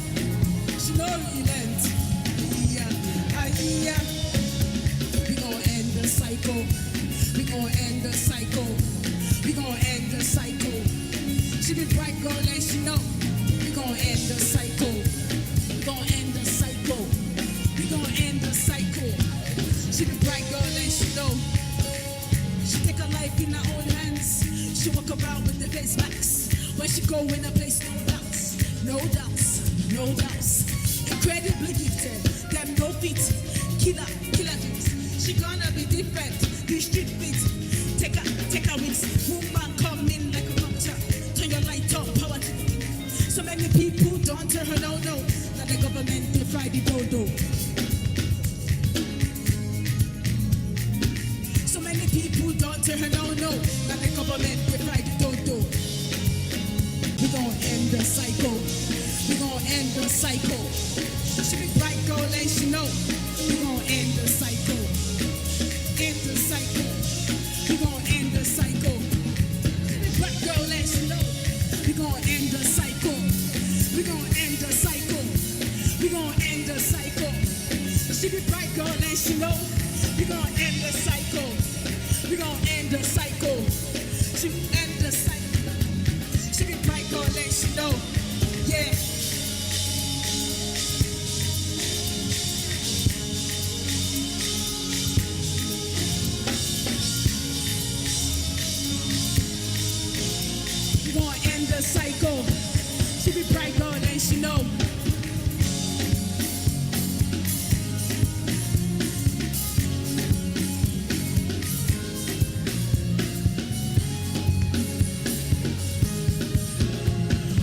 She no relent. We gon' end the cycle. We gon' end the cycle. We gon' end the cycle. She be bright girl and she know. We gon' end the cycle. We gon' end the cycle. We gon' end the cycle. She be bright girl and she know. She take her life in her own hands. She walk around with the face max. When she go in a place, no doubts, no doubts, no doubts. Incredibly gifted, them no fit. Killer things. She gonna be different. The street beat. Take her wings. Woman come in like a doctor. Turn your light up, power to the king. So many people don't tell her no. That the government they fry the dodo. So many people don't tell her no. That the government they fry the dodo. We gon' end the cycle. We gon' end the cycle. She be bright girl and she know. We gon' end the cycle. End the cycle. We gon' end the cycle. She be bright girl and she know. We gon' end the cycle. We gon' end the cycle. We gon' end the cycle. She be bright girl and she know. We gon' end the cycle. We gon' end the cycle. She end the cycle. She be bright girl and she know. Yeah. We gon' end the cycle. She be bright girl and she know.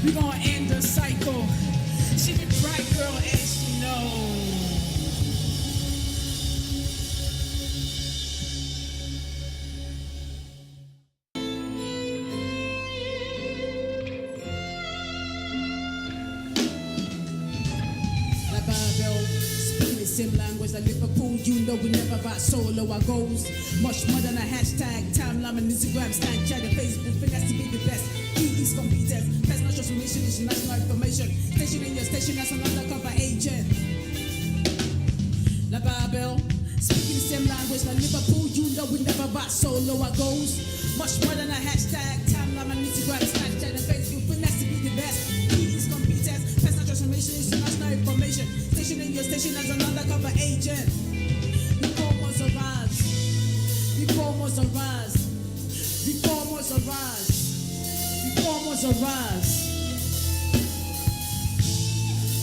We gon' end the cycle. She be bright girl and she know. Same language like Liverpool, you know we never write solo our goals. Much more than a hashtag, timeline and Instagram, Snapchat and Facebook, finesse to be the best. PE's competence, personal transformation is national information. Station in your station as an undercover agent. La Babel, speaking the same language like Liverpool, you know we never write solo our goals. Much more than a hashtag, timeline and Instagram, Snapchat and Facebook, finesse to be the best. PE's competence, personal transformation is national information. Station in your station as an undercover agent. Reformers arise. Reformers arise. Reformers arise. Reformers arise.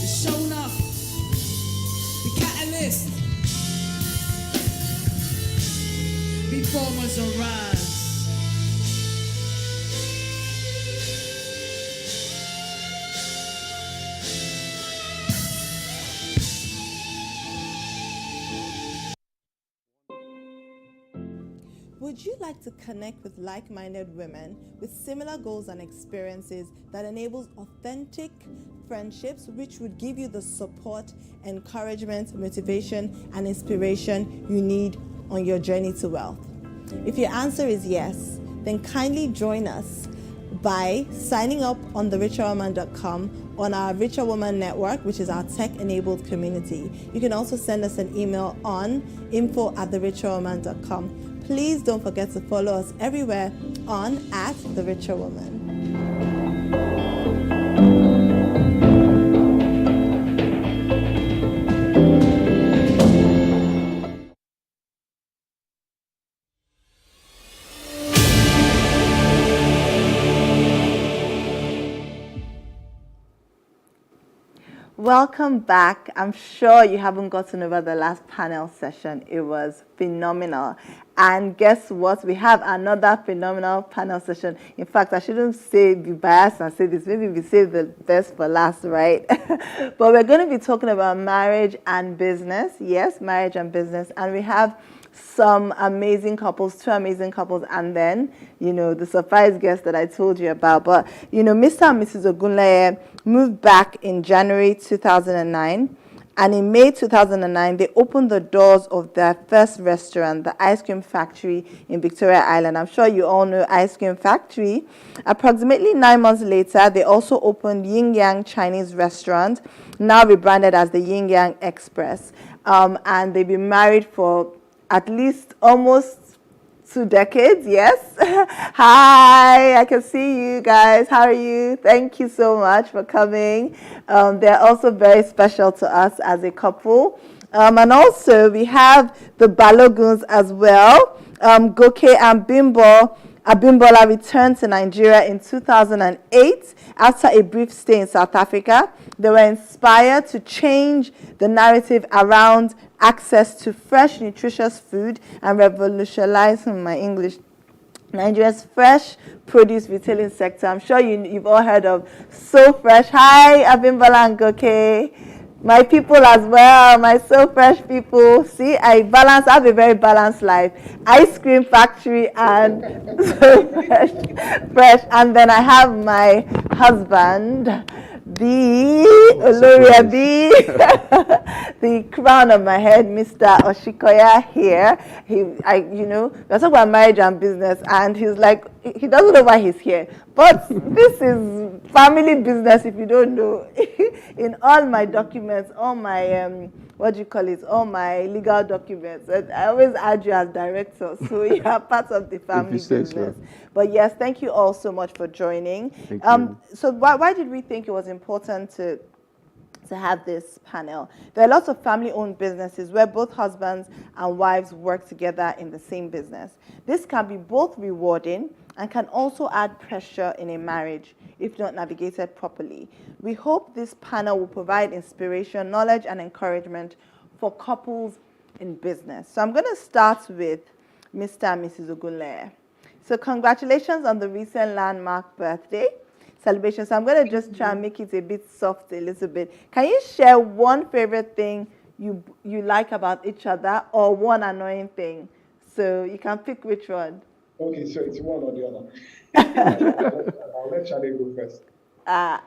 It's shown up. The catalyst. Reformers arise. Would you like to connect with like-minded women with similar goals and experiences that enables authentic, friendships which would give you the support, encouragement, motivation, and inspiration you need on your journey to wealth? If your answer is yes, then kindly join us by signing up on thericherwoman.com on our Richer Woman Network, which is our tech-enabled community. You can also send us an email on info@thericherwoman.com. Please don't forget to follow us everywhere on @thericherwoman. Welcome back. I'm sure you haven't gotten over the last panel session. It was phenomenal. And guess what? We have another phenomenal panel session. In fact, I shouldn't be biased and say this. Maybe we save the best for last, right? But we're going to be talking about marriage and business. Yes, marriage and business. And we have some amazing couples, 2 amazing couples, and then, the surprise guest that I told you about. But, Mr. and Mrs. Ogunleye moved back in January 2009. And in May 2009, they opened the doors of their first restaurant, the Ice Cream Factory in Victoria Island. I'm sure you all know Ice Cream Factory. Approximately 9 months later, they also opened Yin Yang Chinese Restaurant, now rebranded as the Yin Yang Express. And they've been married for at least almost 2 decades, yes. Hi, I can see you guys. How are you? Thank you so much for coming. They're also very special to us as a couple. And also, we have the Baloguns as well. Goke and Abimbola returned to Nigeria in 2008 after a brief stay in South Africa. They were inspired to change the narrative around access to fresh, nutritious food and revolutionize Nigeria's fresh produce retailing sector. I'm sure you've all heard of So Fresh. Hi, Abimbola and Goke. My people as well, my So Fresh people. See, I have a very balanced life. Ice Cream Factory and So Fresh. And then I have my husband, the crown of my head, Mr. Oshikoya here. We're talking about marriage and business, and he's like, he doesn't know why he's here. But this is family business, if you don't know. In all my documents, all my, all my legal documents, and I always add you as director, so you are part of the family business. So. But yes, thank you all so much for joining. Thank you. So why did we think it was important to have this panel? There are lots of family-owned businesses where both husbands and wives work together in the same business. This can be both rewarding and can also add pressure in a marriage if not navigated properly. We hope this panel will provide inspiration, knowledge, and encouragement for couples in business. So I'm going to start with Mr. and Mrs. Ogunleye. So congratulations on the recent landmark birthday celebration. So I'm going to just try and make it a bit soft, a little bit. Can you share one favorite thing you like about each other or one annoying thing? So you can pick which one. Okay, so it's one or the other. I'll let Shade go first.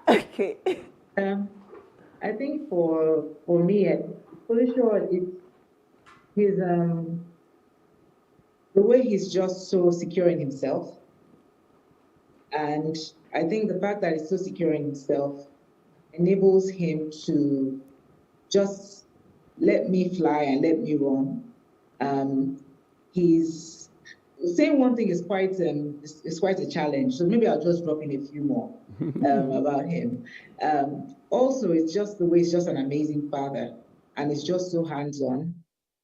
Okay. I think for me, I'm pretty sure it's his the way he's just so secure in himself. And I think the fact that he's so secure in himself enables him to just let me fly and let me run. He's saying one thing is quite a challenge. So maybe I'll just drop in a few more about him. Also, it's just the way he's just an amazing father, and he's just so hands-on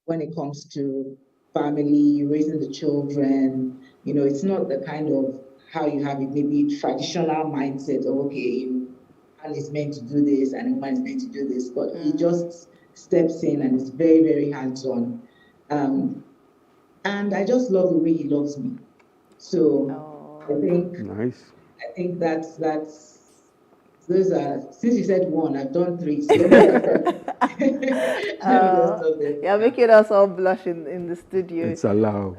when it comes to family, raising the children. It's not the kind of how you have it, maybe traditional mindset of, okay, man is meant to do this and a woman is meant to do this, but he just steps in and is very, very hands-on. And I just love the way he loves me. So I think that's those are, since you said one, I've done 3. So you're making us all blush in the studio. It's allowed.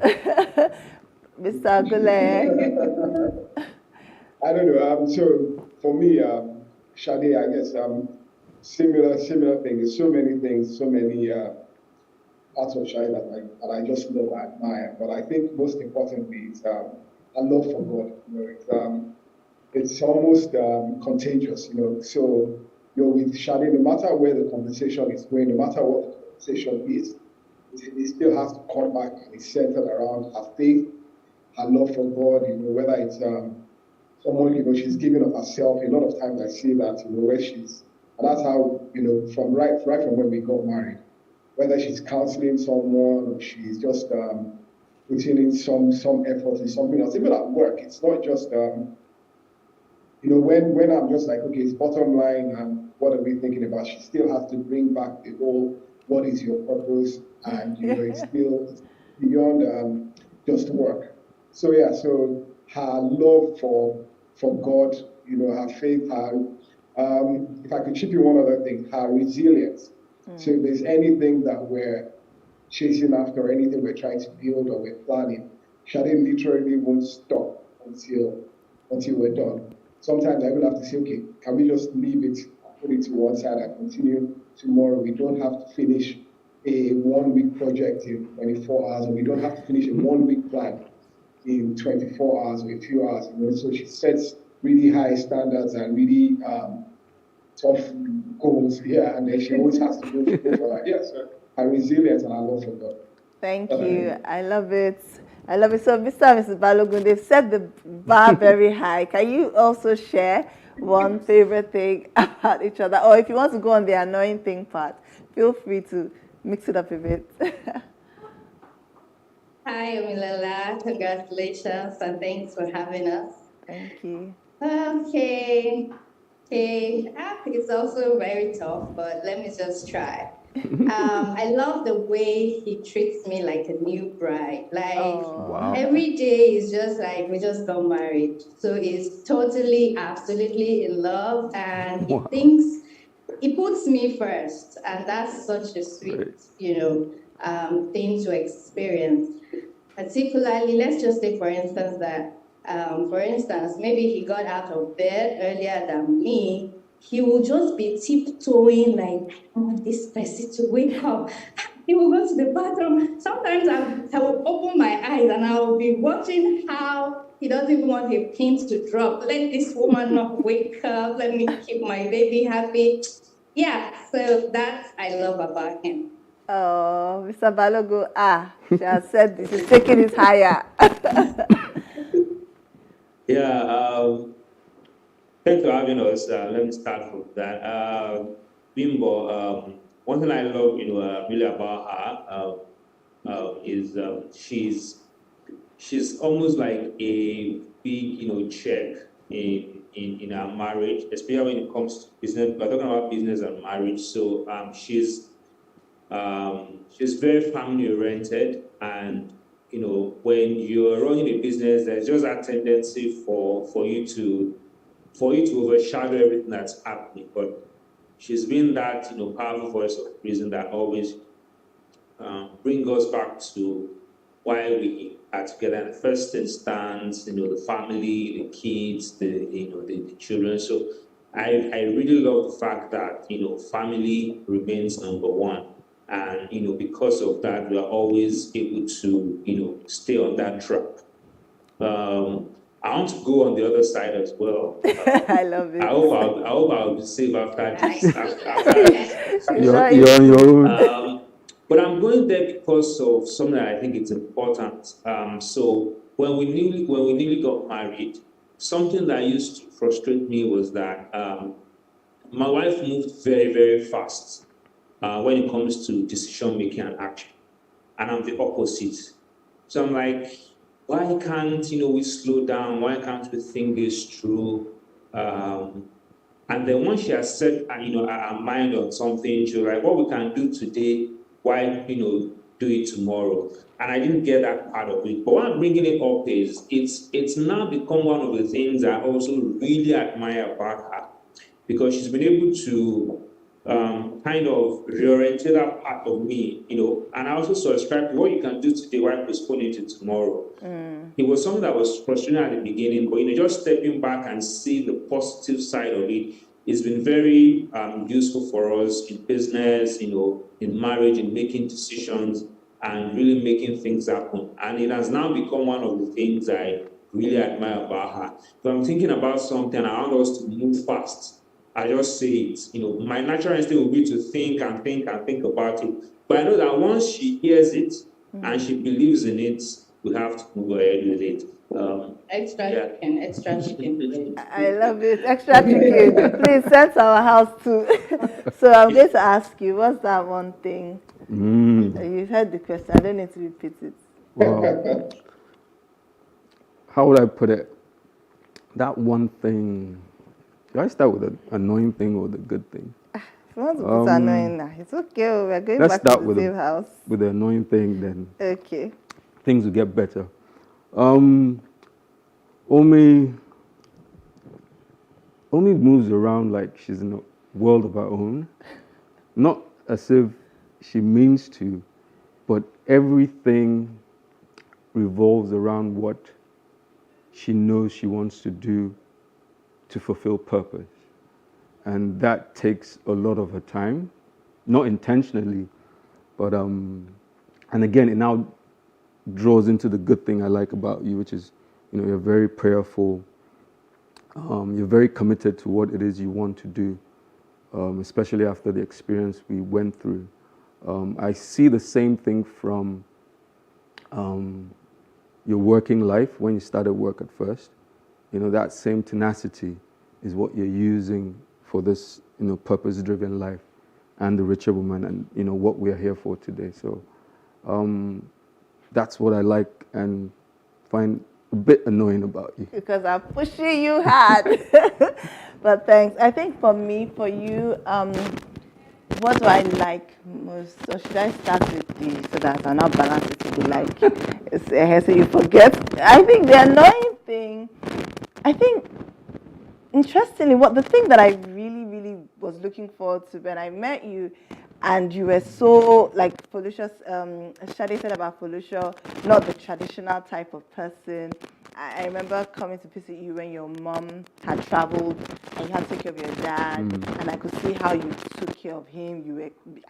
Mr. Ogunleye. I don't know. So for me, Shade, I guess similar things. So many things, so many parts of Shade that I just love and admire. But I think most importantly, it's a love for God. It's almost contagious. So you're with Shade, no matter where the conversation is going, no matter what the conversation is, it still has to come back and it's centered around her faith, her love for God. Whether it's someone, she's giving of herself. A lot of times I see that, where she's, and that's how, from right from when we got married, whether she's counseling someone or she's just putting in some effort in something else, even at work. It's not just, when I'm just like, okay, it's bottom line and what are we thinking about? She still has to bring back the whole, what is your purpose? And, it's still beyond just work. So, yeah, so her love for God, her faith, her, if I could chip in one other thing, her resilience. So if there's anything that we're chasing after, anything we're trying to build or we're planning, Shade literally won't stop until we're done. Sometimes I will have to say, okay, can we just leave it, put it to one side and continue tomorrow? We don't have to finish a 1-week project in 24 hours, or we don't have to finish a 1-week plan in 24 hours or a few hours. So she sets really high standards and really tough goals, and then she always has to go for that. Yeah, so her resilience and her love for God. Thank you. I love it. I love it. So, Mr. and Mrs. Balogun, they've set the bar very high. Can you also share one favorite thing about each other? Or if you want to go on the annoying thing part, feel free to mix it up a bit. Hi, Omilala. Congratulations and thanks for having us. Thank you. Okay. It's also very tough, but let me just try. I love the way he treats me like a new bride. Every day is just like we just got married. So he's totally, absolutely in love, and he puts me first, and that's such a sweet, thing to experience. Particularly, let's just say, for instance, that maybe he got out of bed earlier than me. He will just be tiptoeing like, I want this person to wake up. He will go to the bathroom. Sometimes I will open my eyes and I will be watching how he doesn't even want a pin to drop. Let this woman not wake up. Let me keep my baby happy. Yeah, so that's I love about him. Oh, Mr. Balogun, she has said this is taking it higher. Yeah, thanks for having us. Let me start with that. Bimbo, one thing I love, really about her is she's almost like a big, check in our marriage, especially when it comes to business. We're talking about business and marriage, so she's very family oriented, and when you're running a business, there's just a tendency for you to overshadow everything that's happening. But she's been that powerful voice of reason that always bring us back to why we are together in the first instance. The family, the kids, the children. So I really love the fact that family remains number one. And, because of that, we are always able to, stay on that track. I want to go on the other side as well. I love it. I hope I'll be safe after this. You're on your own. But I'm going there because of something that I think it's important. So when we newly got married, something that used to frustrate me was that my wife moved very, very fast. When it comes to decision making and action, and I'm the opposite. So I'm like, why can't we slow down? Why can't we think this through? And then once she has set her mind on something, she's like, what we can do today, why do it tomorrow? And I didn't get that part of it. But what I'm bringing it up is it's now become one of the things I also really admire about her, because she's been able to kind of reoriented that part of me, and I also subscribe to what you can do today, why postpone it to tomorrow. It was something that was frustrating at the beginning, but just stepping back and see the positive side of it it's been very useful for us in business, in marriage, in making decisions and really making things happen. And it has now become one of the things I really admire about her. If I'm thinking about something, I want us to move fast. I just say it. My natural instinct will be to think and think and think about it. But I know that once she hears it and she believes in it, we have to move ahead with it. Extra chicken. I love it. Extra chicken. Please send to our house too. So I'm going to ask you, what's that one thing? You've heard the question. I don't need to repeat it. Well, how would I put it? That one thing. Do I start with an annoying thing or the good thing? If you want to put annoying now, it's okay. We're going back to the same house. With the annoying thing, then okay. Things will get better. Omi moves around like she's in a world of her own. Not as if she means to, but everything revolves around what she knows she wants to do to fulfill purpose. And that takes a lot of her time, not intentionally, but, and again, it now draws into the good thing I like about you, which is, you're very prayerful. You're very committed to what it is you want to do, especially after the experience we went through. I see the same thing from your working life when you started work at first. That same tenacity is what you're using for this, purpose-driven life and the richer woman and, what we're here for today. So that's what I like and find a bit annoying about you. Because I'm pushing you hard. But thanks. I think for me, for you, what do I like most? Or should I start with so that I'm not balanced it to be like, so you forget? I think the annoying thing, interestingly, the thing that I really, really was looking forward to when I met you, and you were so, like Felicia, Shade said about Felicia, not the traditional type of person. I remember coming to visit you when your mom had traveled and you had to take care of your dad, and I could see how you took care of him.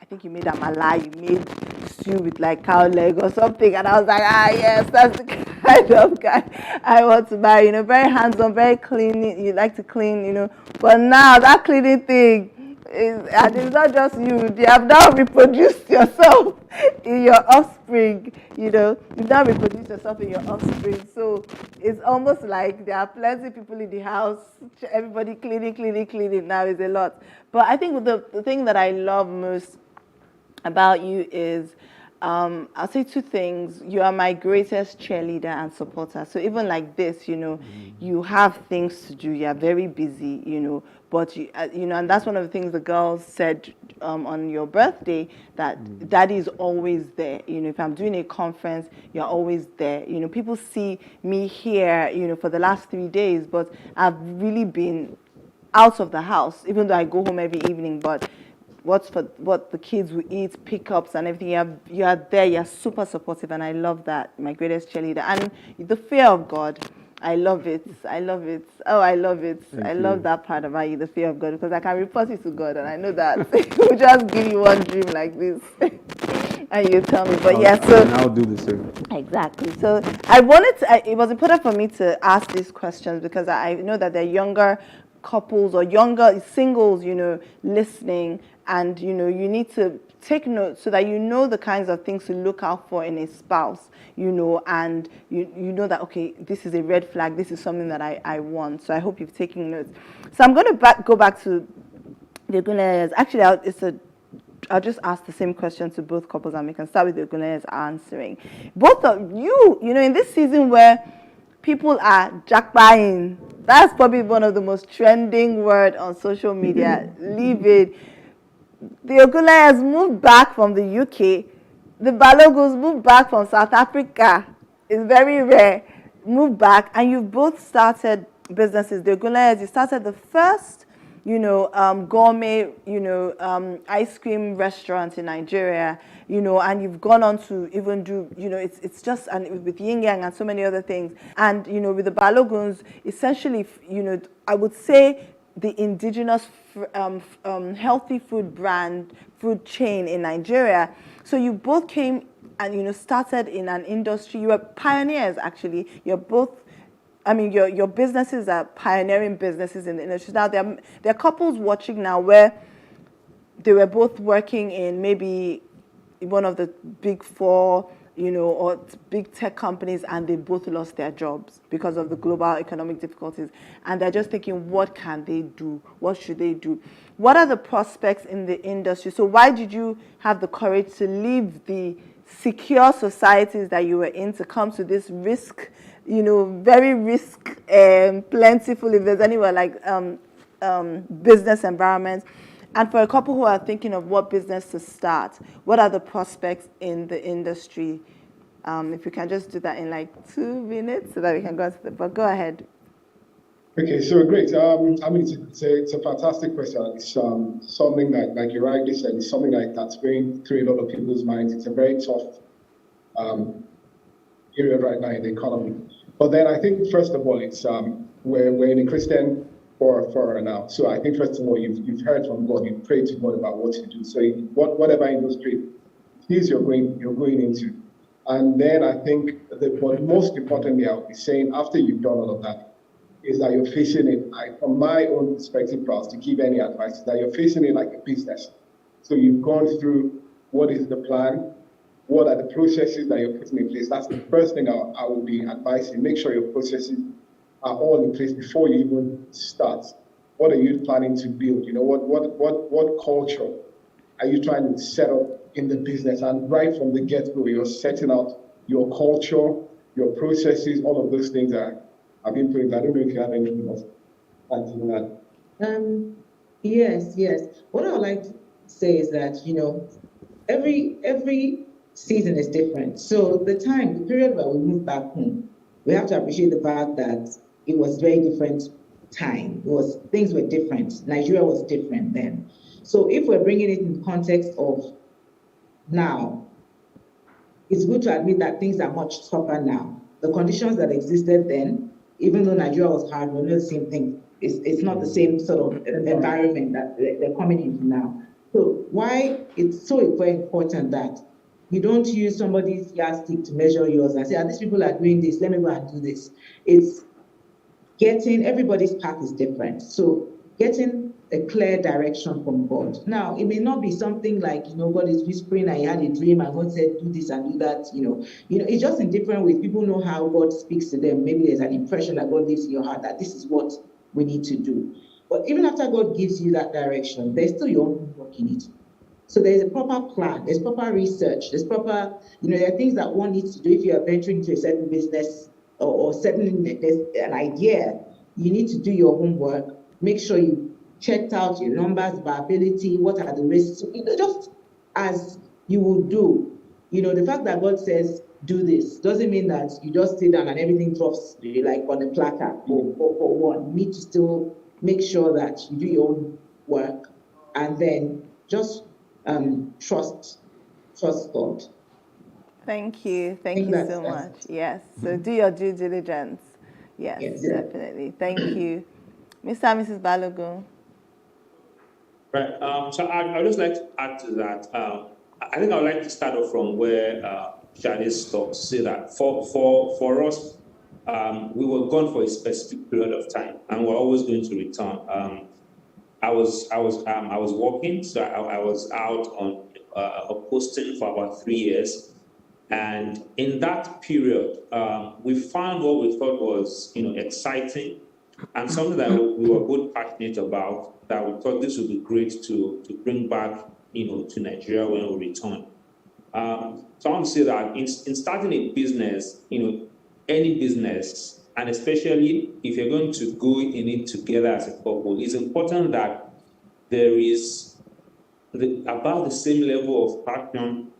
I think you made amala, you made stew with like cow leg or something, and I was like, yes, that's the kind of guy I want to marry. Very hands-on, very clean. You like to clean, But now that cleaning thing, and it's not just you. You have now reproduced yourself in your offspring. You've now reproduced yourself in your offspring. So it's almost like there are plenty of people in the house. Everybody cleaning. Now is a lot. But I think the thing that I love most about you is, I'll say two things. You are my greatest cheerleader and supporter. So even like this, you have things to do. You are very busy, But and that's one of the things the girls said on your birthday, that Daddy is always there. If I'm doing a conference, you're always there. People see me here, for the last 3 days, but I've really been out of the house, even though I go home every evening. But what the kids will eat, pickups and everything, you are there. You're super supportive, and I love that. My greatest cheerleader, and the fear of God. I love it. Oh, I love it. I love that part about you, the fear of God, because I can report it to God, and I know that He'll just give you one dream like this, and you tell me. But I'll do the same. Exactly. So I wanted to. It was important for me to ask these questions because I know that there are younger couples or younger singles, listening, and you need to take note so that the kinds of things to look out for in a spouse, and you know that, okay, this is a red flag, this is something that I want. So I hope you've taken notes. So I'm going to go back to the Ogunleyes. Actually, I'll just ask the same question to both couples, and we can start with the Ogunleyes answering. Both of you, in this season where people are jackpying, that's probably one of the most trending words on social media. Leave it. The Ogunleyes moved back from the UK. The Balogos moved back from South Africa. It's very rare. Moved back, and you've both started businesses. The Ogunleyes, you started the first, gourmet, ice cream restaurant in Nigeria, and you've gone on to even do, it's just, and with Yin Yang and so many other things. And, with the Balogons, essentially, I would say the indigenous healthy food chain in Nigeria. So you both came and started in an industry. You were pioneers, actually. You're both. I mean, your businesses are pioneering businesses in the industry. Now there are couples watching now where they were both working in maybe one of the big four, or big tech companies, and they both lost their jobs because of the global economic difficulties. And they're just thinking, what can they do? What should they do? What are the prospects in the industry? So why did you have the courage to leave the secure societies that you were in to come to this risk, very risk plentiful, if there's anywhere like business environment? And for a couple who are thinking of what business to start, what are the prospects in the industry? If you can just do that in like 2 minutes so that we can go to but go ahead. Okay, so great. I mean, it's a fantastic question. It's something that, like you rightly said, it's something that's going through a lot of people's minds. It's a very tough period right now in the economy. But then I think, first of all, it's we're in a Christian for now. So I think, first of all, you've heard from God, you've prayed to God about what to do. So whatever industry it is you're going into. And then I think but most importantly, I would be saying, after you've done all of that, is that you're facing it, from my own perspective, Klaus, to give any advice, is that you're facing it like a business. So you've gone through what is the plan, what are the processes that you're putting in place. That's the first thing I would be advising. Make sure your processes are all in place before you even start. What are you planning to build? What culture are you trying to set up in the business? And right from the get-go, you're setting out your culture, your processes, all of those things I've been putting. I don't know if you have anything else to add. Yes. What I would like to say is that, every season is different. So the period where we moved back home, we have to appreciate the fact that it was very different time. Things were different. Nigeria was different then. So if we're bringing it in context of now, it's good to admit that things are much tougher now. The conditions that existed then, even though Nigeria was hard, we're not the same thing. It's not the same sort of environment that they're coming into now. So why it's so very important that you don't use somebody's yardstick to measure yours and say, these people are doing this, let me go and do this. It's everybody's path is different. So getting a clear direction from God. Now, it may not be something like, God is whispering and he had a dream and God said, do this and do that, it's just in different ways. People know how God speaks to them. Maybe there's an impression that God lives in your heart that this is what we need to do. But even after God gives you that direction, there's still your own work in it. So there's a proper plan, there's proper research, there's proper, there are things that one needs to do if you are venturing into a certain business or certain, there's an idea. You need to do your homework, make sure you checked out your numbers, viability, what are the risks, just as you would do. The fact that God says, do this, doesn't mean that you just sit down and everything drops like on a platter for one. You need to still make sure that you do your own work and then just trust God. Thank you so much. Yes, so do your due diligence. Yes, definitely. Thank you. Mr. and Mrs. Balogun. Right. So I'd just like to add to that. I think I would like to start off from where Shade stopped to say that for us, we were gone for a specific period of time, and we're always going to return. I was working, so I was out on a posting for about 3 years, and in that period, we found what we thought was exciting, and something that we were both passionate about. That we thought this would be great to bring back to Nigeria when we return. So I want to say that in starting a business, any business, and especially if you're going to go in it together as a couple, it's important that there is about the same level of passion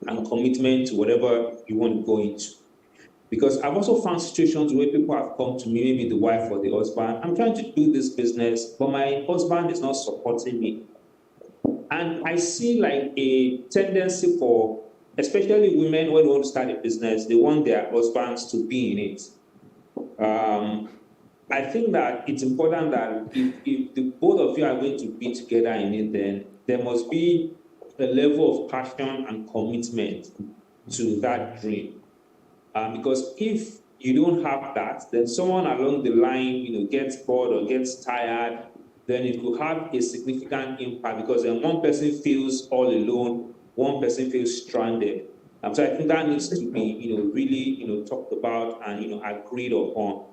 and commitment to whatever you want to go into. Because I've also found situations where people have come to me, maybe the wife or the husband, I'm trying to do this business, but my husband is not supporting me. And I see like a tendency for, especially women, when they want to start a business, they want their husbands to be in it. I think that it's important that if the both of you are going to be together in it, then there must be a level of passion and commitment to that dream. Because if you don't have that, then someone along the line, gets bored or gets tired, then it could have a significant impact, because then one person feels all alone, one person feels stranded. So I think that needs to be, really, talked about and, agreed upon.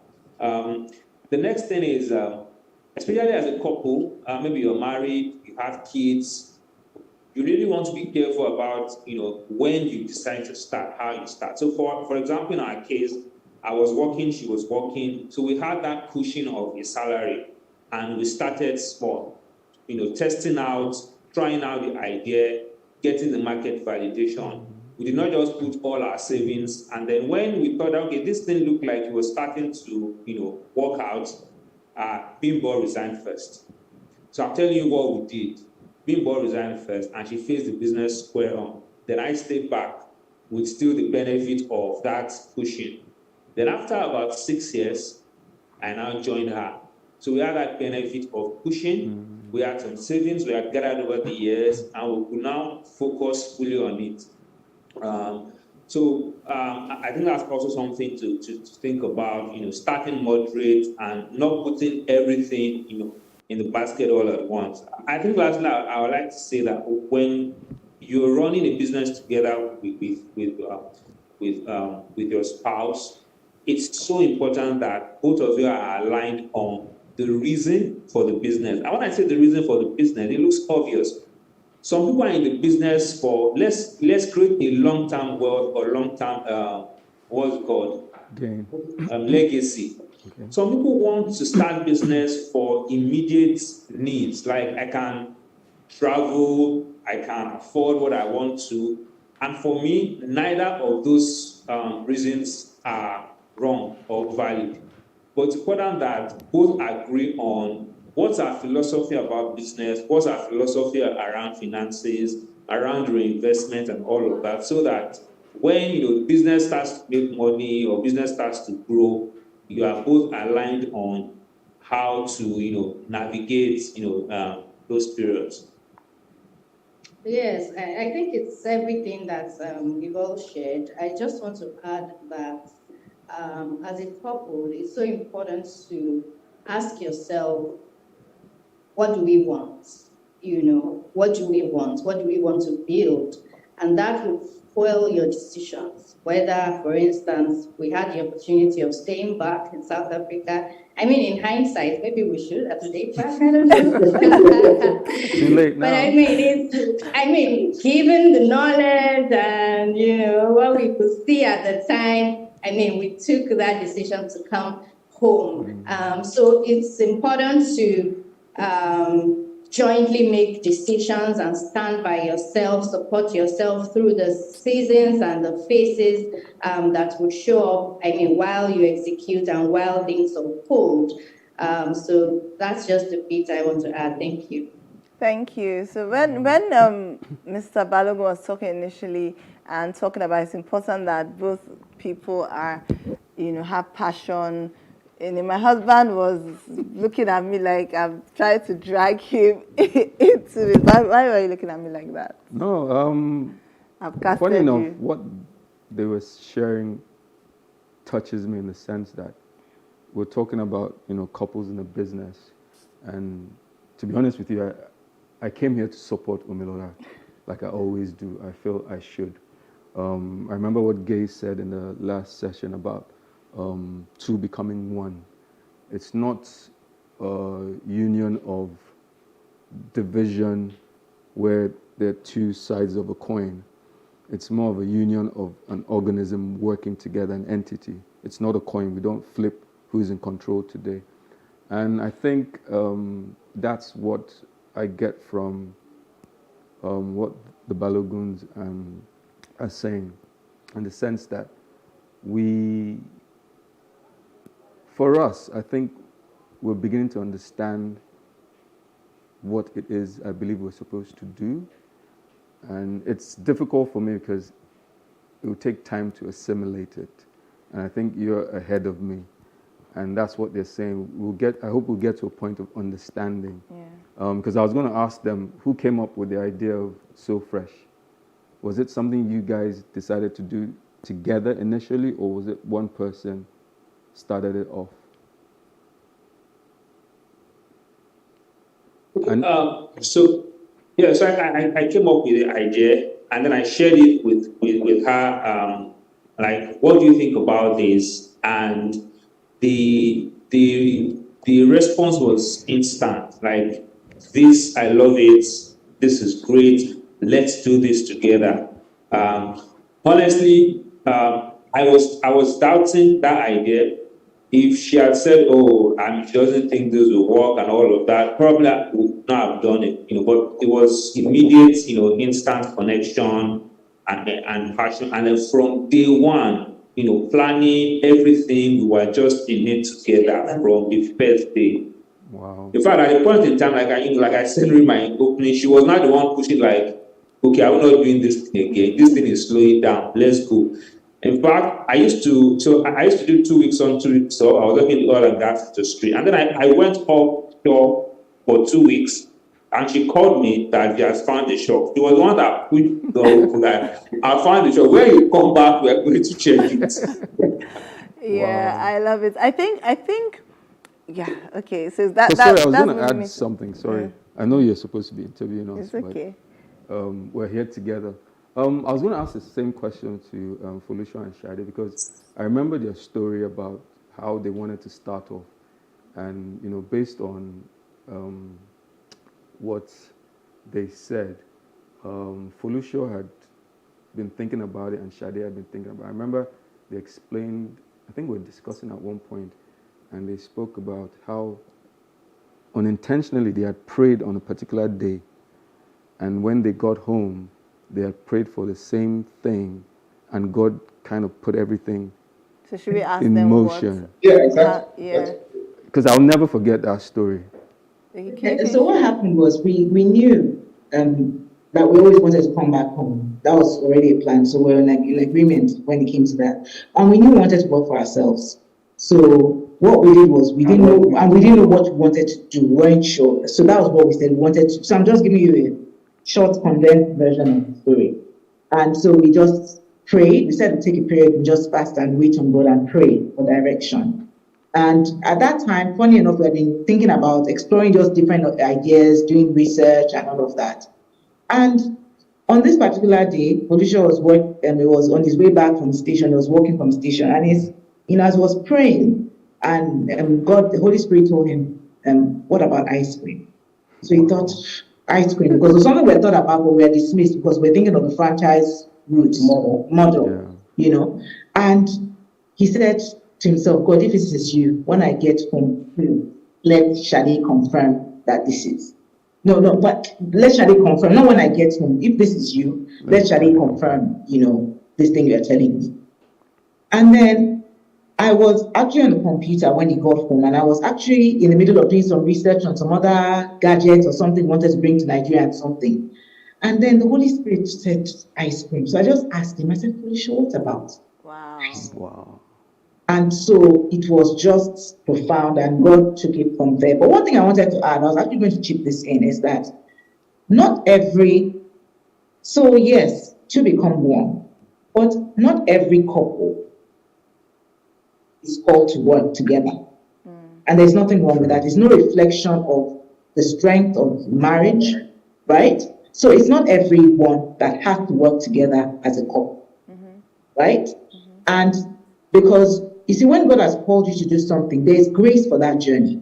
The next thing is, especially as a couple, maybe you're married, you have kids, you really want to be careful about, when you decide to start, how you start. So for example, in our case, I was working, she was working. So we had that cushion of a salary, and we started small, testing out, trying out the idea, getting the market validation. We did not just put all our savings. And then when we thought, okay, this thing looked like it was starting to, work out, Bimbo resigned first. So I'm telling you what we did. Bimbo resigned first, and she faced the business square on. Then I stayed back with still the benefit of that cushion. Then after about 6 years, I now joined her. So we had that benefit of cushion. We had some savings we had gathered over the years, and we could now focus fully on it. I think that's also something to think about, starting moderate and not putting everything, in the basket all at once. I think lastly, I would like to say that when you're running a business together with your spouse, it's so important that both of you are aligned on the reason for the business. And when I say the reason for the business, it looks obvious. Some people are in the business for let's create a long-term wealth or long-term what's it called? Gain. Legacy. Okay. Some people want to start business for immediate needs, like I can travel, I can afford what I want to. And for me, neither of those reasons are wrong or valid. But it's important that both agree on what's our philosophy about business, what's our philosophy around finances, around reinvestment and all of that, so that when business starts to make money or business starts to grow, you are both aligned on how to navigate those periods. Yes, I think it's everything that we've all shared. I just want to add that as a couple, it's so important to ask yourself, what do we want? What do we want? What do we want to build? And that will fuel your decisions. Whether, for instance, we had the opportunity of staying back in South Africa. I mean, in hindsight, maybe we should have stayed back. I don't know. Too late now. But given the knowledge and what we could see at the time, we took that decision to come home. So it's important to jointly make decisions and stand by yourself, support yourself through the seasons and the phases that would show up, while you execute and while things unfold. So that's just a bit I want to add. Thank you. Thank you. So when Mr. Balogun was talking initially and talking about it's important that both people are, have passion. And my husband was looking at me like I'm trying to drag him into it. Why were you looking at me like that? No, funny enough, what they were sharing touches me in the sense that we're talking about, couples in the business. And to be honest with you, I came here to support Umilola, like I always do. I feel I should. I remember what Gay said in the last session about two becoming one. It's not a union of division where there are two sides of a coin. It's more of a union of an organism working together, an entity. It's not a coin. We don't flip who's in control today. And I think that's what I get from what the Baloguns are saying, in the sense that for us, I think we're beginning to understand what it is I believe we're supposed to do. And it's difficult for me because it will take time to assimilate it. And I think you're ahead of me. and that's what they're saying. I hope we'll get to a point of understanding. Yeah. Because I was going to ask them who came up with the idea of So Fresh. Was it something you guys decided to do together initially, or was it one person started it off? So I came up with the idea, and then I shared it with her. Like, what do you think about this? And the response was instant. Like, this, I love it. This is great. Let's do this together. Honestly, I was doubting that idea. If she had said, "Oh, she doesn't think this will work," and all of that, probably I would not have done it. But it was immediate, instant connection and passion. And then from day one, planning everything, we were just in it together from the first day. Wow. In fact, at the point in time, like I said in my opening, she was not the one pushing, like, "Okay, I'm not doing this thing again. This thing is slowing down. Let's go." In fact, I used to do 2 weeks on, 2 weeks off. I was working in the oil and gas industry. And then I went offshore for 2 weeks, and she called me that she has found the shop. She was the one that put the I found the shop. When you come back, we're going to check it. Yeah, wow. I love it. I think, yeah, okay. So sorry, I was going to add something. Sorry. Yeah. I know you're supposed to be interviewing us. It's okay. But, we're here together. I was going to ask the same question to Folusha and Shade, because I remember their story about how they wanted to start off. And, based on what they said, Folusha had been thinking about it and Shade had been thinking about it. I remember they explained, I think we were discussing at one point, and they spoke about how unintentionally they had prayed on a particular day, and when they got home, they had prayed for the same thing, and God kind of put everything so should we ask in them motion. What? Yeah, exactly. Yeah. Because I'll never forget that story. So what happened was we knew that we always wanted to come back home. That was already a plan. So we were like in agreement when it came to that. And we knew we wanted to work for ourselves. So what we did was we didn't know what we wanted to do. We weren't sure. So that was what we said we wanted to. So I'm just giving you a short, condensed version of the story. And so we just prayed. We said to take a period and just fast and wait on God and pray for direction. And at that time, funny enough, we had been thinking about exploring just different ideas, doing research and all of that. And on this particular day, Folusha was on his way back from the station. He was walking from the station, and as he was praying, and God, the Holy Spirit told him, "What about ice cream?" So he thought, ice cream, because it was something we thought about, but we were dismissed because we're thinking of the franchise route model, And he said to himself, "God, if this is you, when I get home, let Shade confirm that this is." But let Shade confirm, not when I get home. If this is you, let Shade confirm, this thing you're telling me. And then I was actually on the computer when he got home, and I was actually in the middle of doing some research on some other gadgets or something wanted to bring to Nigeria and something. And then the Holy Spirit said ice cream. So I just asked him, I said, "Folusha, what about?" Wow. And so it was just profound, and God took it from there. But one thing I wanted to add, I was actually going to chip this in, is that yes, to become one, but not every couple is called to work together. And there's nothing wrong with that. It's no reflection of the strength of marriage, right? So it's not everyone that has to work together as a couple, right? And because, you see, when God has called you to do something, there's grace for that journey.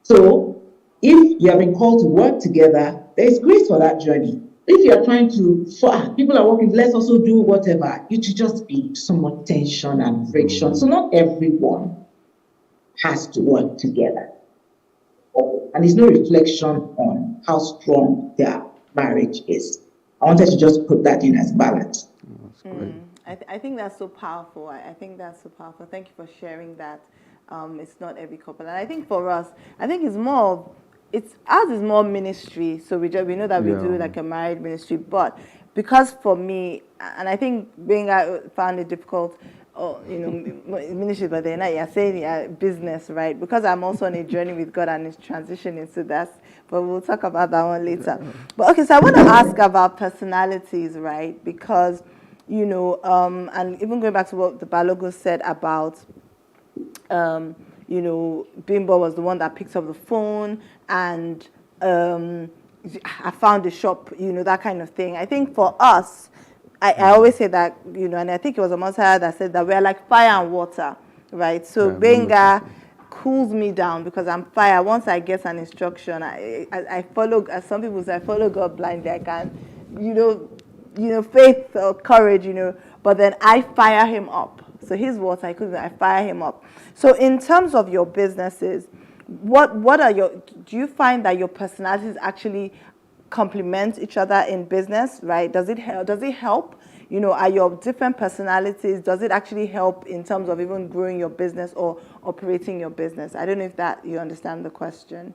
So if you have been called to work together, there's grace for that journey. If you are trying to, people are working, let's also do whatever, it should just be somewhat tension and friction. So not everyone has to work together. And there's no reflection on how strong their marriage is. I wanted to just put that in as balance. I think that's so powerful. I think that's so powerful. Thank you for sharing that. It's not every couple. And I think for us, I think it's more, ours is more ministry. So we know that we do like a married ministry. But because for me, and I think I found it difficult, ministry, but then you're saying business, right? Because I'm also on a journey with God and is transitioning to that. But we'll talk about that one later. But okay, so I want to ask about personalities, right? Because, and even going back to what the Balogun said about, Bimbo was the one that picked up the phone and I found the shop, that kind of thing. I think for us, I always say that, and I think it was Amasa that said that we're like fire and water, right? So Benga cools me down because I'm fire. Once I get an instruction, I follow, as some people say, I follow God blindly. I can, faith or courage, but then I fire him up. So his water, I fire him up. So in terms of your businesses, do you find that your personalities actually complement each other in business, right? Does it help? Are your different personalities, does it actually help in terms of even growing your business or operating your business? I don't know if that you understand the question.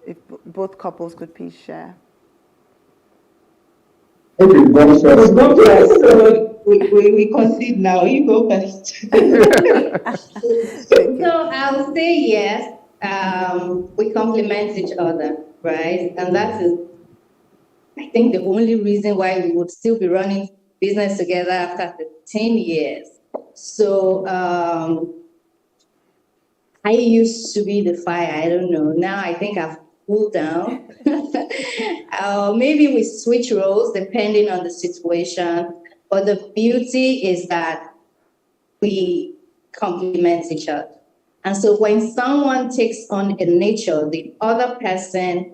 If both couples could please share. Okay, go first. So we concede now. You go first. So I'll say yes. We complement each other, right? And that is, I think, the only reason why we would still be running business together after 10 years. So I used to be the fire. I don't know. Now I think I've cooled down. Maybe we switch roles depending on the situation. But the beauty is that we complement each other. And so when someone takes on a nature, the other person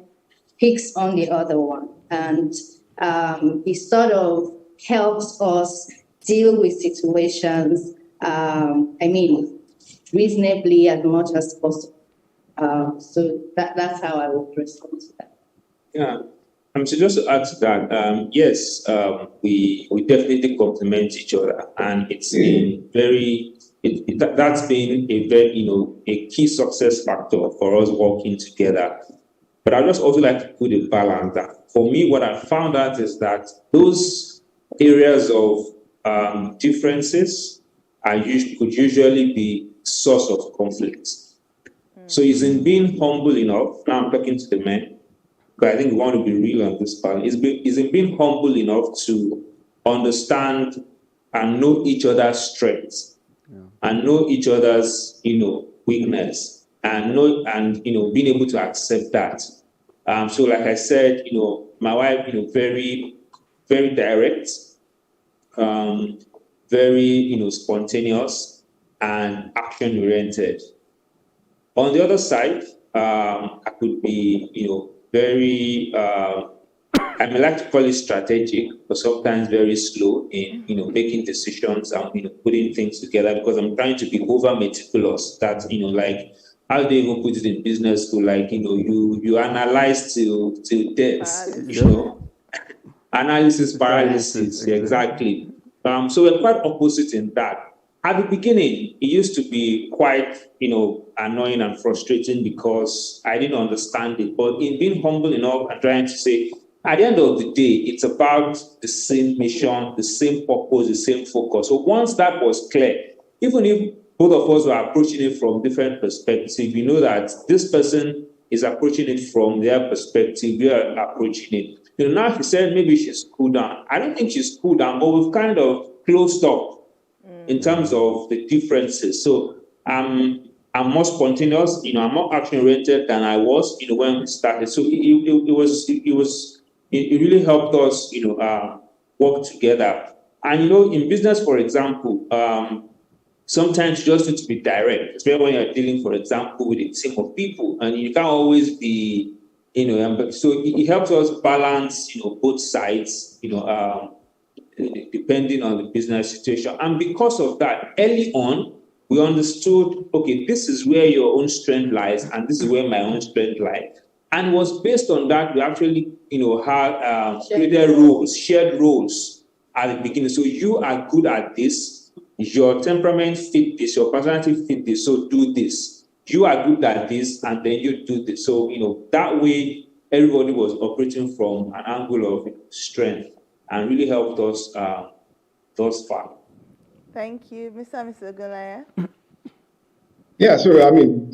picks on the other one. And it sort of helps us deal with situations, reasonably as much as possible. So that's how I would respond to that. Yeah. So just to add to that, yes, we definitely complement each other, and it's been that's been a very a key success factor for us working together. But I just also like to put a balance that for me, what I found out is that those areas of differences could usually be source of conflict. So it's in being humble enough. Now I'm talking to the men, but I think we want to be real on this part. Is in being humble enough to understand and know each other's strengths, and know each other's weakness, and being able to accept that. So like I said, my wife, very, very direct, very spontaneous and action oriented. On the other side, I could be very, I may like to call it strategic, but sometimes very slow in, making decisions and, putting things together, because I'm trying to be over meticulous. That, like, how do you even put it in business school? Like, you analyze till death, analysis paralysis, exactly. So we're quite opposite in that. At the beginning, it used to be quite, annoying and frustrating because I didn't understand it. But in being humble enough and trying to say, at the end of the day, it's about the same mission, the same purpose, the same focus. So once that was clear, even if both of us were approaching it from different perspectives, we know that this person is approaching it from their perspective, we are approaching it. Now she said maybe she's cooled down. I don't think she's cooled down, but we've kind of closed up in terms of the differences. So I'm more spontaneous, I'm more action-oriented than I was, when we started. So it really helped us, work together. And, in business, for example, sometimes you just need to be direct, especially when you're dealing, for example, with a team of people, and you can't always be, so it helps us balance, both sides, depending on the business situation. And because of that, early on, we understood, okay, this is where your own strength lies, and this is where my own strength lies. And it was based on that, we actually, had created shared roles at the beginning. So you are good at this, your temperament fit this, your personality fit this, so do this. You are good at this, and then you do this. So, that way, everybody was operating from an angle of strength and really helped us thus far. Thank you. Mr. and Mrs. Ogolaya? Yeah, so I mean,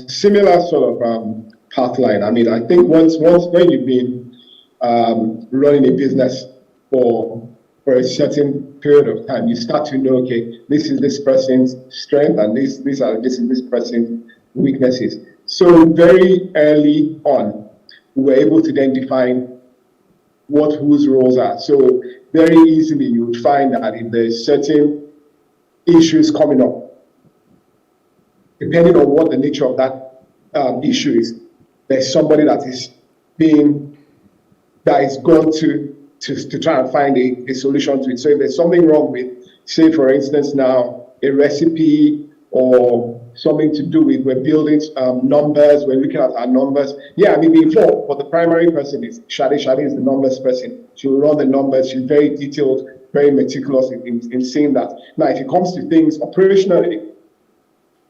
similar sort of pathline. I mean, I think once when you've been running a business for a certain period of time, you start to know, okay, this is this person's strength and this is this person's weaknesses. So very early on, we were able to then define what whose roles are. So very easily you would find that if there's certain issues coming up, depending on what the nature of that issue is, there's somebody that is gone to try and find a solution to it. So if there's something wrong with, say for instance now, a recipe or something to do with, we're building numbers, we're looking at our numbers. Yeah, I mean before, but the primary person is Shade. Shade is the numbers person. She'll run the numbers, she's very detailed, very meticulous in seeing that. Now, if it comes to things operationally,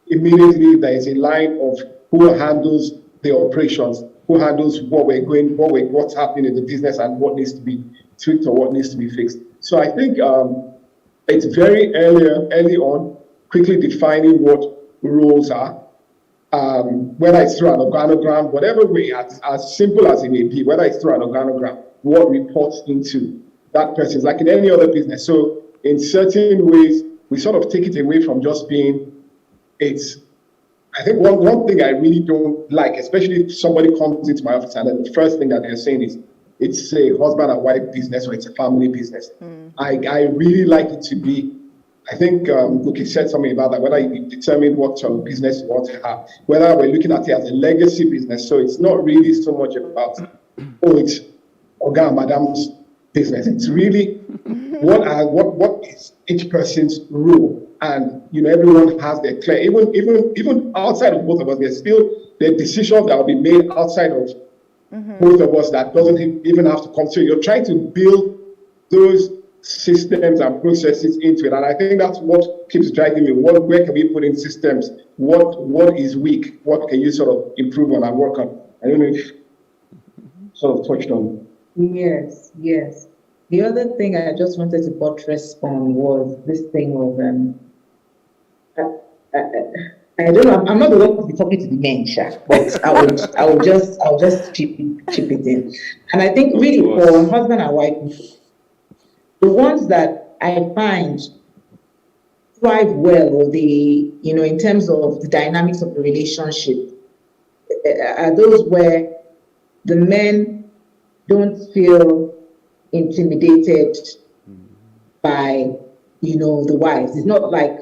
immediately there is a line of who handles the operations, who handles what's happening in the business and what needs to be tweaked or what needs to be fixed. So I think it's very early on, quickly defining what roles are, whether it's through an organogram, whatever way, as simple as it may be, whether it's through an organogram, what reports into that person, like in any other business. So in certain ways, we sort of take it away from just being, I think one thing I really don't like, especially if somebody comes into my office and then the first thing that they're saying is, it's a husband and wife business or it's a family business. I really like it to be, I think Goki said something about that, whether you determine what sort of business you want to have, whether we're looking at it as a legacy business. So it's not really so much about, it's Oga and Madam's business. It's really what is each person's role. And everyone has their clear, even outside of both of us, there's still the decisions that will be made outside of both of us that doesn't even have to come. So you're trying to build those systems and processes into it. And I think that's what keeps driving me. Where can we put in systems? What is weak? What can you sort of improve on and work on? I don't know if sort of touched on. Yes. The other thing I just wanted to buttress on was this thing of I don't know. I'm not the one to be talking to the men, but I will just chip it in. And I think really for husband and wife, the ones that I find thrive well, or in terms of the dynamics of the relationship, are those where the men don't feel intimidated by the wives. It's not like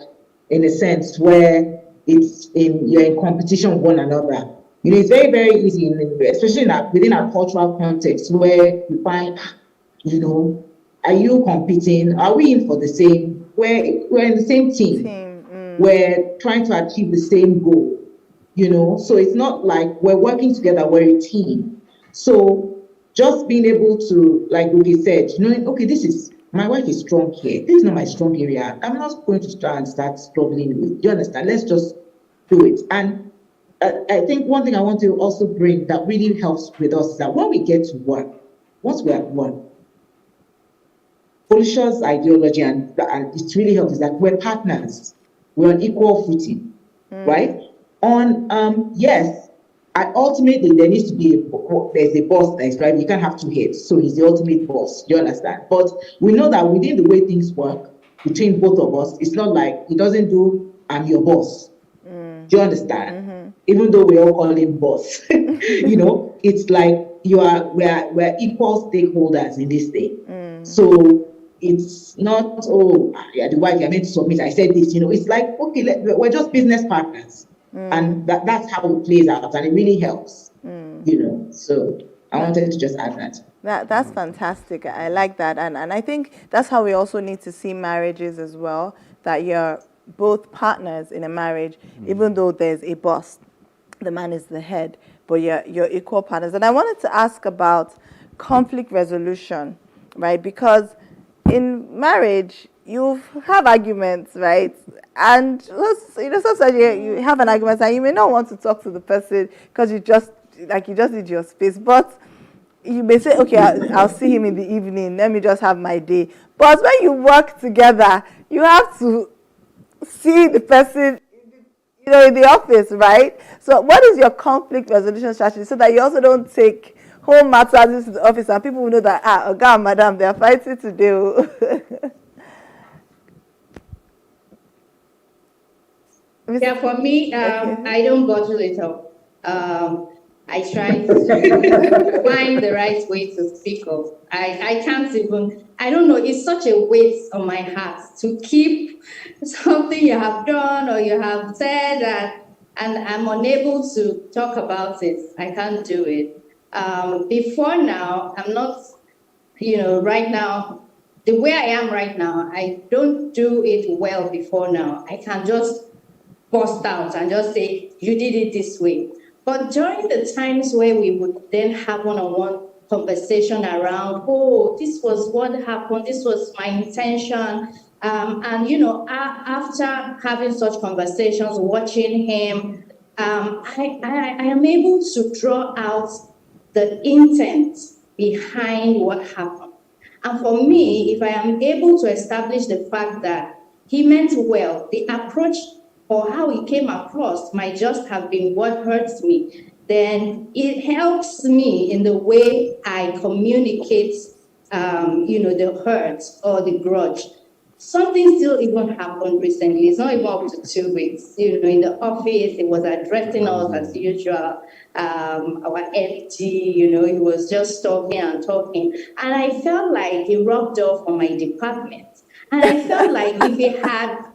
in a sense where you're in competition with one another. It's very, very easy, especially within our cultural context, where you find, are you competing? Are we in for the same? We're in the same team. We're trying to achieve the same goal. So it's not like we're working together. We're a team. So just being able to, like Ruki said, okay, my wife is strong here. This is not my strong area. I'm not going to try and start struggling with. Do you understand? Let's just do it. And I think one thing I want to also bring that really helps with us is that when we get to work, once we're at work, Felicia's ideology and it really helps is that we're partners. We're on equal footing, right? Yes, ultimately there needs to be there's a boss that is right. You can't have two heads, so he's the ultimate boss. Do you understand? But we know that within the way things work between both of us, it's not like he doesn't do I'm your boss. Do you understand? Even though we all call him boss, it's like we're equal stakeholders in this thing. So it's not the wife, you're meant to submit. I said this, it's like okay, we're just business partners. And that's how it plays out, and it really helps, So I wanted to just add that. That's fantastic. I like that, and I think that's how we also need to see marriages as well. That you're both partners in a marriage, even though there's a boss, the man is the head, but you're equal partners. And I wanted to ask about conflict resolution, right? Because in marriage, you have arguments, right? And sometimes you have an argument and you may not want to talk to the person because you just need your space. But you may say, okay, I'll see him in the evening. Let me just have my day. But when you work together, you have to see the person, in the office, right? So what is your conflict resolution strategy so that you also don't take home matters into the office and people will know that, Oga and Madam, they are fighting today. Yeah, for me, I don't bottle it up. I try to find the right way to speak up. I can't even, I don't know, it's such a weight on my heart to keep something you have done or you have said and I'm unable to talk about it. I can't do it. Before now, I'm not, right now, the way I am right now, I don't do it well before now. I can just burst out and just say, you did it this way. But during the times where we would then have one-on-one conversation around, this was what happened, this was my intention. After having such conversations, watching him, I am able to draw out the intent behind what happened. And for me, if I am able to establish the fact that he meant well, the approach or how he came across might just have been what hurts me, then it helps me in the way I communicate, the hurt or the grudge. Something still even happened recently. It's not even up to 2 weeks. In the office, he was addressing us as usual. Our MD, he was just talking and talking. And I felt like he rubbed off on my department. And I felt like if he had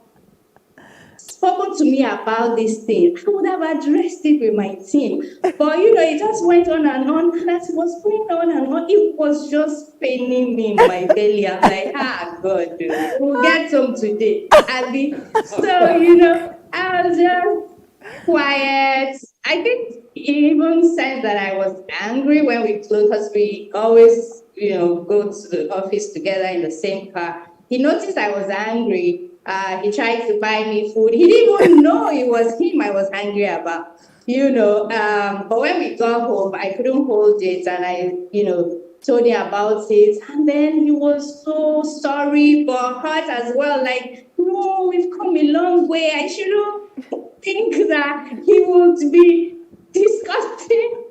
spoken to me about this thing, I would have addressed it with my team. But, it just went on and on. And as it was going on and on, it was just paining me in my belly. I'm like, God, we'll get some today. So, I was just quiet. I think he even said that I was angry when we closed, because we always, go to the office together in the same car. He noticed I was angry. He tried to buy me food. He didn't even know it was him I was angry about, But when we got home, I couldn't hold it, and I, told him about it. And then he was so sorry, but hurt as well. Like, no, we've come a long way. I shouldn't think that he would be discussing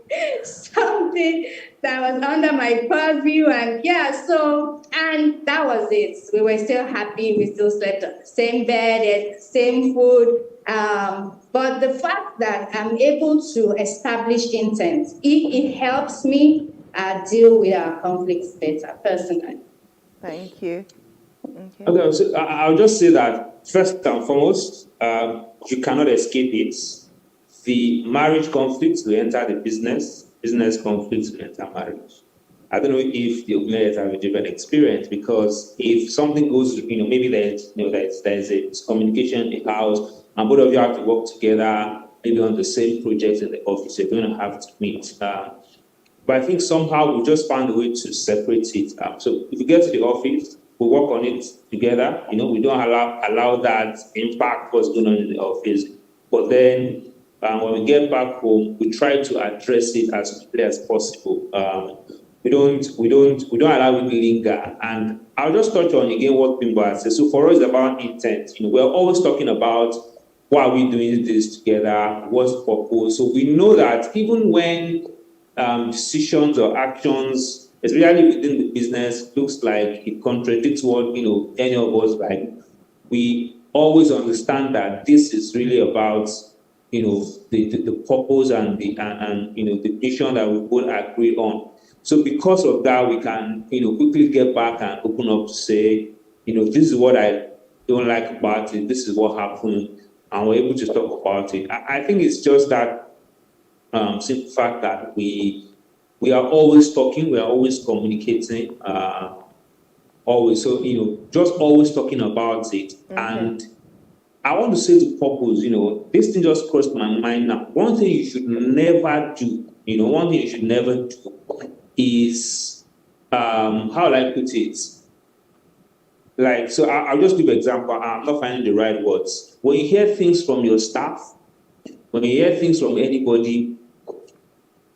something that was under my purview. And and that was it. We were still happy. We still slept on the same bed, ate the same food. But the fact that I'm able to establish intent, it helps me deal with our conflicts better, personally. Thank you. Okay, so I'll just say that first and foremost, you cannot escape it. The marriage conflicts will enter the business conflicts will enter marriage. I don't know if the players have a different experience, because if something goes, maybe there's a communication in the house, and both of you have to work together, maybe on the same project in the office, you're going to have to meet. But I think somehow we just found a way to separate it. So if you get to the office, we work on it together. We don't allow that impact what's going on in the office. But then when we get back home, we try to address it as quickly as possible. We don't allow it to linger. And I'll just touch on again what Bimbo has said. So for us, it's about intent. We're always talking about why are we doing this together, what's the purpose. So we know that even when decisions or actions, especially within the business, looks like it contradicts what any of us like, we always understand that this is really about the purpose and the vision that we both agree on. So because of that, we can quickly get back and open up to say, this is what I don't like about it, this is what happened, and we're able to talk about it. I think it's just that simple fact that we are always talking, we are always communicating, always. So just always talking about it. And I want to say to purpose, this thing just crossed my mind now. One thing you should never do, is how will I put it? Like, so I'll just give an example. I'm not finding the right words. When you hear things from your staff, when you hear things from anybody,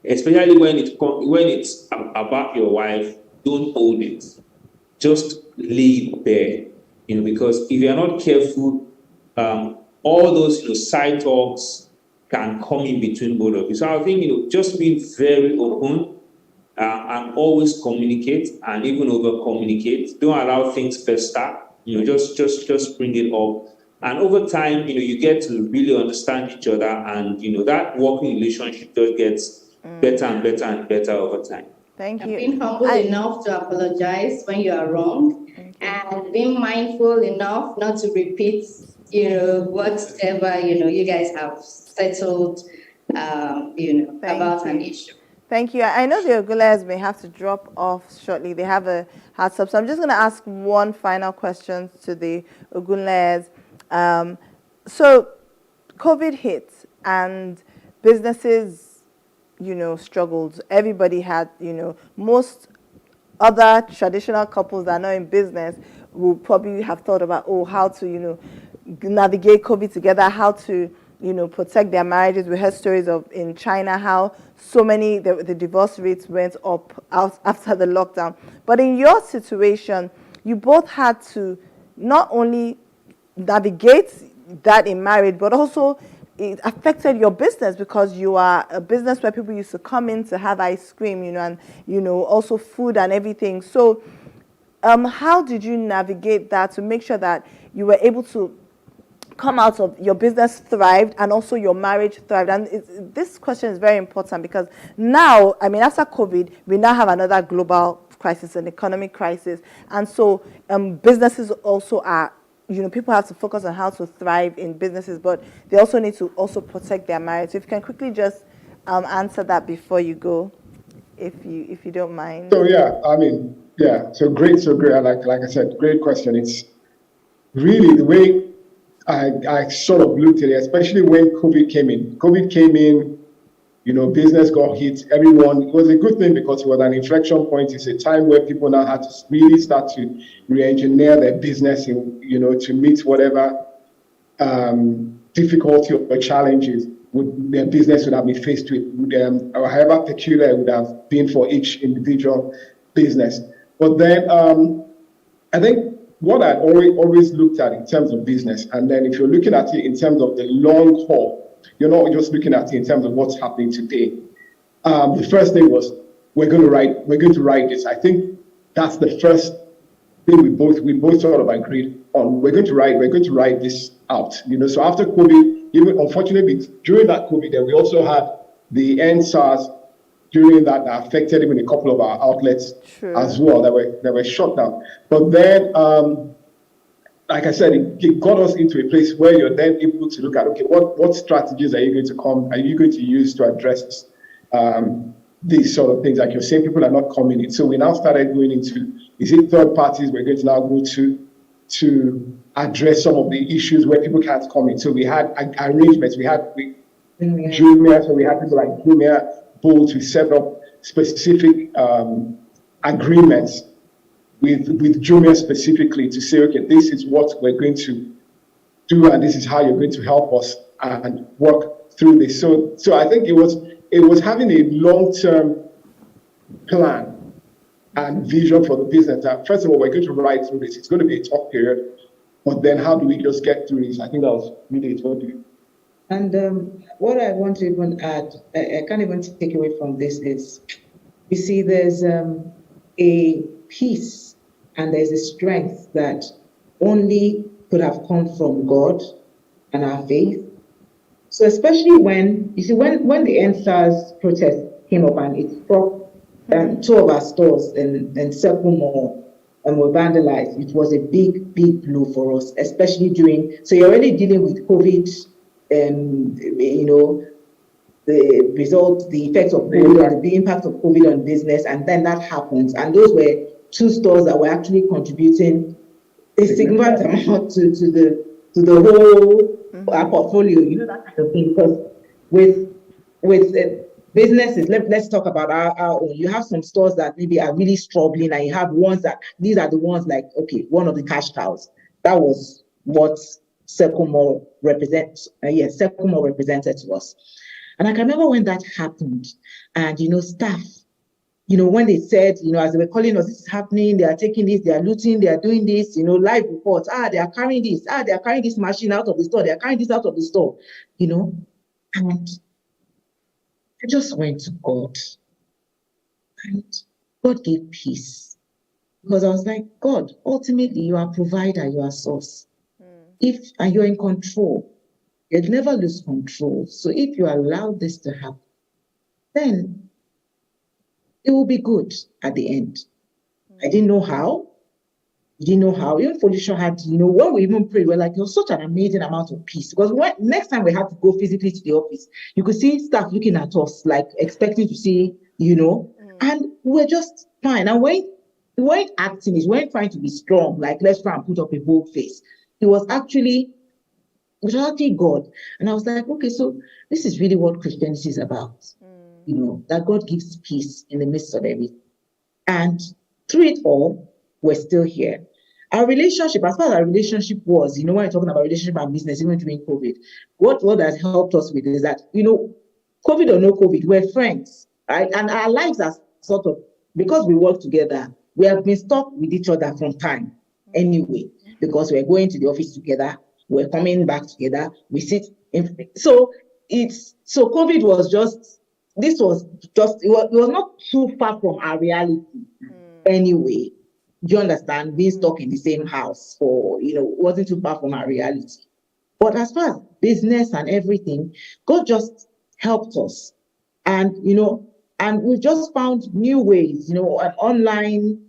especially when it's about your wife, don't hold it. Just leave it there. Because if you're not careful, all those side talks can come in between both of you. So I think just being very open and always communicate and even over communicate. Don't allow things fester. Just bring it up. And over time, you get to really understand each other, and that working relationship just gets better and better and better over time. Thank you. Being humble enough to apologize when you are wrong, and being mindful enough not to repeat, whatever you guys have settled, about an issue. Thank you. I know the Ogunleyes may have to drop off shortly. They have a hard stop. So I'm just going to ask one final question to the Ogunleyes. So COVID hit and businesses, struggled. Everybody had, most other traditional couples that are not in business will probably have thought about, how to, navigate COVID together, how to, protect their marriages. We heard stories of in China how so many, the divorce rates went up after the lockdown. But in your situation, you both had to not only navigate that in marriage, but also it affected your business because you are a business where people used to come in to have ice cream, and, also food and everything. So how did you navigate that to make sure that you were able to come out of your business thrived and also your marriage thrived? And this question is very important because now, after COVID, we now have another global crisis, an economic crisis. And so businesses also are, people have to focus on how to thrive in businesses, but they also need to also protect their marriage. So if you can quickly just answer that before you go, if you don't mind. So so great. Like I said, great question. It's really the way I sort of looked at it, especially when COVID came in. COVID came in, business got hit. Everyone, it was a good thing because it was an inflection point. It's a time where people now had to really start to re-engineer their business, to meet whatever difficulty or challenges their business would have been faced with, or however peculiar it would have been for each individual business. But then I think what I'd always looked at in terms of business, and then if you're looking at it in terms of the long haul, you're not just looking at it in terms of what's happening today. The first thing was we're going to write this. I think that's the first thing we both sort of agreed on. We're going to write this out. So after COVID, even unfortunately during that COVID, then we also had the NSARS during that affected even a couple of our outlets as well that were shut down. But then, like I said, it got us into a place where you're then able to look at, okay, what strategies are you going to use to address these sort of things? Like you're saying, people are not coming in. So we now started going into, is it third parties we're going to now go to address some of the issues where people can't come in? So we had arrangements. We had Jumia, so we had people like Jumia, Bolt, to set up specific agreements with Jumia specifically to say, okay, this is what we're going to do, and this is how you're going to help us and work through this. So I think it was having a long-term plan and vision for the business. That first of all, we're going to ride through this. It's going to be a tough period, but then how do we just get through this? I think that was really it. What do you? And what I want to even add, I can't even take away from this is, you see, there's a peace and there's a strength that only could have come from God and our faith. So especially when the NSARS protest came up and it struck 2 of our stores in Circle Mall and were vandalized, it was a big, big blow for us, especially so you're already dealing with COVID, the effects of COVID, the impact of COVID on business, and then that happens. And those were 2 stores that were actually contributing a significant amount to the whole our portfolio, that kind of thing. Because with businesses, let's talk about our own. You have some stores that maybe are really struggling, and you have ones that these are the ones like, okay, one of the cash cows. That was what Circle Mall represented to us. And I can remember when that happened, and staff when they said, as they were calling us, this is happening, they are taking this, they are looting, they are doing this, live reports, they are carrying this, they are carrying this machine out of the store, they are carrying this out of the store, and I just went to God, and God gave peace, because I was like, God, ultimately you are provider, you are source. And you're in control, you'd never lose control. So if you allow this to happen, then it will be good at the end. I didn't know how. Even Felicia had, when we even prayed, we're like, it was such an amazing amount of peace. Because next time we had to go physically to the office, you could see staff looking at us, like expecting to see, and we're just fine. And we weren't acting, we weren't trying to be strong, like let's try and put up a bold face. It was actually God. And I was like, okay, so this is really what Christianity is about. That God gives peace in the midst of everything. And through it all, we're still here. Our relationship, as far as our relationship was, when you're talking about relationship and business, even during COVID, what has helped us with is that, COVID or no COVID, we're friends, right? And our lives are sort of, because we work together, we have been stuck with each other from time anyway, because we're going to the office together, we're coming back together, we sit in. So COVID was just, it was not too far from our reality anyway. Do you understand? Being stuck in the same house wasn't too far from our reality. But as far as business and everything, God just helped us. And, and we just found new ways, the online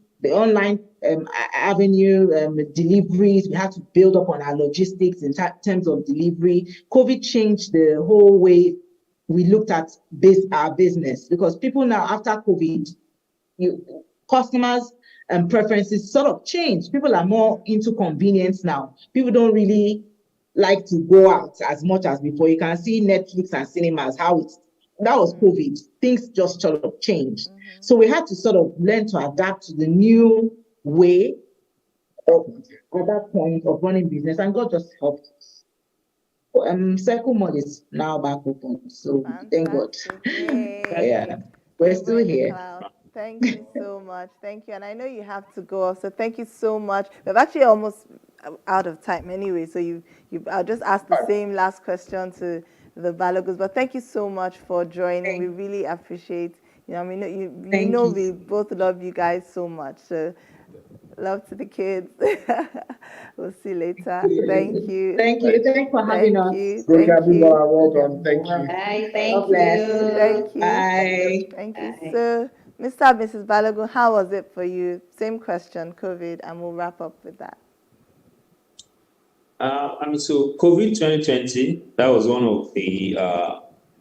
avenue, deliveries. We had to build up on our logistics in terms of delivery. COVID changed the whole way we looked at our business, because people now, after COVID, customers and preferences sort of changed. People are more into convenience now. People don't really like to go out as much as before. You can see Netflix and cinemas, that was COVID. Things just sort of changed. So we had to sort of learn to adapt to the new way at that point of running business, and God just helped us. Circle Mall is now back open, so thank God. Yeah, we're still here. Thank you so much. Thank you. And I know you have to go, so thank you so much. We're actually almost out of time anyway, so I'll just ask the same last question to the Balogos. But thank you so much for joining. We really appreciate. We both love you guys so much. So love to the kids. We'll see you later. Thank you. Thank you. Thanks for having us. Good having you. Well done. Thank you. Bye. Thank you. Thank you. Bye. Thank you. So, Mr. and Mrs. Balogun, how was it for you? Same question, COVID, and we'll wrap up with that. So COVID 2020, that was one of the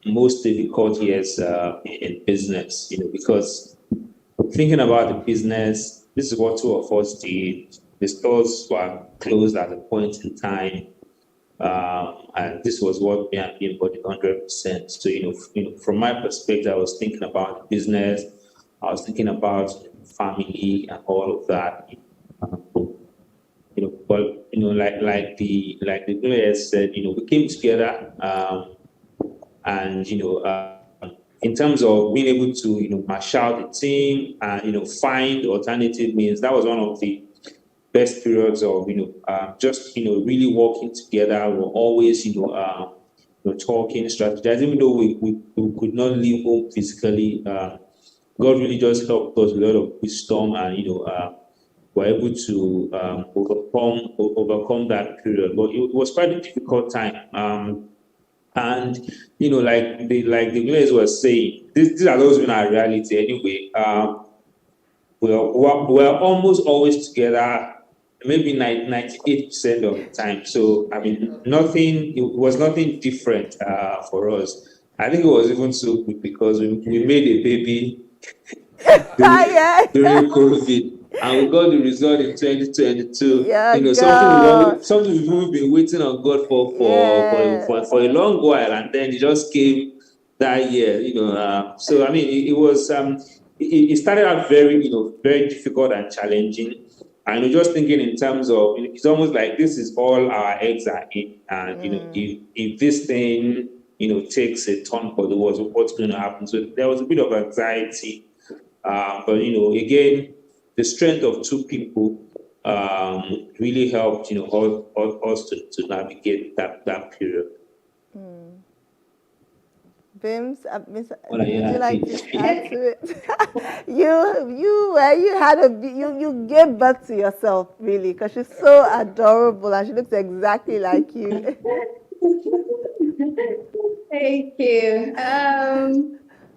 most difficult years in business, because thinking about the business, this is what two of us did. The stores were closed at a point in time, and this was what me and him embodied 100%. So, from my perspective, I was thinking about business, I was thinking about family and all of that. But like the Gloria said, we came together, and in terms of being able to mash out the team and find alternative means, that was one of the best periods of just really working together. We're always talking, strategizing, even though we could not leave home physically. God really just helped us with a lot of wisdom, and we're able to overcome that period. But it was quite a difficult time. And like the Glazers were saying, these are those in our reality anyway. We're almost always together, maybe 98% of the time. So it was nothing different for us. I think it was even so good because we made a baby during COVID. And we got the result in 2022. Something we've been waiting on God for a long while, and then it just came that year. So it was it started out very very difficult and challenging. And just thinking in terms of it's almost like this is all our eggs are in, and if this thing takes a turn for the worse, what's going to happen? So there was a bit of anxiety. But again, the strength of two people really helped us to navigate that period. Bims, Well, would yeah, you like to add to it? you gave birth to yourself, really, because she's so adorable and she looks exactly like you. Thank you.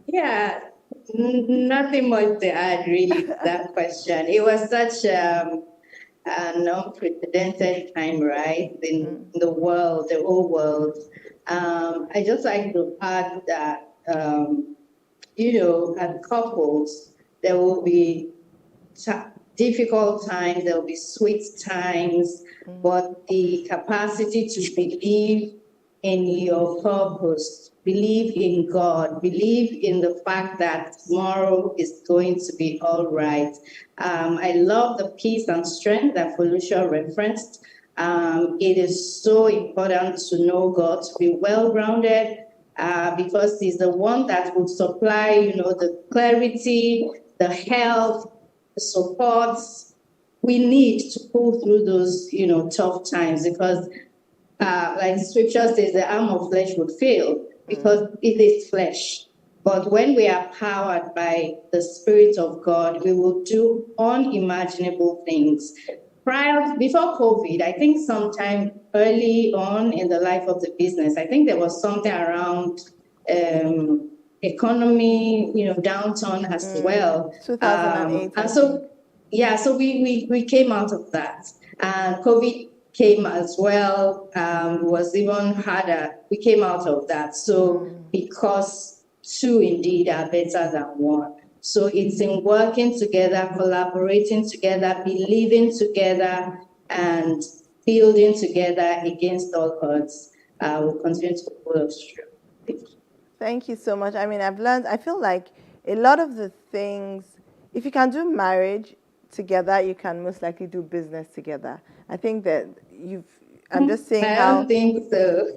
Yeah, nothing much to add really to that question. It was such an unprecedented time, right, in the world, the whole world. I just like to add that, as couples, there will be difficult times, there will be sweet times, but the capacity to believe in your purpose, believe in God, believe in the fact that tomorrow is going to be all right. I love the peace and strength that Felicia referenced. It is so important to know God, to be well-grounded, because He's the one that will supply, the clarity, the help, the support we need to pull through those, tough times. Because, like the scripture says, the arm of flesh would fail because it is flesh. But when we are powered by the Spirit of God, we will do unimaginable things. Before COVID, I think sometime early on in the life of the business, I think there was something around economy, downturn as well. 2008. And so, so we came out of that. And COVID came as well, was even harder. We came out of that. So because two indeed are better than one. So it's in working together, collaborating together, believing together, and building together against all odds. We'll continue to pull us through. Thank you so much. I mean, I feel like a lot of the things, if you can do marriage together, you can most likely do business together. I think that I'm just saying I don't think so.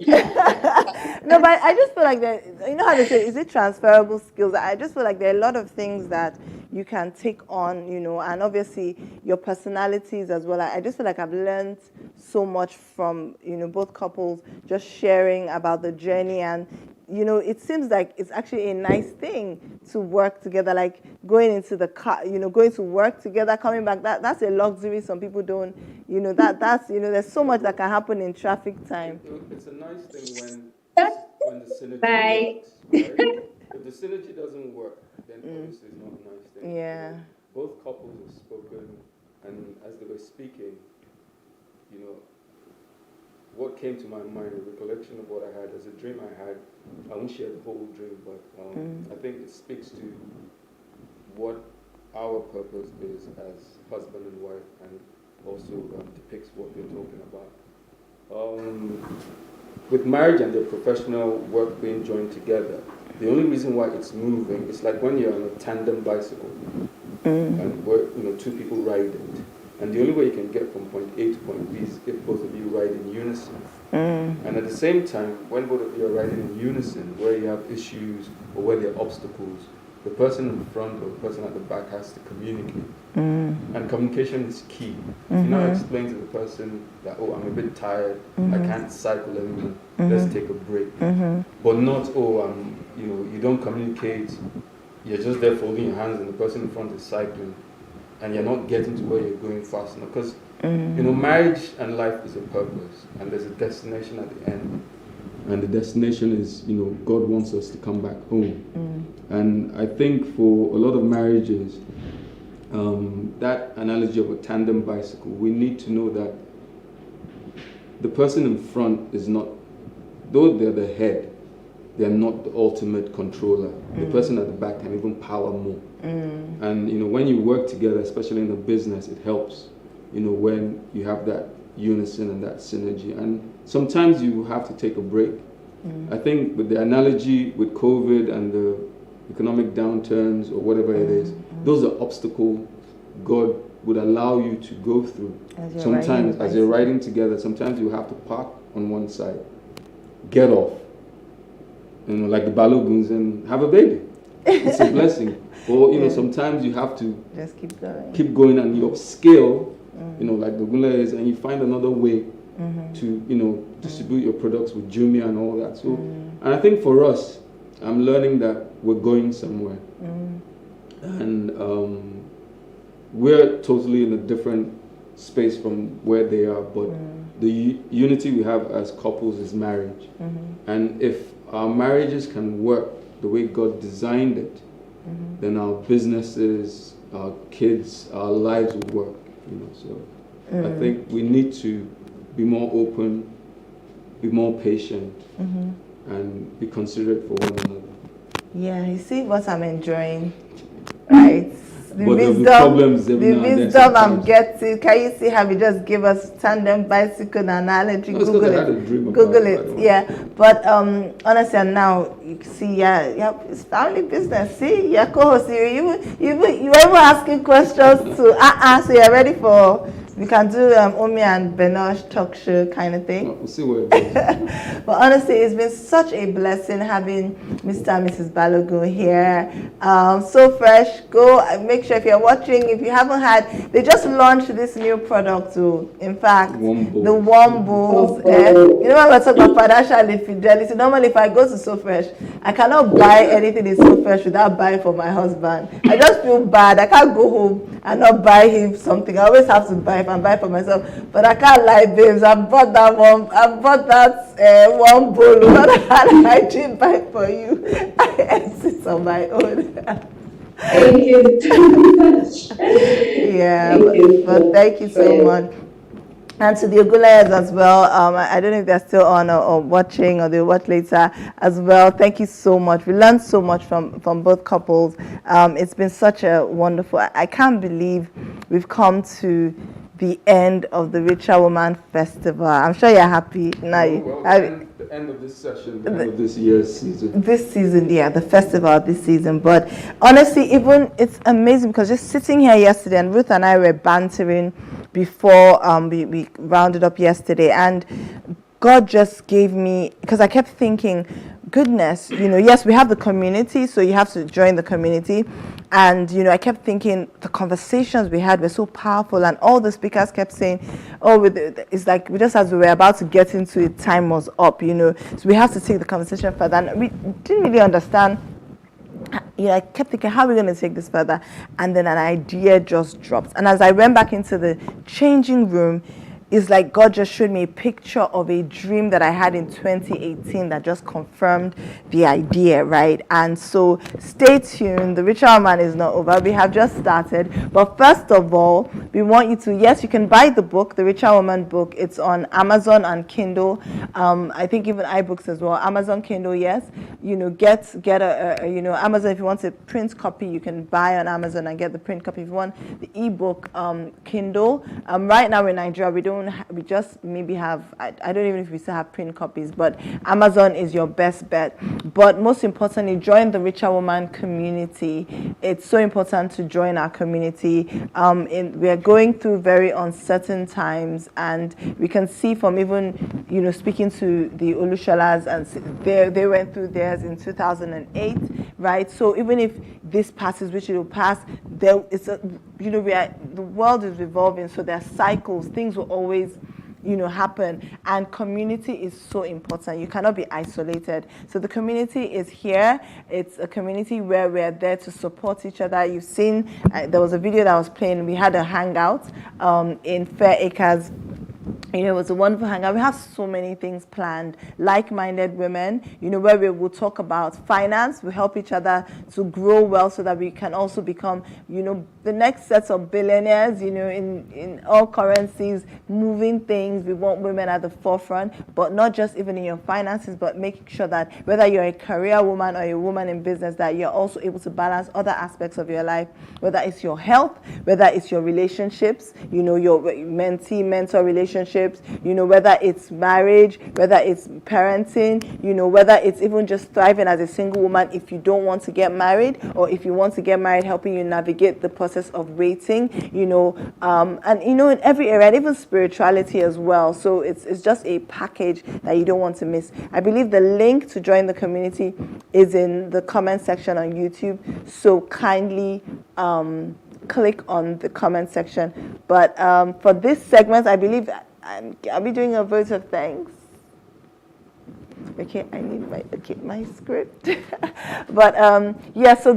No, but I just feel like that, how they say, is it transferable skills? I just feel like there are a lot of things that you can take on, and obviously your personalities as well. I just feel like I've learned so much from, both couples just sharing about the journey. And, it seems like it's actually a nice thing to work together, like going into the car, going to work together, coming back. That's a luxury some people don't, that's, there's so much that can happen in traffic time. It's a nice thing when the synergy works, right? If the synergy doesn't work, then obviously it's not a nice thing. Yeah. Both couples have spoken, and as they were speaking, what came to my mind, a recollection of what I had as a dream I had. I won't share the whole dream, but I think it speaks to what our purpose is as husband and wife, and also depicts what we're talking about. With marriage and the professional work being joined together, the only reason why it's moving is like when you're on a tandem bicycle, and two people ride it. And the only way you can get from point A to point B is if both of you ride in unison. And at the same time, when both of you are riding in unison, where you have issues or where there are obstacles, the person in front or the person at the back has to communicate. And communication is key. If you now explain to the person that, I'm a bit tired, I can't cycle anymore, let's take a break. But not, you don't communicate, you're just there folding your hands and the person in front is cycling, and you're not getting to where you're going fast enough. Because, marriage and life is a purpose, and there's a destination at the end. And the destination is, God wants us to come back home. And I think for a lot of marriages, that analogy of a tandem bicycle, we need to know that the person in front is not, though they're the head, they're not the ultimate controller. The person at the back can even power more. And when you work together, especially in a business, it helps, when you have that unison and that synergy. And sometimes you have to take a break. I think with the analogy with COVID and the economic downturns or whatever it is, those are obstacles God would allow you to go through. Sometimes as you're riding together, sometimes you have to park on one side, get off, like the Baloguns, and have a baby. it's a blessing. Or, you know, sometimes you have to just keep going. Keep going and you upscale, you know, like the Gula is, and you find another way to, you know, distribute your products with Jumia and all that. So, and I think for us, I'm learning that we're going somewhere. And we're totally in a different space from where they are, but the unity we have as couples is marriage. And if our marriages can work the way God designed it, then our businesses, our kids, our lives will work. You know, so I think we need to be more open, be more patient, and be considerate for one another. Yeah, you see what I'm enjoying, right? The wisdom I'm getting. Can you see how we just give us tandem bicycle analogy? No, Google it. Yeah, but honestly, now you see, it's family business. See, your co-host, you ever asking questions to so you're ready for. We can do Omi and Benosh talk show kind of thing. We'll see where it goes. But honestly, it's been such a blessing having Mr. and Mrs. Balogun here. So fresh. Go make sure if you're watching, if you haven't had, they just launched this new product too. In fact, the Wombos. You know when we're talking about financial infidelity, normally if I go to So Fresh, I cannot buy anything in So Fresh without buying for my husband. I just feel bad. I can't go home and not buy him something. I always have to buy and buy for myself, but I can't lie, babes. I bought that one one bowl and I didn't buy for you. I ate it on my own. Thank you so much. Yeah, but thank you so much. And to the Ogulayas as well, I don't know if they're still on or watching or they'll watch later as well. Thank you so much. We learned so much from both couples. It's been such a wonderful, I can't believe we've come to the end of the Richer Woman Festival. I'm sure you're happy now. The end of this session, the end of this year's season. This season, yeah, the festival this season. But honestly, even it's amazing because just sitting here yesterday, and Ruth and I were bantering before we rounded up yesterday, and God just gave me, because I kept thinking, goodness, you know, yes, we have the community, so you have to join the community. And, you know, I kept thinking the conversations we had were so powerful, and all the speakers kept saying, it's like just as we were about to get into it, time was up, you know, so we have to take the conversation further. And we didn't really understand, you know, I kept thinking, how are we going to take this further? And then an idea just dropped. And as I went back into the changing room, it's like God just showed me a picture of a dream that I had in 2018 that just confirmed the idea, right? And so stay tuned. The Richer Woman is not over. We have just started. But first of all, we want you to, yes, you can buy the book, the Richer Woman book. It's on Amazon and Kindle. I think even iBooks as well. Amazon, Kindle, yes. You know, get a you know, Amazon, if you want a print copy, you can buy on Amazon and get the print copy. If you want the ebook, Kindle. Right now in Nigeria, we just maybe have, I don't even know if we still have print copies, but Amazon is your best bet. But most importantly, join the Richer Woman community. It's so important to join our community. We are going through very uncertain times, and we can see from even, you know, speaking to the Olusholas, and they went through theirs in 2008, right? So even if this passes, which it will pass, the world is revolving, so there are cycles. Things will always, you know, happen, and community is so important. You cannot be isolated. So the community is here. It's a community where we're there to support each other. You've seen, there was a video that was playing. We had a hangout in Fair Acres. You know, it was a wonderful hangout. We have so many things planned. Like-minded women, you know, where we will talk about finance. We help each other to grow well so that we can also become, you know, the next set of billionaires, you know, in all currencies, moving things. We want women at the forefront, but not just even in your finances, but making sure that whether you're a career woman or a woman in business, that you're also able to balance other aspects of your life, whether it's your health, whether it's your relationships, you know, your mentee-mentor relationship, relationships, whether it's marriage, whether it's parenting, whether it's even just thriving as a single woman if you don't want to get married, or if you want to get married, helping you navigate the process of waiting, and in every area, and even spirituality as well. So it's just a package that you don't want to miss. I believe the link to join the community is in the comment section on YouTube. So kindly click on the comment section. But for this segment, I believe I'll be doing a vote of thanks. Okay, I need my script. But yeah, so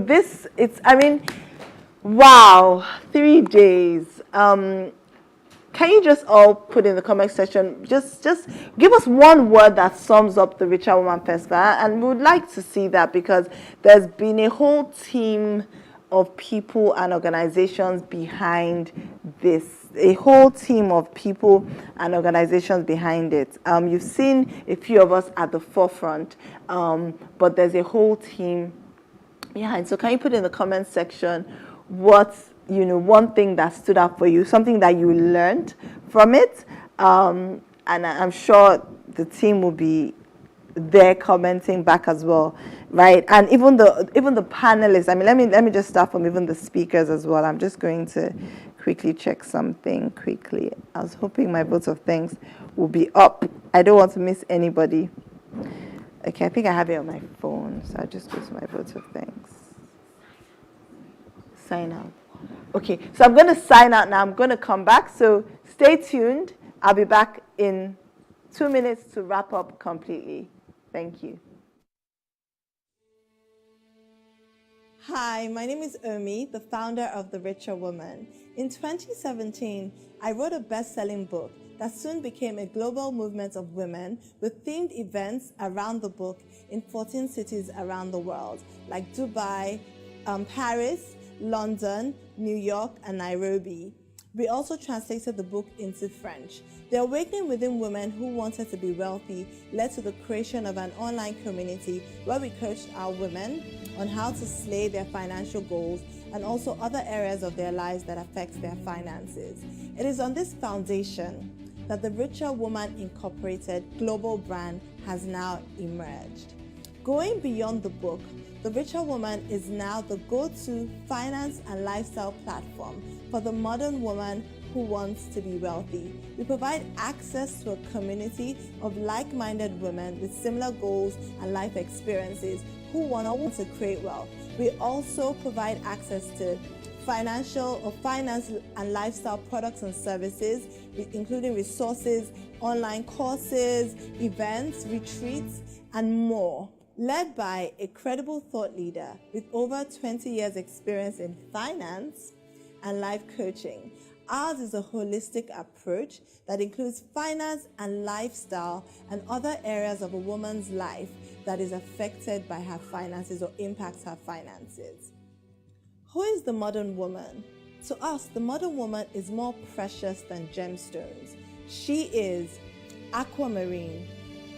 wow, 3 days. Can you just all put in the comment section, just give us one word that sums up the Richer Woman Festival, and we would like to see that, because there's been a whole team of people and organizations behind this, a whole team of people and organizations behind it. You've seen a few of us at the forefront, but there's a whole team behind. So can you put in the comment section what, one thing that stood out for you, something that you learned from it, and I'm sure the team will be there commenting back as well, right? And even the panelists. I mean, let me just start from even the speakers as well. I'm just going to quickly check something quickly. I was hoping my vote of thanks will be up. I don't want to miss anybody. Okay, I think I have it on my phone, so I'll just go to my vote of thanks. Sign out. Okay, so I'm going to sign out now. I'm going to come back, so stay tuned. I'll be back in 2 minutes to wrap up completely. Thank you. Hi, my name is Omi, the founder of The Richer Woman. In 2017, I wrote a best-selling book that soon became a global movement of women with themed events around the book in 14 cities around the world, like Dubai, Paris, London, New York, and Nairobi. We also translated the book into French. The awakening within women who wanted to be wealthy led to the creation of an online community where we coached our women on how to slay their financial goals and also other areas of their lives that affect their finances. It is on this foundation that the Richer Woman Incorporated global brand has now emerged. Going beyond the book, The Richer Woman is now the go-to finance and lifestyle platform for the modern woman who wants to be wealthy. We provide access to a community of like-minded women with similar goals and life experiences who want to create wealth. We also provide access to finance and lifestyle products and services, including resources, online courses, events, retreats, and more. Led by a credible thought leader with over 20 years experience in finance and life coaching, ours is a holistic approach that includes finance and lifestyle and other areas of a woman's life that is affected by her finances or impacts her finances. Who is the modern woman? To us, the modern woman is more precious than gemstones. She is aquamarine.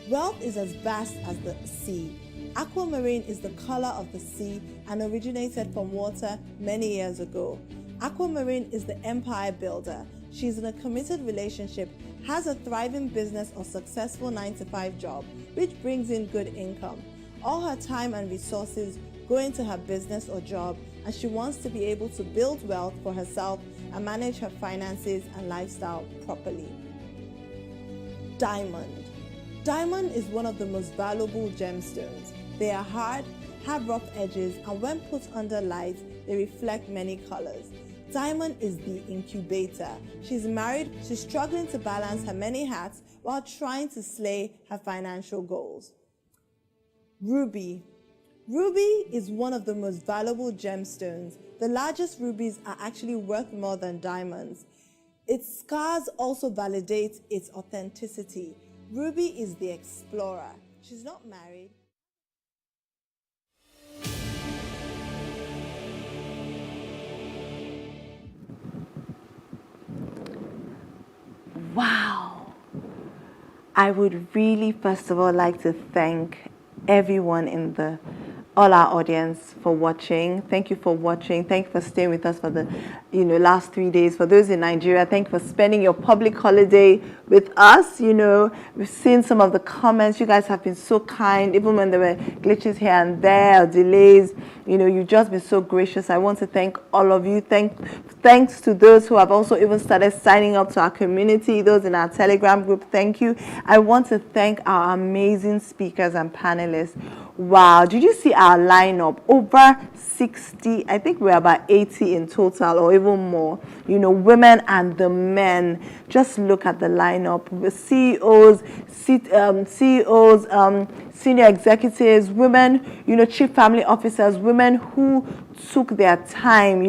Wealth is as vast as the sea. Aquamarine is the color of the sea and originated from water many years ago. Aquamarine is the empire builder. She's in a committed relationship, has a thriving business or successful 9-to-5 job, which brings in good income. All her time and resources go into her business or job, and she wants to be able to build wealth for herself and manage her finances and lifestyle properly. Diamond. Diamond is one of the most valuable gemstones. They are hard, have rough edges, and when put under light, they reflect many colors. Diamond is the incubator. She's married, she's struggling to balance her many hats while trying to slay her financial goals. Ruby. Ruby is one of the most valuable gemstones. The largest rubies are actually worth more than diamonds. Its scars also validate its authenticity. Ruby is the explorer. She's not married. Wow. I would really, first of all, like to thank everyone in the all our audience for watching. Thank you for watching. Thank you for staying with us for the last 3 days. For those in Nigeria, thank you for spending your public holiday with us. We've seen some of the comments. You guys have been so kind, even when there were glitches here and there or delays. You've just been so gracious. I want to thank all of you. Thanks to those who have also even started signing up to our community, those in our Telegram group. Thank you. I want to thank our amazing speakers and panelists. Wow, did you see our lineup? Over 60, I think we're about 80 in total or even more. Women and the men. Just look at the lineup. The CEOs, senior executives, women, chief family officers, women who took their time.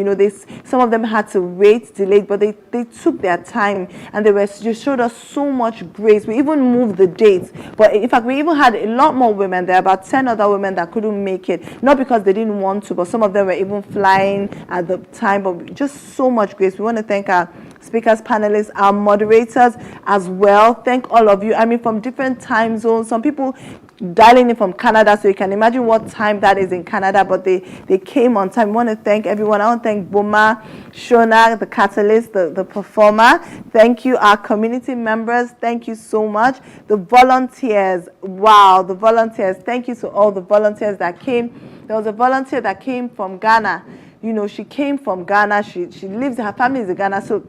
Some of them had to wait, delayed, but they took their time and they showed us so much grace. We even moved the dates. But in fact, we even had a lot more women. There are about 10 other women that couldn't make it. Not because they didn't want to, but some of them were even flying at the time. But just so much grace. We want to thank our speakers, panelists, our moderators as well. Thank all of you. From different time zones. Some people dialing in from Canada, so you can imagine what time that is in Canada, but they came on time. We want to thank everyone. I want to thank Boma, Shona, the catalyst, the performer. Thank you, our community members. Thank you so much. The volunteers. Wow, the volunteers. Thank you to all the volunteers that came. There was a volunteer that came from Ghana. She came from Ghana. She lives, her family is in Ghana, so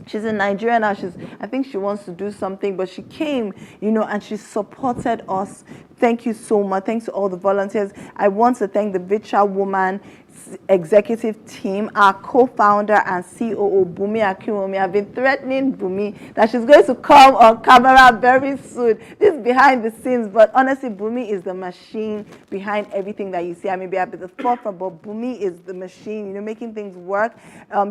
she's in Nigeria now. I think she wants to do something, but she came, and she supported us. Thank you so much. Thanks to all the volunteers. I want to thank the Virtual Woman executive team, our co-founder and COO, Bumi Akinwumi. I've been threatening Bumi that she's going to come on camera very soon. This is behind the scenes, but honestly, Bumi is the machine behind everything that you see. I may be at the forefront, but Bumi is the machine, making things work.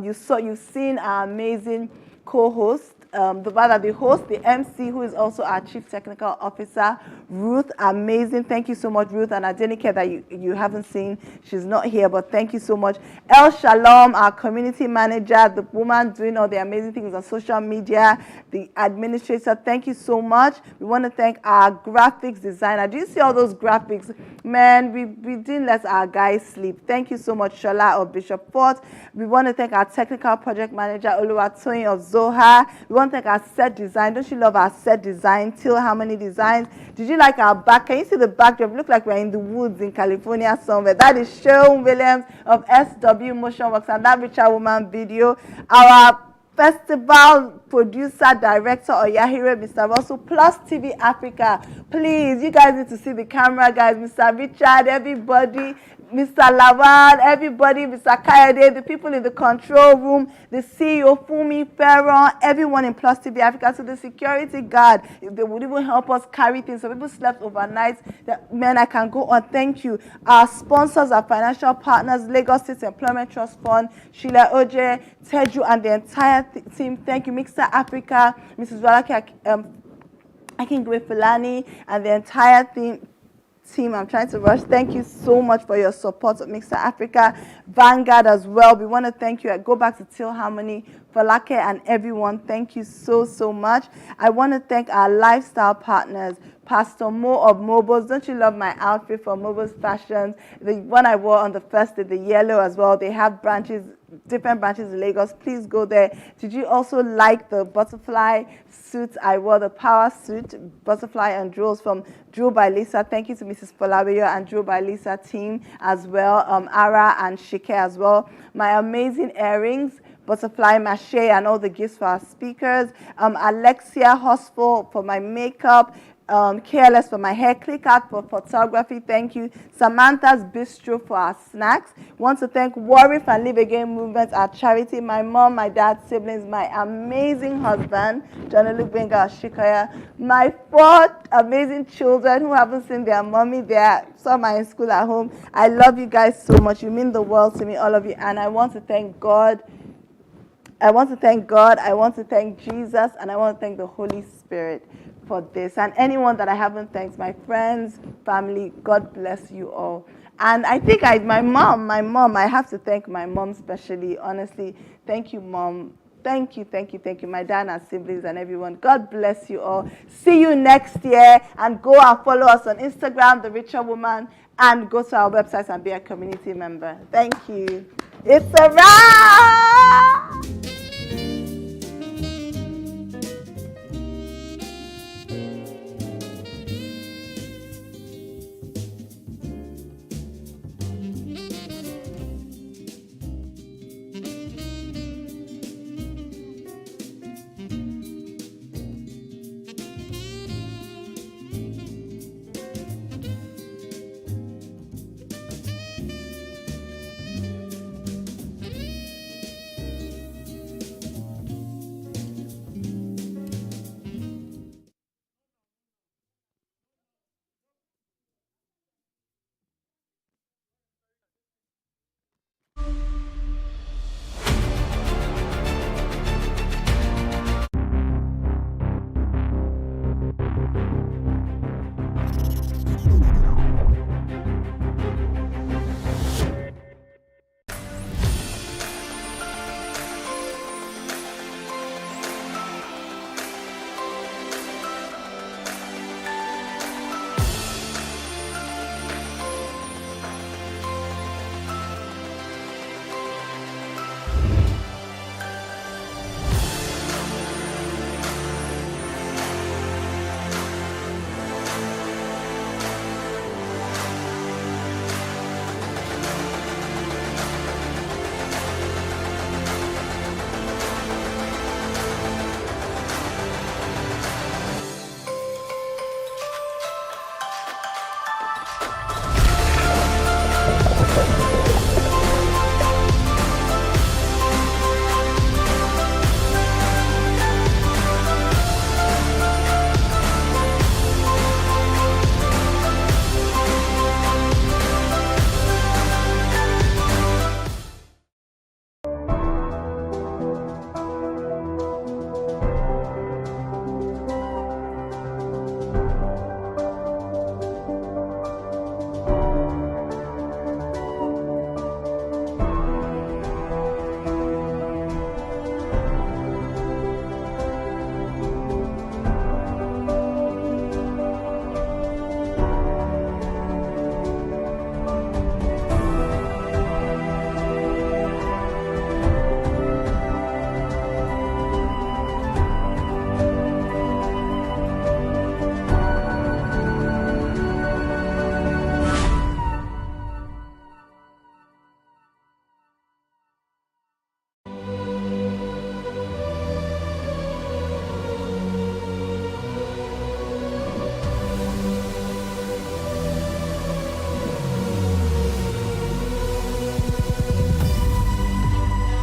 You've seen our amazing co-host, the host, the MC, who is also our Chief Technical Officer, Ruth. Amazing. Thank you so much, Ruth. And Adenike that you haven't seen. She's not here, but thank you so much. El Shalom, our community manager, the woman doing all the amazing things on social media, the administrator. Thank you so much. We want to thank our graphics designer. Do you see all those graphics? Man, we didn't let our guys sleep. Thank you so much, Shola of Bishop Fort. We want to thank our technical project manager, Oluwatoyin of Zoha. We want to thank our set design. Don't you love our set design? Till Harmony Designs. Did you like our back? Can you see the backdrop? Look like we're in the woods in California somewhere. That is Sharon Williams of SW Motion Works and that Virtual Woman video. Our festival producer, director, Oyahiro, Mr. Russell, Plus TV Africa. Please, you guys need to see the camera, guys. Mr. Richard, everybody, Mr. Lawal, everybody, Mr. Kayode, the people in the control room, the CEO, Fumi Ferron, everyone in Plus TV Africa, so the security guard, they would even help us carry things. So people slept overnight. Man, I can go on. Thank you. Our sponsors, our financial partners, Lagos State Employment Trust Fund, Sheila Oje, Teju, and the entire team. Thank you. Mixer Africa, Mrs. Walake Akingwe Fulani, and the entire team. I'm trying to rush. Thank you so much for your support of Mixer Africa. Vanguard as well. We want to thank you. I go back to Till Harmony, Falake, and everyone. Thank you so much. I want to thank our lifestyle partners, Pastor Mo of Mobiles. Don't you love my outfit for Mobiles Fashions? The one I wore on the first day, the yellow as well. They have branches, different branches in Lagos. Please go there. Did you also like the butterfly suit I wore, the power suit, butterfly and jewels from Drew by Lisa? Thank you to Mrs. Folawiyo and Drew by Lisa team as well. Ara and Shike as well. My amazing earrings, butterfly mache, and all the gifts for our speakers. Alexia Hosful for my makeup. Careless for my hair, Click Out for photography. Thank you. Samantha's Bistro for our snacks. Want to thank Warrior and Live Again Movement, our charity. My mom, my dad, siblings, my amazing husband, John Olubenga Shikaya. My 4 amazing children who haven't seen their mommy. Some are in school at home. I love you guys so much. You mean the world to me, all of you. And I want to thank God. I want to thank Jesus, and I want to thank the Holy Spirit for this. And anyone that I haven't thanked, my friends, family, God bless you all. And I think my mom, I have to thank my mom especially. Honestly, thank you, Mom. Thank you, thank you, thank you, my dad and siblings and everyone. God bless you all. See you next year, and go and follow us on Instagram, The Richer Woman, and go to our website and be a community member. Thank you. It's a wrap!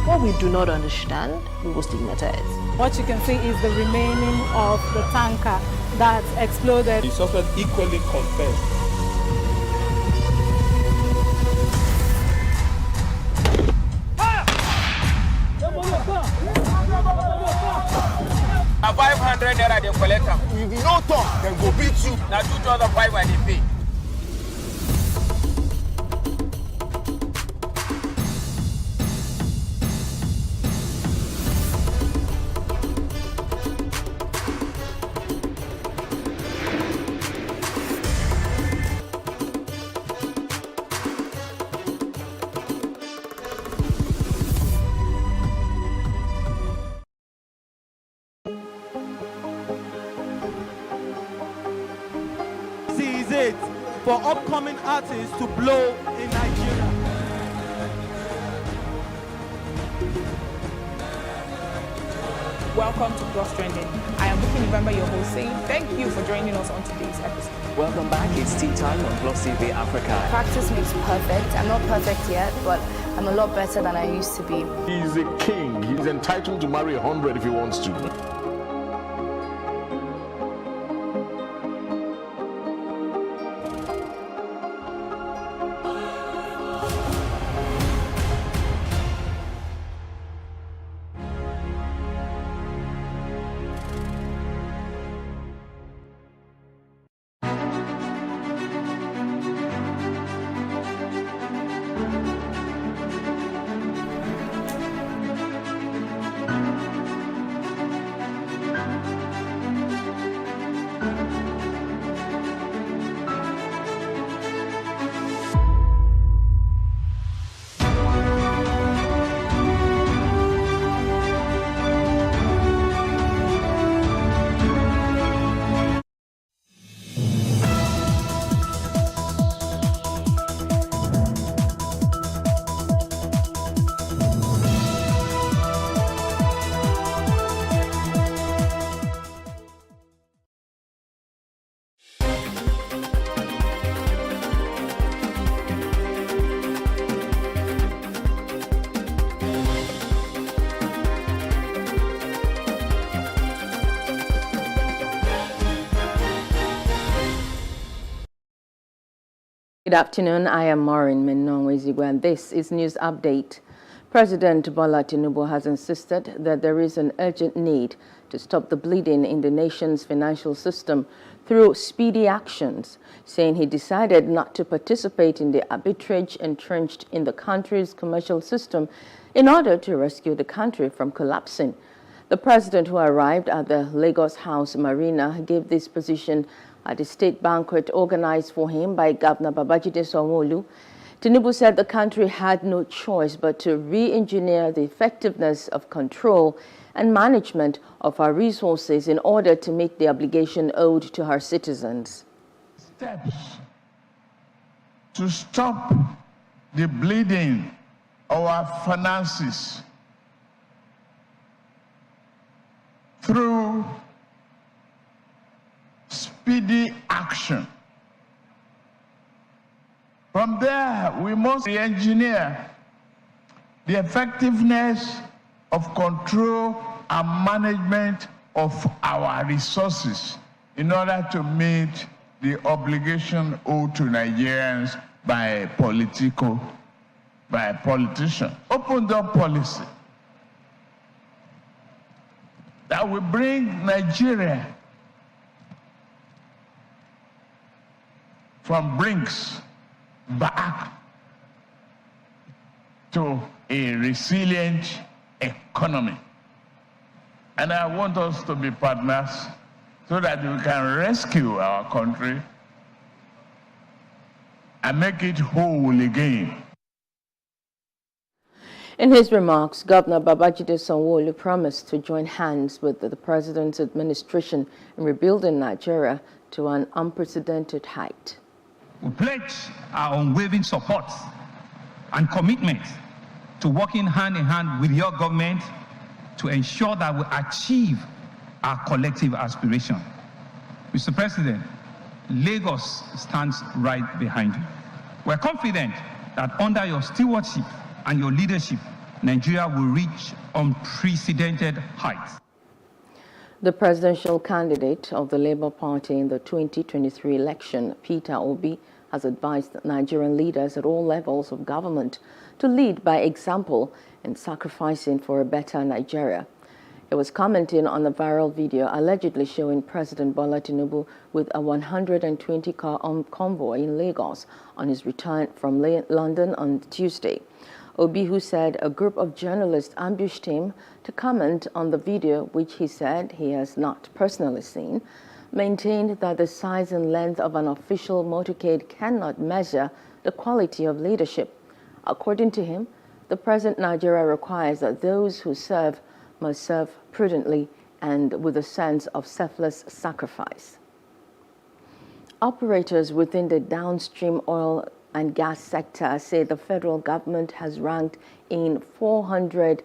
What we do not understand, we will stigmatize. What you can see is the remaining of the tanker that exploded. The suspect equally confessed. A 500 naira they collect them. If you no talk, then go beat you. Now 2,500 they pay. For upcoming artists to blow in Nigeria. Welcome to Plus Trending. I am Bukky November, your host, saying thank you for joining us on today's episode. Welcome back. It's tea time on Plus TV Africa. Practice makes perfect. I'm not perfect yet, but I'm a lot better than I used to be. He's a king. He's entitled to marry 100 if he wants to. Good afternoon. I am Maureen Menong-Wezigwe, and this is News Update. President Bola Tinubu has insisted that there is an urgent need to stop the bleeding in the nation's financial system through speedy actions, saying he decided not to participate in the arbitrage entrenched in the country's commercial system in order to rescue the country from collapsing. The president, who arrived at the Lagos House Marina, gave this position at a state banquet organized for him by Governor Babajide Sanwo-Olu. Tinubu said the country had no choice but to re-engineer the effectiveness of control and management of our resources in order to meet the obligation owed to our citizens. Steps to stop the bleeding of our finances through speedy action. From there, we must re-engineer the effectiveness of control and management of our resources in order to meet the obligation owed to Nigerians by politicians. Open door policy that will bring Nigeria from brinks back to a resilient economy. And I want us to be partners so that we can rescue our country and make it whole again. In his remarks, Governor Babajide Sanwo-Olu promised to join hands with the president's administration in rebuilding Nigeria to an unprecedented height. We pledge our unwavering support and commitment to working hand in hand with your government to ensure that we achieve our collective aspiration. Mr. President, Lagos stands right behind you. We're confident that under your stewardship and your leadership, Nigeria will reach unprecedented heights. The presidential candidate of the Labour Party in the 2023 election, Peter Obi, has advised Nigerian leaders at all levels of government to lead by example in sacrificing for a better Nigeria. He was commenting on a viral video allegedly showing President Bola Tinubu with a 120-car convoy in Lagos on his return from London on Tuesday. Obi, who said a group of journalists ambushed him to comment on the video, which he said he has not personally seen, maintained that the size and length of an official motorcade cannot measure the quality of leadership. According to him, the present Nigeria requires that those who serve must serve prudently and with a sense of selfless sacrifice. Operators within the downstream oil and gas sector say the federal government has ranked in 400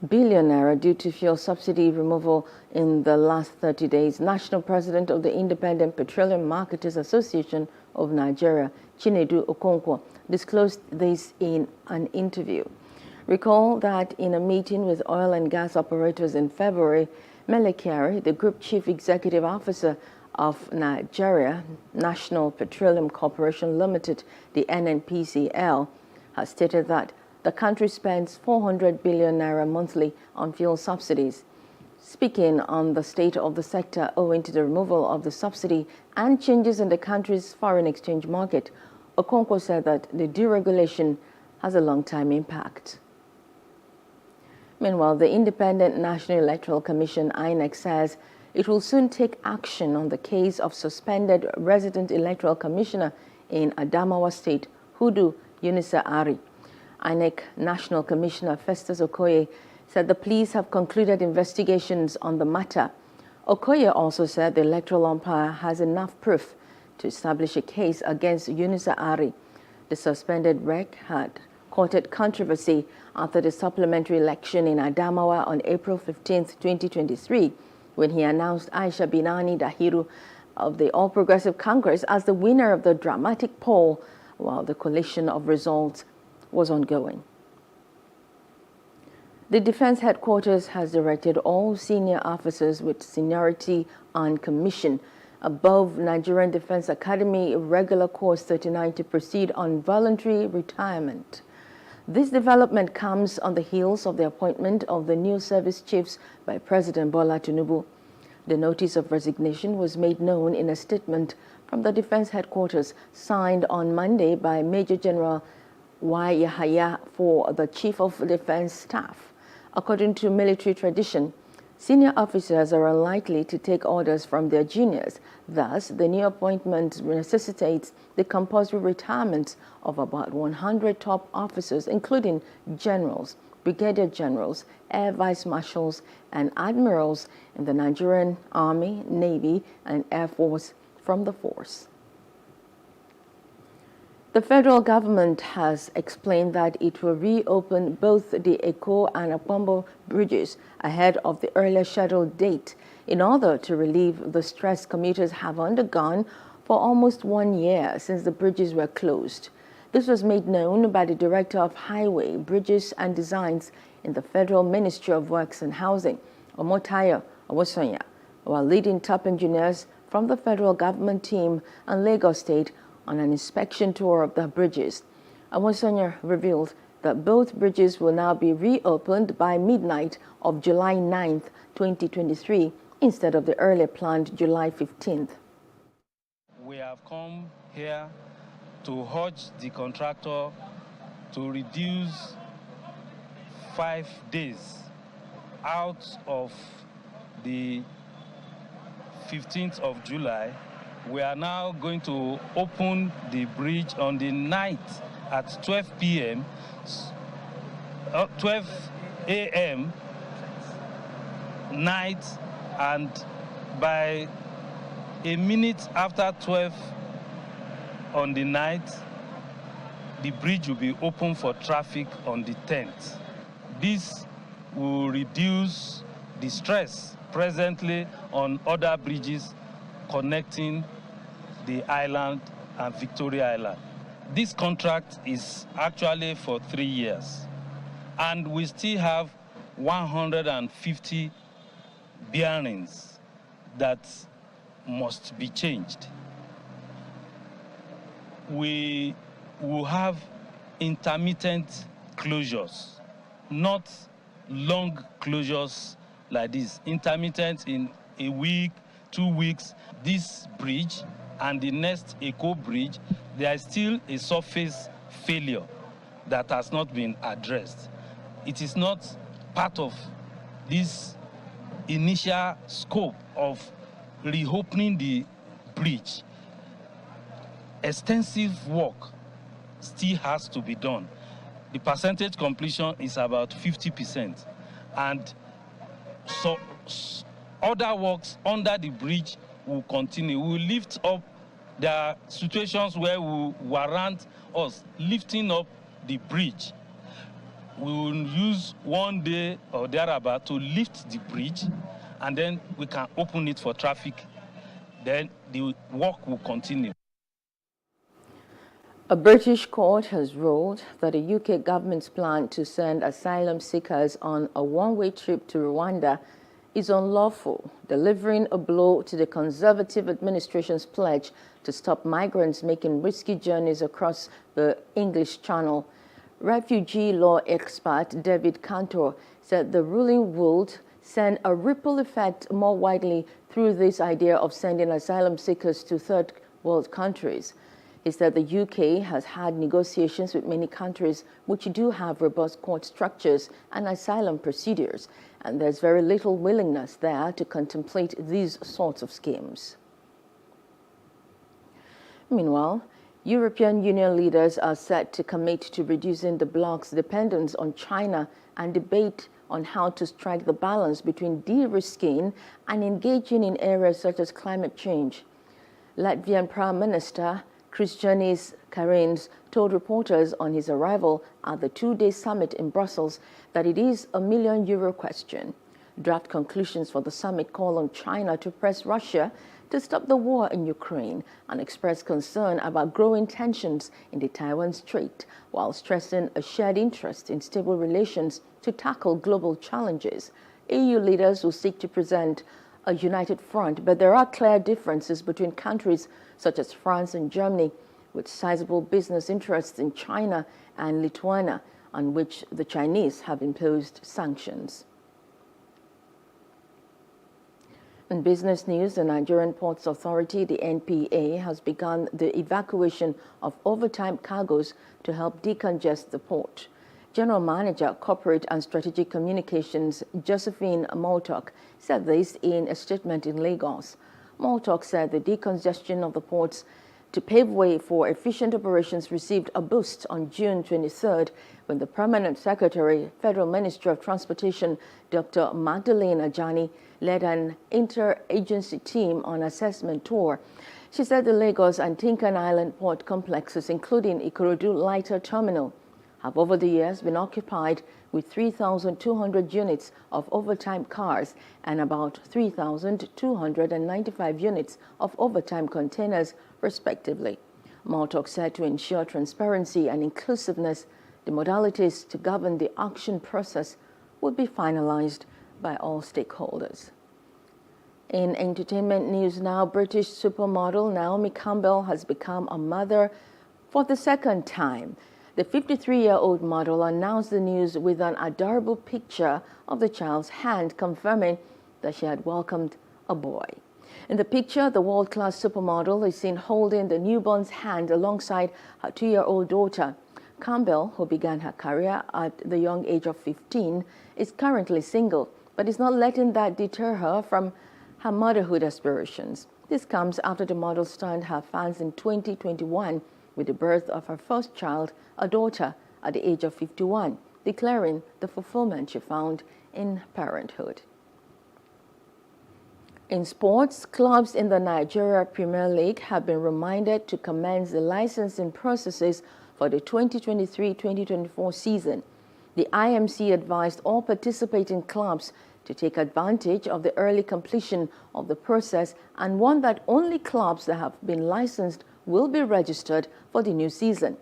billion naira due to fuel subsidy removal in the last 30 days. National President of the Independent Petroleum Marketers Association of Nigeria, Chinedu Okonkwo, disclosed this in an interview. Recall that in a meeting with oil and gas operators in February, Mele Kyari, the Group Chief Executive Officer of Nigeria National Petroleum Corporation Limited, the NNPCL, has stated that the country spends 400 billion naira monthly on fuel subsidies. Speaking on the state of the sector owing to the removal of the subsidy and changes in the country's foreign exchange market, Okonkwo said that the deregulation has a long-time impact. Meanwhile, the Independent National Electoral Commission, INEC, says it will soon take action on the case of suspended resident electoral commissioner in Adamawa State, Hudu Yunusa Ari. INEC National Commissioner Festus Okoye said the police have concluded investigations on the matter. Okoye also said the electoral umpire has enough proof to establish a case against Yunusa Ari. The suspended rec had courted controversy after the supplementary election in Adamawa on April 15, 2023, when he announced Aisha Binani Dahiru of the All Progressive Congress as the winner of the dramatic poll, while the collation of results was ongoing. The Defense Headquarters has directed all senior officers with seniority on commission above Nigerian Defense Academy Regular Course 39 to proceed on voluntary retirement. This development comes on the heels of the appointment of the new service chiefs by President Bola Tinubu. The notice of resignation was made known in a statement from the Defense Headquarters signed on Monday by Major General Y. Yahaya for the Chief of Defense Staff. According to military tradition, senior officers are unlikely to take orders from their juniors. Thus, the new appointment necessitates the compulsory retirement of about 100 top officers, including generals, brigadier generals, air vice marshals, and admirals in the Nigerian Army, Navy, and Air Force from the force. The federal government has explained that it will reopen both the Eko and Apombo bridges ahead of the earlier scheduled date in order to relieve the stress commuters have undergone for almost 1 year since the bridges were closed. This was made known by the Director of Highway, Bridges and Designs in the Federal Ministry of Works and Housing, Omotayo Owosonya, while leading top engineers from the federal government team and Lagos State on an inspection tour of the bridges. Owosonya revealed that both bridges will now be reopened by midnight of July 9th, 2023, instead of the earlier planned July 15th. We have come here to urge the contractor to reduce 5 days out of the 15th of July. We are now going to open the bridge on the night at 12 p.m., 12 a.m. night, and by a minute after 12 on the night, the bridge will be open for traffic on the 10th. This will reduce the stress presently on other bridges connecting the island and Victoria Island. This contract is actually for 3 years, and we still have 150 bearings that must be changed. We will have intermittent closures, not long closures like this. Intermittent in a week, 2 weeks. This bridge and the next Eko bridge, there is still a surface failure that has not been addressed. It is not part of this initial scope of reopening the bridge. Extensive work still has to be done. The percentage completion is about 50%. And so other works under the bridge will continue. We will lift up. There are situations where we will warrant us lifting up the bridge. We will use 1 day or thereabout to lift the bridge, and then we can open it for traffic. Then the work will continue. A British court has ruled that the UK government's plan to send asylum seekers on a one-way trip to Rwanda is unlawful, delivering a blow to the Conservative administration's pledge to stop migrants making risky journeys across the English Channel. Refugee law expert David Cantor said the ruling would send a ripple effect more widely through this idea of sending asylum seekers to third world countries. He said the UK has had negotiations with many countries which do have robust court structures and asylum procedures, and there's very little willingness there to contemplate these sorts of schemes. Meanwhile, European Union leaders are set to commit to reducing the bloc's dependence on China and debate on how to strike the balance between de-risking and engaging in areas such as climate change. Latvian Prime Minister Krišjānis Kariņš told reporters on his arrival at the two-day summit in Brussels that it is a €1 million question. Draft conclusions for the summit call on China to press Russia to stop the war in Ukraine and express concern about growing tensions in the Taiwan Strait, while stressing a shared interest in stable relations to tackle global challenges. EU leaders will seek to present a united front, but there are clear differences between countries such as France and Germany, with sizable business interests in China and Lithuania, on which the Chinese have imposed sanctions. In business news, the Nigerian Ports Authority, the NPA, has begun the evacuation of overtime cargoes to help decongest the port. General Manager, Corporate and Strategic Communications, Josephine Moltok, said this in a statement in Lagos. Moltok said the decongestion of the ports to pave way for efficient operations received a boost on June 23rd when the Permanent Secretary, Federal Ministry of Transportation, Dr. Magdalene Ajani, led an interagency team on assessment tour. She said the Lagos and Tinkan Island port complexes, including Ikorodu Lighter Terminal, have over the years been occupied with 3,200 units of overtime cars and about 3,295 units of overtime containers, respectively. Moltok said to ensure transparency and inclusiveness, the modalities to govern the auction process would be finalized by all stakeholders. In entertainment news now, British supermodel Naomi Campbell has become a mother for the second time. The 53-year-old model announced the news with an adorable picture of the child's hand, confirming that she had welcomed a boy. In the picture, the world-class supermodel is seen holding the newborn's hand alongside her 2-year-old daughter. Campbell, who began her career at the young age of 15, is currently single, but is not letting that deter her from her motherhood aspirations. This comes after the model stunned her fans in 2021 with the birth of her first child, a daughter, at the age of 51, declaring the fulfillment she found in parenthood. In sports, clubs in the Nigeria Premier League have been reminded to commence the licensing processes for the 2023-2024 season. The IMC advised all participating clubs to take advantage of the early completion of the process and warned that only clubs that have been licensed will be registered for the new season.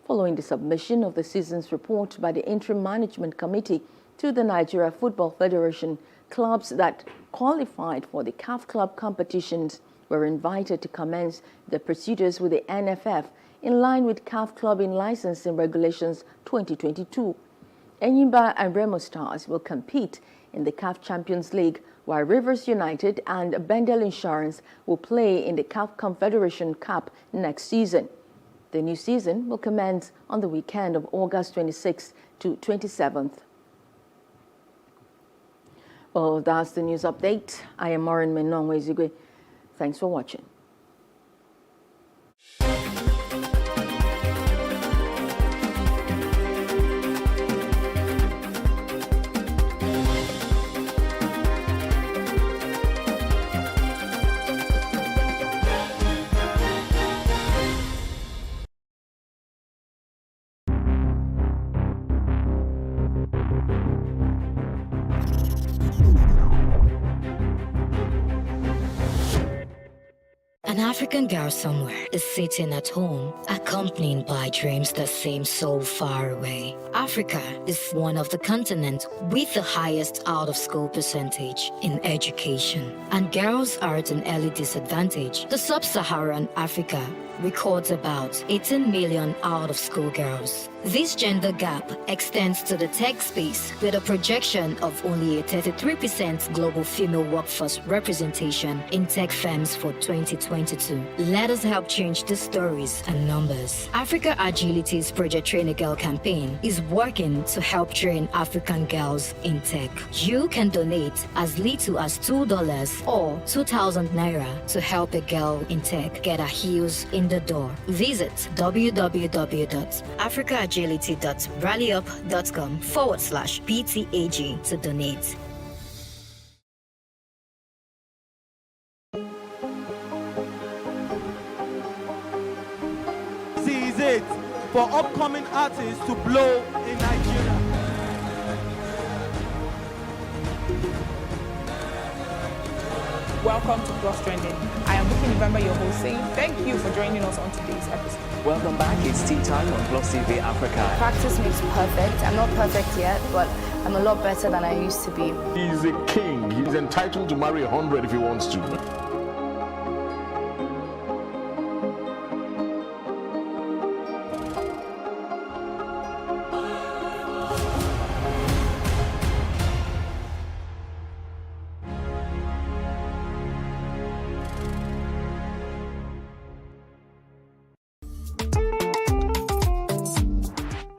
Following the submission of the season's report by the Interim Management Committee to the Nigeria Football Federation, clubs that qualified for the CAF Club competitions were invited to commence the procedures with the NFF in line with CAF Clubbing Licensing Regulations 2022. Enyimba and Remo Stars will compete in the CAF Champions League, while Rivers United and Bendel Insurance will play in the CAF Confederation Cup next season. The new season will commence on the weekend of August 26th to 27th. Well, that's the news update. I am Maureen Menong-Wezigwe. Thanks for watching. An African girl somewhere is sitting at home, accompanied by dreams that seem so far away. Africa is one of the continents with the highest out-of-school percentage in education, and girls are at an early disadvantage. The sub-Saharan Africa records about 18 million out-of-school girls. This gender gap extends to the tech space with a projection of only a 33% global female workforce representation in tech firms for 2022. Let us help change the stories and numbers. Africa Agility's Project Train a Girl campaign is working to help train African girls in tech. You can donate as little as $2 or 2,000 Naira to help a girl in tech get her heels in the door. Visit www.africaagility.rallyup.com/PTAG to donate. This is it for upcoming artists to blow in Nigeria. welcome to Plus Trending. I am Buki November, your host, saying thank you for joining us on today's episode. Welcome back. It's tea time on Plus TV Africa. Practice makes perfect. I'm not perfect yet, but I'm a lot better than I used to be. He's a king. He's entitled to marry 100 if he wants to.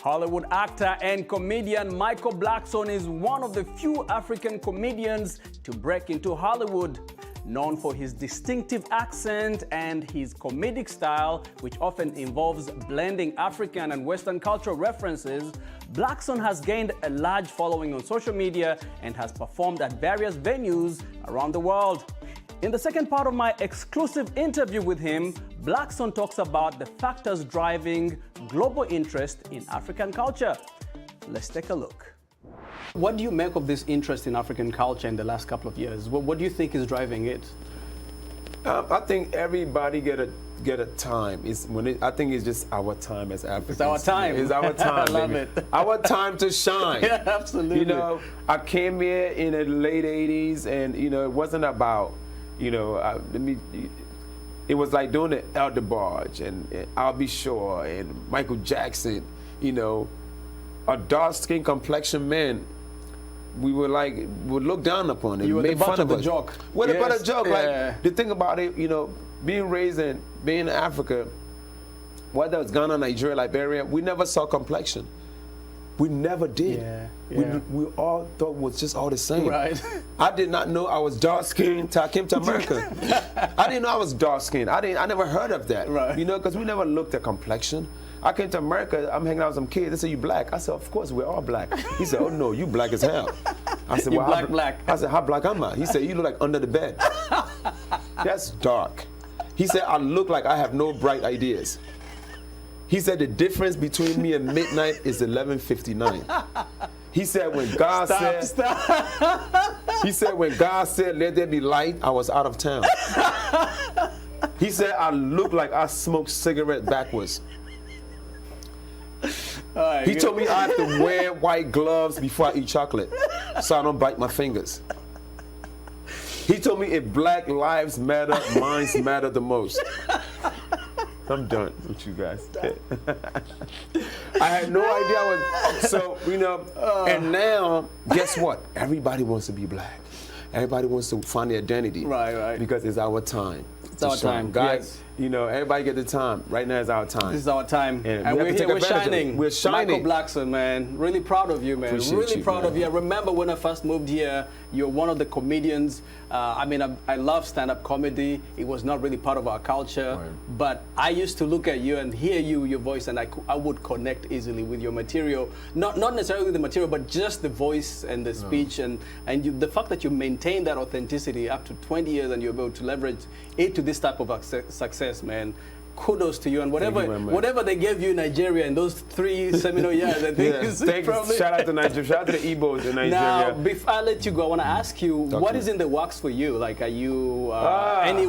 Hollywood actor and comedian Michael Blackson is one of the few African comedians to break into Hollywood. Known for his distinctive accent and his comedic style, which often involves blending African and Western cultural references, Blackson has gained a large following on social media and has performed at various venues around the world. In the second part of my exclusive interview with him, Blackson talks about the factors driving global interest in African culture. Let's take a look. What do you make of this interest in African culture in the last couple of years? What do you think is driving it? I think everybody get a time. I think it's just our time as Africans. It's our time. It's our time. I love baby. it. Our time to shine. Yeah, absolutely. You know, I came here in the late '80s, and you know, it wasn't about, you know, it was like doing the Elder Barge and I'll Be Sure and Michael Jackson. You know, a dark-skinned complexion man. We would look down upon it. You were made the butt fun of the us. joke. What Yes, about a joke? yeah. Like the thing about it, you know, being raised and being in Africa, whether it's Ghana, Nigeria, Liberia, we never saw complexion. We never did. Yeah. We all thought it was just all the same. Right. I did not know I was dark skinned until I came to America. I didn't know I was dark skinned. I never heard of that. Right. You know, because we never looked at complexion. I came to America, I'm hanging out with some kids, they said, you black? I said, of course, we're all black. He said, oh no, you black as hell. I said, You well, black. I said, how black am I? He said, you look like under the bed. That's dark. He said, I look like I have no bright ideas. He said, the difference between me and midnight is 11:59. He said, when God he said, when God said, let there be light, I was out of town. He said, I look like I smoked cigarette backwards. He told me I have to wear white gloves before I eat chocolate so I don't bite my fingers. He told me if Black lives matter, minds matter the most. I'm done with you guys. I had no idea so, you know, and now, guess what? Everybody wants to be black. Everybody wants to find their identity. Right. Because it's our time. It's our time, guys. yes. You know, everybody get the time. Right now is our time. This is our time. And we're here, we're shining. We're shining. Michael Blackson, man. Really proud of you, man. Appreciate really you, proud man. of you. I remember when I first moved here, you're one of the comedians. I love stand-up comedy. It was not really part of our culture. Right. But I used to look at you and hear your voice, and I would connect easily with your material. Not necessarily the material, but just the voice and the speech. And the fact that you maintain that authenticity up to 20 years and you're able to leverage it to this type of success, man. Kudos to you, and whatever they gave you in Nigeria in those 3 seminal years, I think is probably... Shout out to Nigeria. Shout out to the Igbos in Nigeria. Now, before I let you go, I want to ask you, what is in the works for you? Like, are you any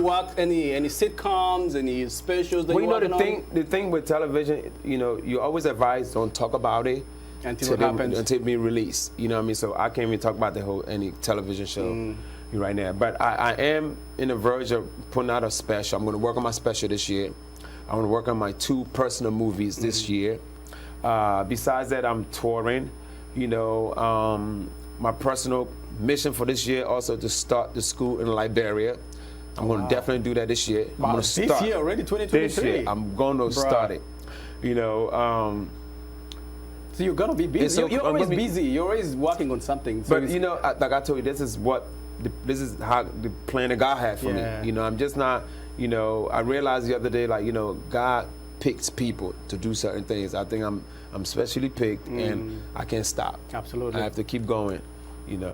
sitcoms, any specials that you're working on? The thing with television, you know, you always advise don't talk about it until it happens, until it be released. You know what I mean? So I can't even talk about any television show right now. But I am in the verge of putting out a special. I'm going to work on my special this year. I want to work on my 2 personal movies this year. Besides that, I'm touring. You know, my personal mission for this year also to start the school in Liberia. I'm going to definitely do that this year. I'm going to start this year already, 2023. This year, I'm going to start it. You know. So you're gonna be busy. You're always busy. You're always working on something. So but you know, like I told you, this is how the plan that God had for me. You know, I'm just not. You know, I realized the other day, like, you know, God picks people to do certain things. I think I'm specially picked, and I can't stop. Absolutely. I have to keep going, you know.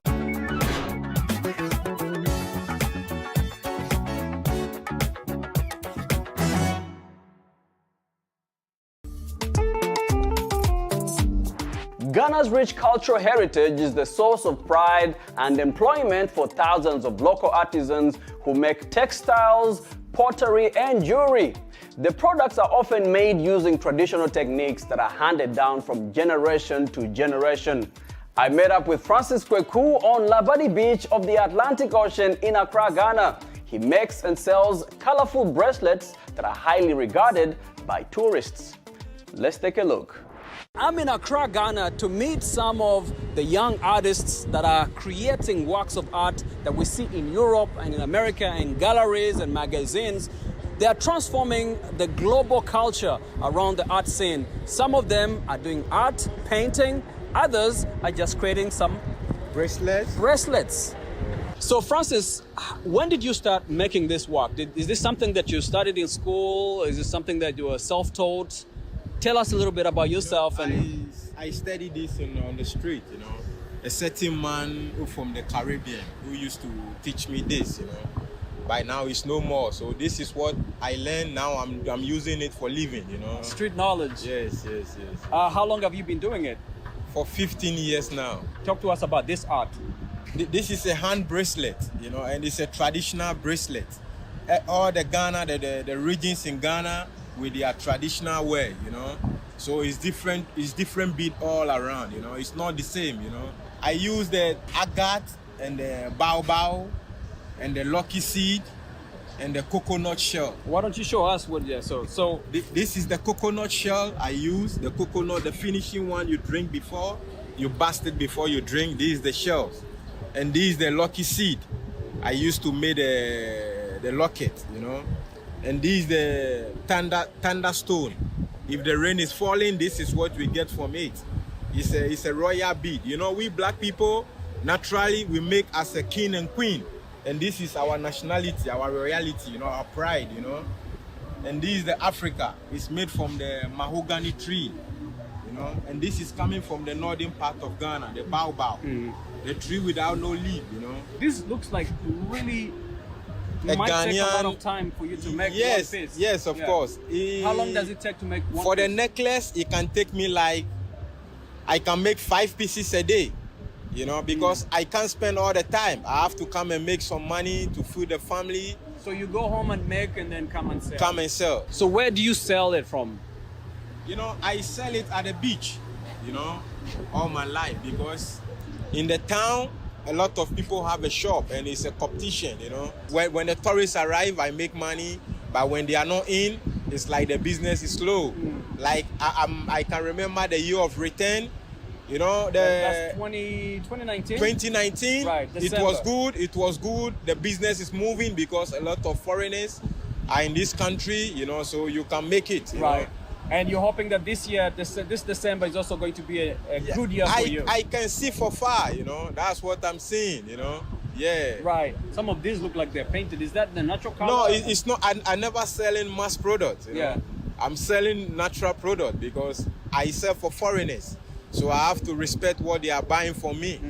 Ghana's rich cultural heritage is the source of pride and employment for thousands of local artisans who make textiles, pottery, and jewelry. The products are often made using traditional techniques that are handed down from generation to generation. I met up with Francis Kweku on Labadi Beach of the Atlantic Ocean in Accra, Ghana. He makes and sells colorful bracelets that are highly regarded by tourists. Let's take a look. I'm in Accra, Ghana to meet some of the young artists that are creating works of art that we see in Europe and in America in galleries and magazines. They are transforming the global culture around the art scene. Some of them are doing art, painting, others are just creating some bracelets. So Francis, when did you start making this work? Is this something that you studied in school? Is this something that you were self-taught? Tell us a little bit about yourself. I studied this on the street, A certain man from the Caribbean who used to teach me this, By now it's no more. So this is what I learned. Now I'm using it for living, Street knowledge. Yes. How long have you been doing it? For 15 years now. Talk to us about this art. This is a hand bracelet, and it's a traditional bracelet. All the Ghana, the regions in Ghana with their traditional wear, So it's different bead all around, It's not the same, I use the agate and the baobab and the lucky seed and the coconut shell. Why don't you show us what you so this is the coconut shell I use. The coconut, the finishing one you drink before, you bust it before you drink. This is the shells. And this is the lucky seed I used to make the locket, And this is the thunder stone. If the rain is falling, this is what we get from it. It's a royal bead. We black people, naturally, we make as a king and queen. And this is our nationality, our royalty, our pride, And this is the Africa. It's made from the mahogany tree, And this is coming from the northern part of Ghana, the baobab. The tree without no leaf, This looks like really... It might take a lot of time for you to make one piece. Yes, of course. How long does it take to make one For piece? the necklace, it can take me I can make 5 pieces a day, because I can't spend all the time. I have to come and make some money to feed the family. So you go home and make and then come and sell? Come and sell. So where do you sell it from? I sell it at the beach, all my life, because in the town, a lot of people have a shop and it's a competition, When the tourists arrive, I make money, but when they are not in, it's like the business is slow. Like I can remember the year of return, That's 2019? 2019, right, it was good. The business is moving because a lot of foreigners are in this country, so you can make it. Right. And you're hoping that this year, this December is also going to be a good year for you. I can see for far, That's what I'm seeing, Yeah. Right. Some of these look like they're painted. Is that the natural color? No, it's not. I never selling mass products. Yeah. I'm selling natural product because I sell for foreigners. So I have to respect what they are buying from me,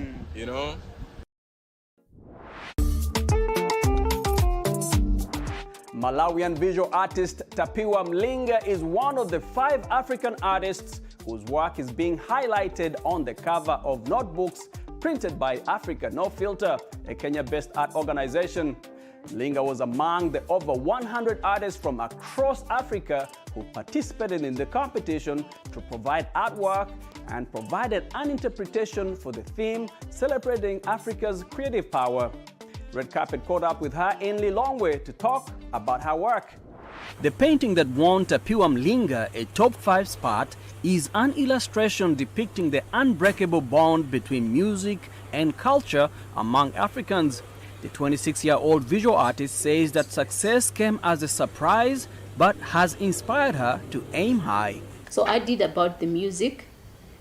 Malawian visual artist Tapiwa Mlinga is one of the 5 African artists whose work is being highlighted on the cover of notebooks printed by Africa No Filter, a Kenya-based art organization. Mlinga was among the over 100 artists from across Africa who participated in the competition to provide artwork and provided an interpretation for the theme celebrating Africa's creative power. Red Carpet caught up with her in Lilongwe to talk about her work. The painting that won Tapiwa Mlinga a top 5 spot is an illustration depicting the unbreakable bond between music and culture among Africans. The 26-year-old visual artist says that success came as a surprise but has inspired her to aim high. So I did about the music,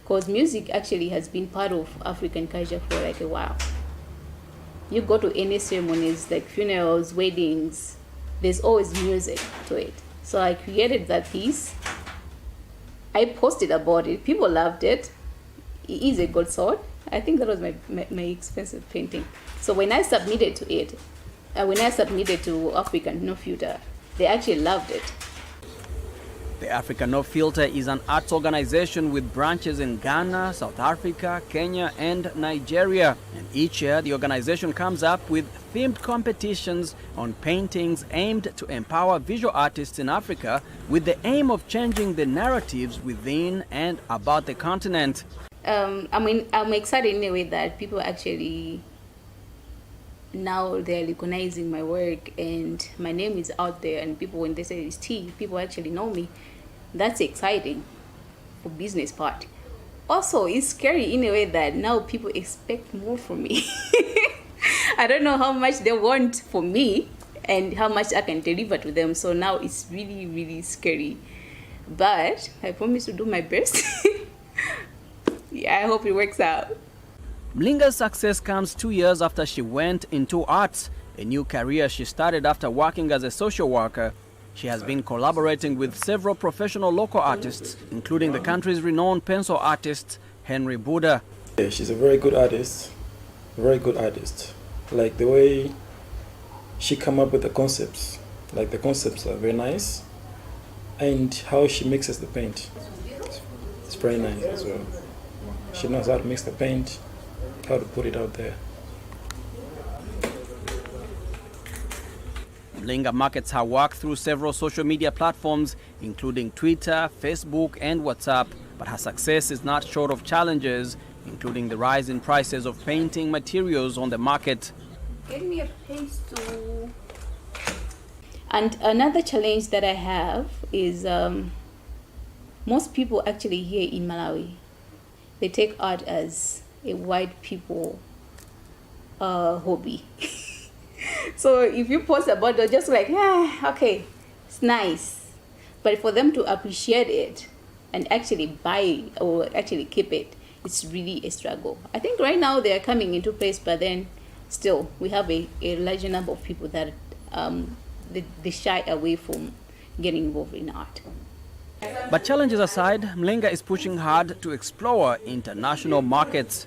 because music actually has been part of African culture for like a while. You go to any ceremonies like funerals, weddings, there's always music to it. So I created that piece. I posted about it. People loved it. It is a good sword. I think that was my expensive painting. So when I submitted to it, when I submitted to African No Filter, they actually loved it. The Africa No Filter is an arts organization with branches in Ghana, South Africa, Kenya, and Nigeria. And each year, the organization comes up with themed competitions on paintings aimed to empower visual artists in Africa with the aim of changing the narratives within and about the continent. I'm excited in a way that people actually now they're recognizing my work and my name is out there, and people, when they say it's T, people actually know me. That's exciting for business part. Also, it's scary in a way that now people expect more from me. I don't know how much they want from me and how much I can deliver to them. So now it's really, really scary. But I promise to do my best. Yeah, I hope it works out. Mlinga's success comes 2 years after she went into arts, a new career she started after working as a social worker. She has been collaborating with several professional local artists, including the country's renowned pencil artist, Henry Buddha. Yeah, she's a very good artist, Like the way she come up with the concepts, like the concepts are very nice, and how she mixes the paint, it's very nice as well. She knows how to mix the paint, how to put it out there. Mlinga markets her work through several social media platforms, including Twitter, Facebook, and WhatsApp. But her success is not short of challenges, including the rise in prices of painting materials on the market. Get me a pencil. And another challenge that I have is most people actually here in Malawi, they take art as a white people hobby. So if you post about it, just like, yeah, okay, it's nice. But for them to appreciate it and actually buy or actually keep it, it's really a struggle. I think right now they are coming into place, but then still we have a larger number of people that they shy away from getting involved in art. But challenges aside, Mlinga is pushing hard to explore international markets.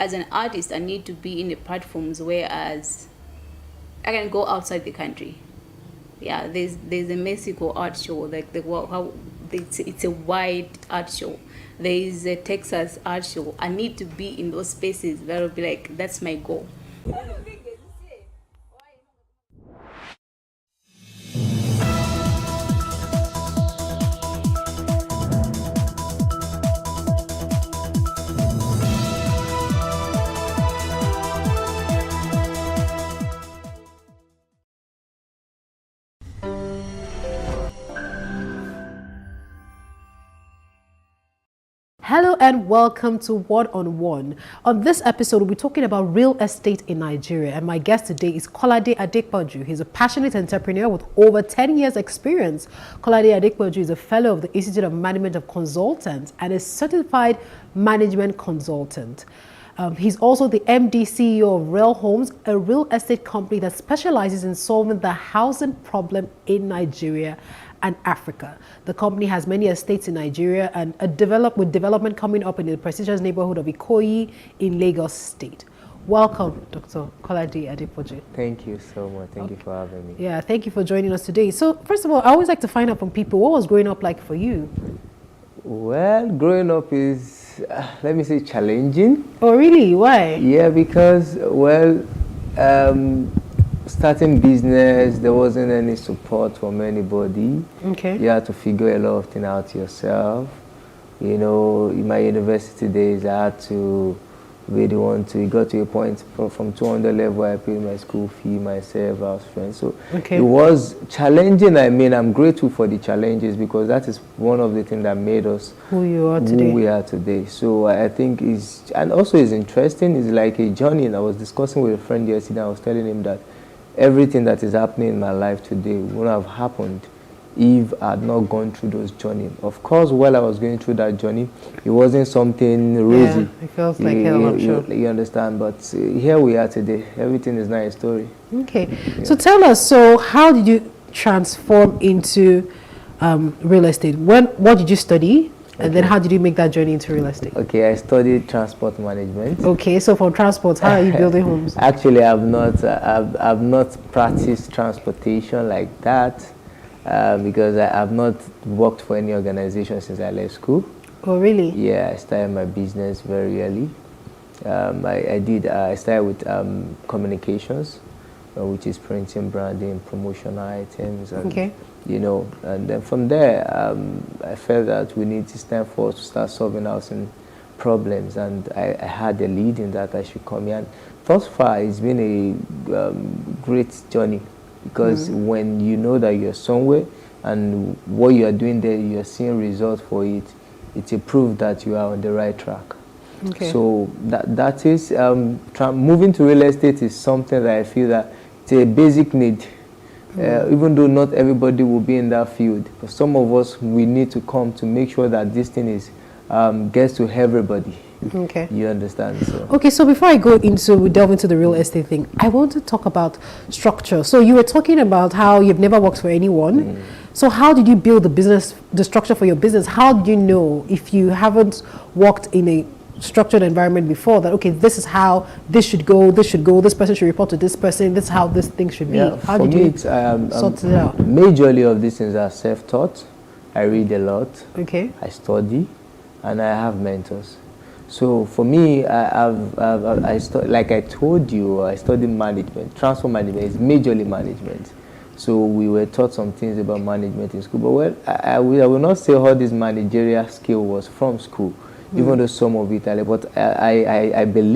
As an artist, I need to be in the platforms whereas I can go outside the country. Yeah, there's a Mexico art show, like it's a wide art show. There is a Texas art show. I need to be in those spaces that will be like, that's my goal. Hello and welcome to One on One. On this episode, we'll be talking about real estate in Nigeria, and my guest today is Kolade Adepoju. He's a passionate entrepreneur with over 10 years experience. Kolade Adepoju is a fellow of the Institute of Management of Consultants and a certified management consultant. He's also the MD CEO of Real Homes, a real estate company that specializes in solving the housing problem in Nigeria and Africa. The company has many estates in Nigeria and with development coming up in the prestigious neighborhood of Ikoyi in Lagos State. Welcome, Dr. Kolade Adepoju. Thank you so much. Thank you for having me. Yeah, thank you for joining us today. So, first of all, I always like to find out from people, what was growing up like for you? Well, growing up is, let me say, challenging. Oh, really? Why? Yeah, because, well, starting business, there wasn't any support from anybody. Okay. You had to figure a lot of things out yourself. You know, in my university days, I had to really want to, it got to a point from 200 level, I paid my school fee myself, I was friends. So okay. It was challenging. I mean, I'm grateful for the challenges because that is one of the things that made us who you are today. Who we are today. So I think it's, and also it's interesting, it's like a journey. And I was discussing with a friend yesterday, I was telling him that everything that is happening in my life today wouldn't have happened if I had not gone through those journeys. Of course, while I was going through that journey, it wasn't something rosy. Yeah, it feels like hell, I'm sure. You understand, but here we are today. Everything is now a story. Okay, yeah. So tell us, so how did you transform into real estate? What did you study? And then how did you make that journey into real estate? Okay, I studied transport management. Okay, so from transport, how are you building homes? Actually, I've not practiced transportation like that. because I have not worked for any organization since I left school. Oh, really? Yeah, I started my business very early. I started with communications, which is printing, branding, promotional items, and Okay. you know, and then from there, I felt that it's time for us to start solving housing problems, and I had a lead in that I should come here. And thus far, it's been a great journey, because when you know that you're somewhere and what you are doing there, you're seeing results for it, it's a proof that you are on the right track. Okay. So that is, moving to real estate is something that I feel that it's a basic need. Even though not everybody will be in that field, but some of us, we need to come to make sure that this thing is gets to everybody. Okay. You understand? So. Okay, so before I delve into the real estate thing, I want to talk about structure. So you were talking about how you've never worked for anyone. So how did you build the structure for your business? How did you know, if you haven't worked in a structured environment before, that okay, this is how this should go, this person should report to this person, this is how this thing should be? Yeah, How for did me, you it's, sort it out? majorly of these things are self-taught. I read a lot. Okay. I study, and I have mentors. So for me, like I told you, I studied management. Transfer management is majorly management. So we were taught some things about management in school. But well, I will not say all this managerial skill was from school, even though some of it, but I believe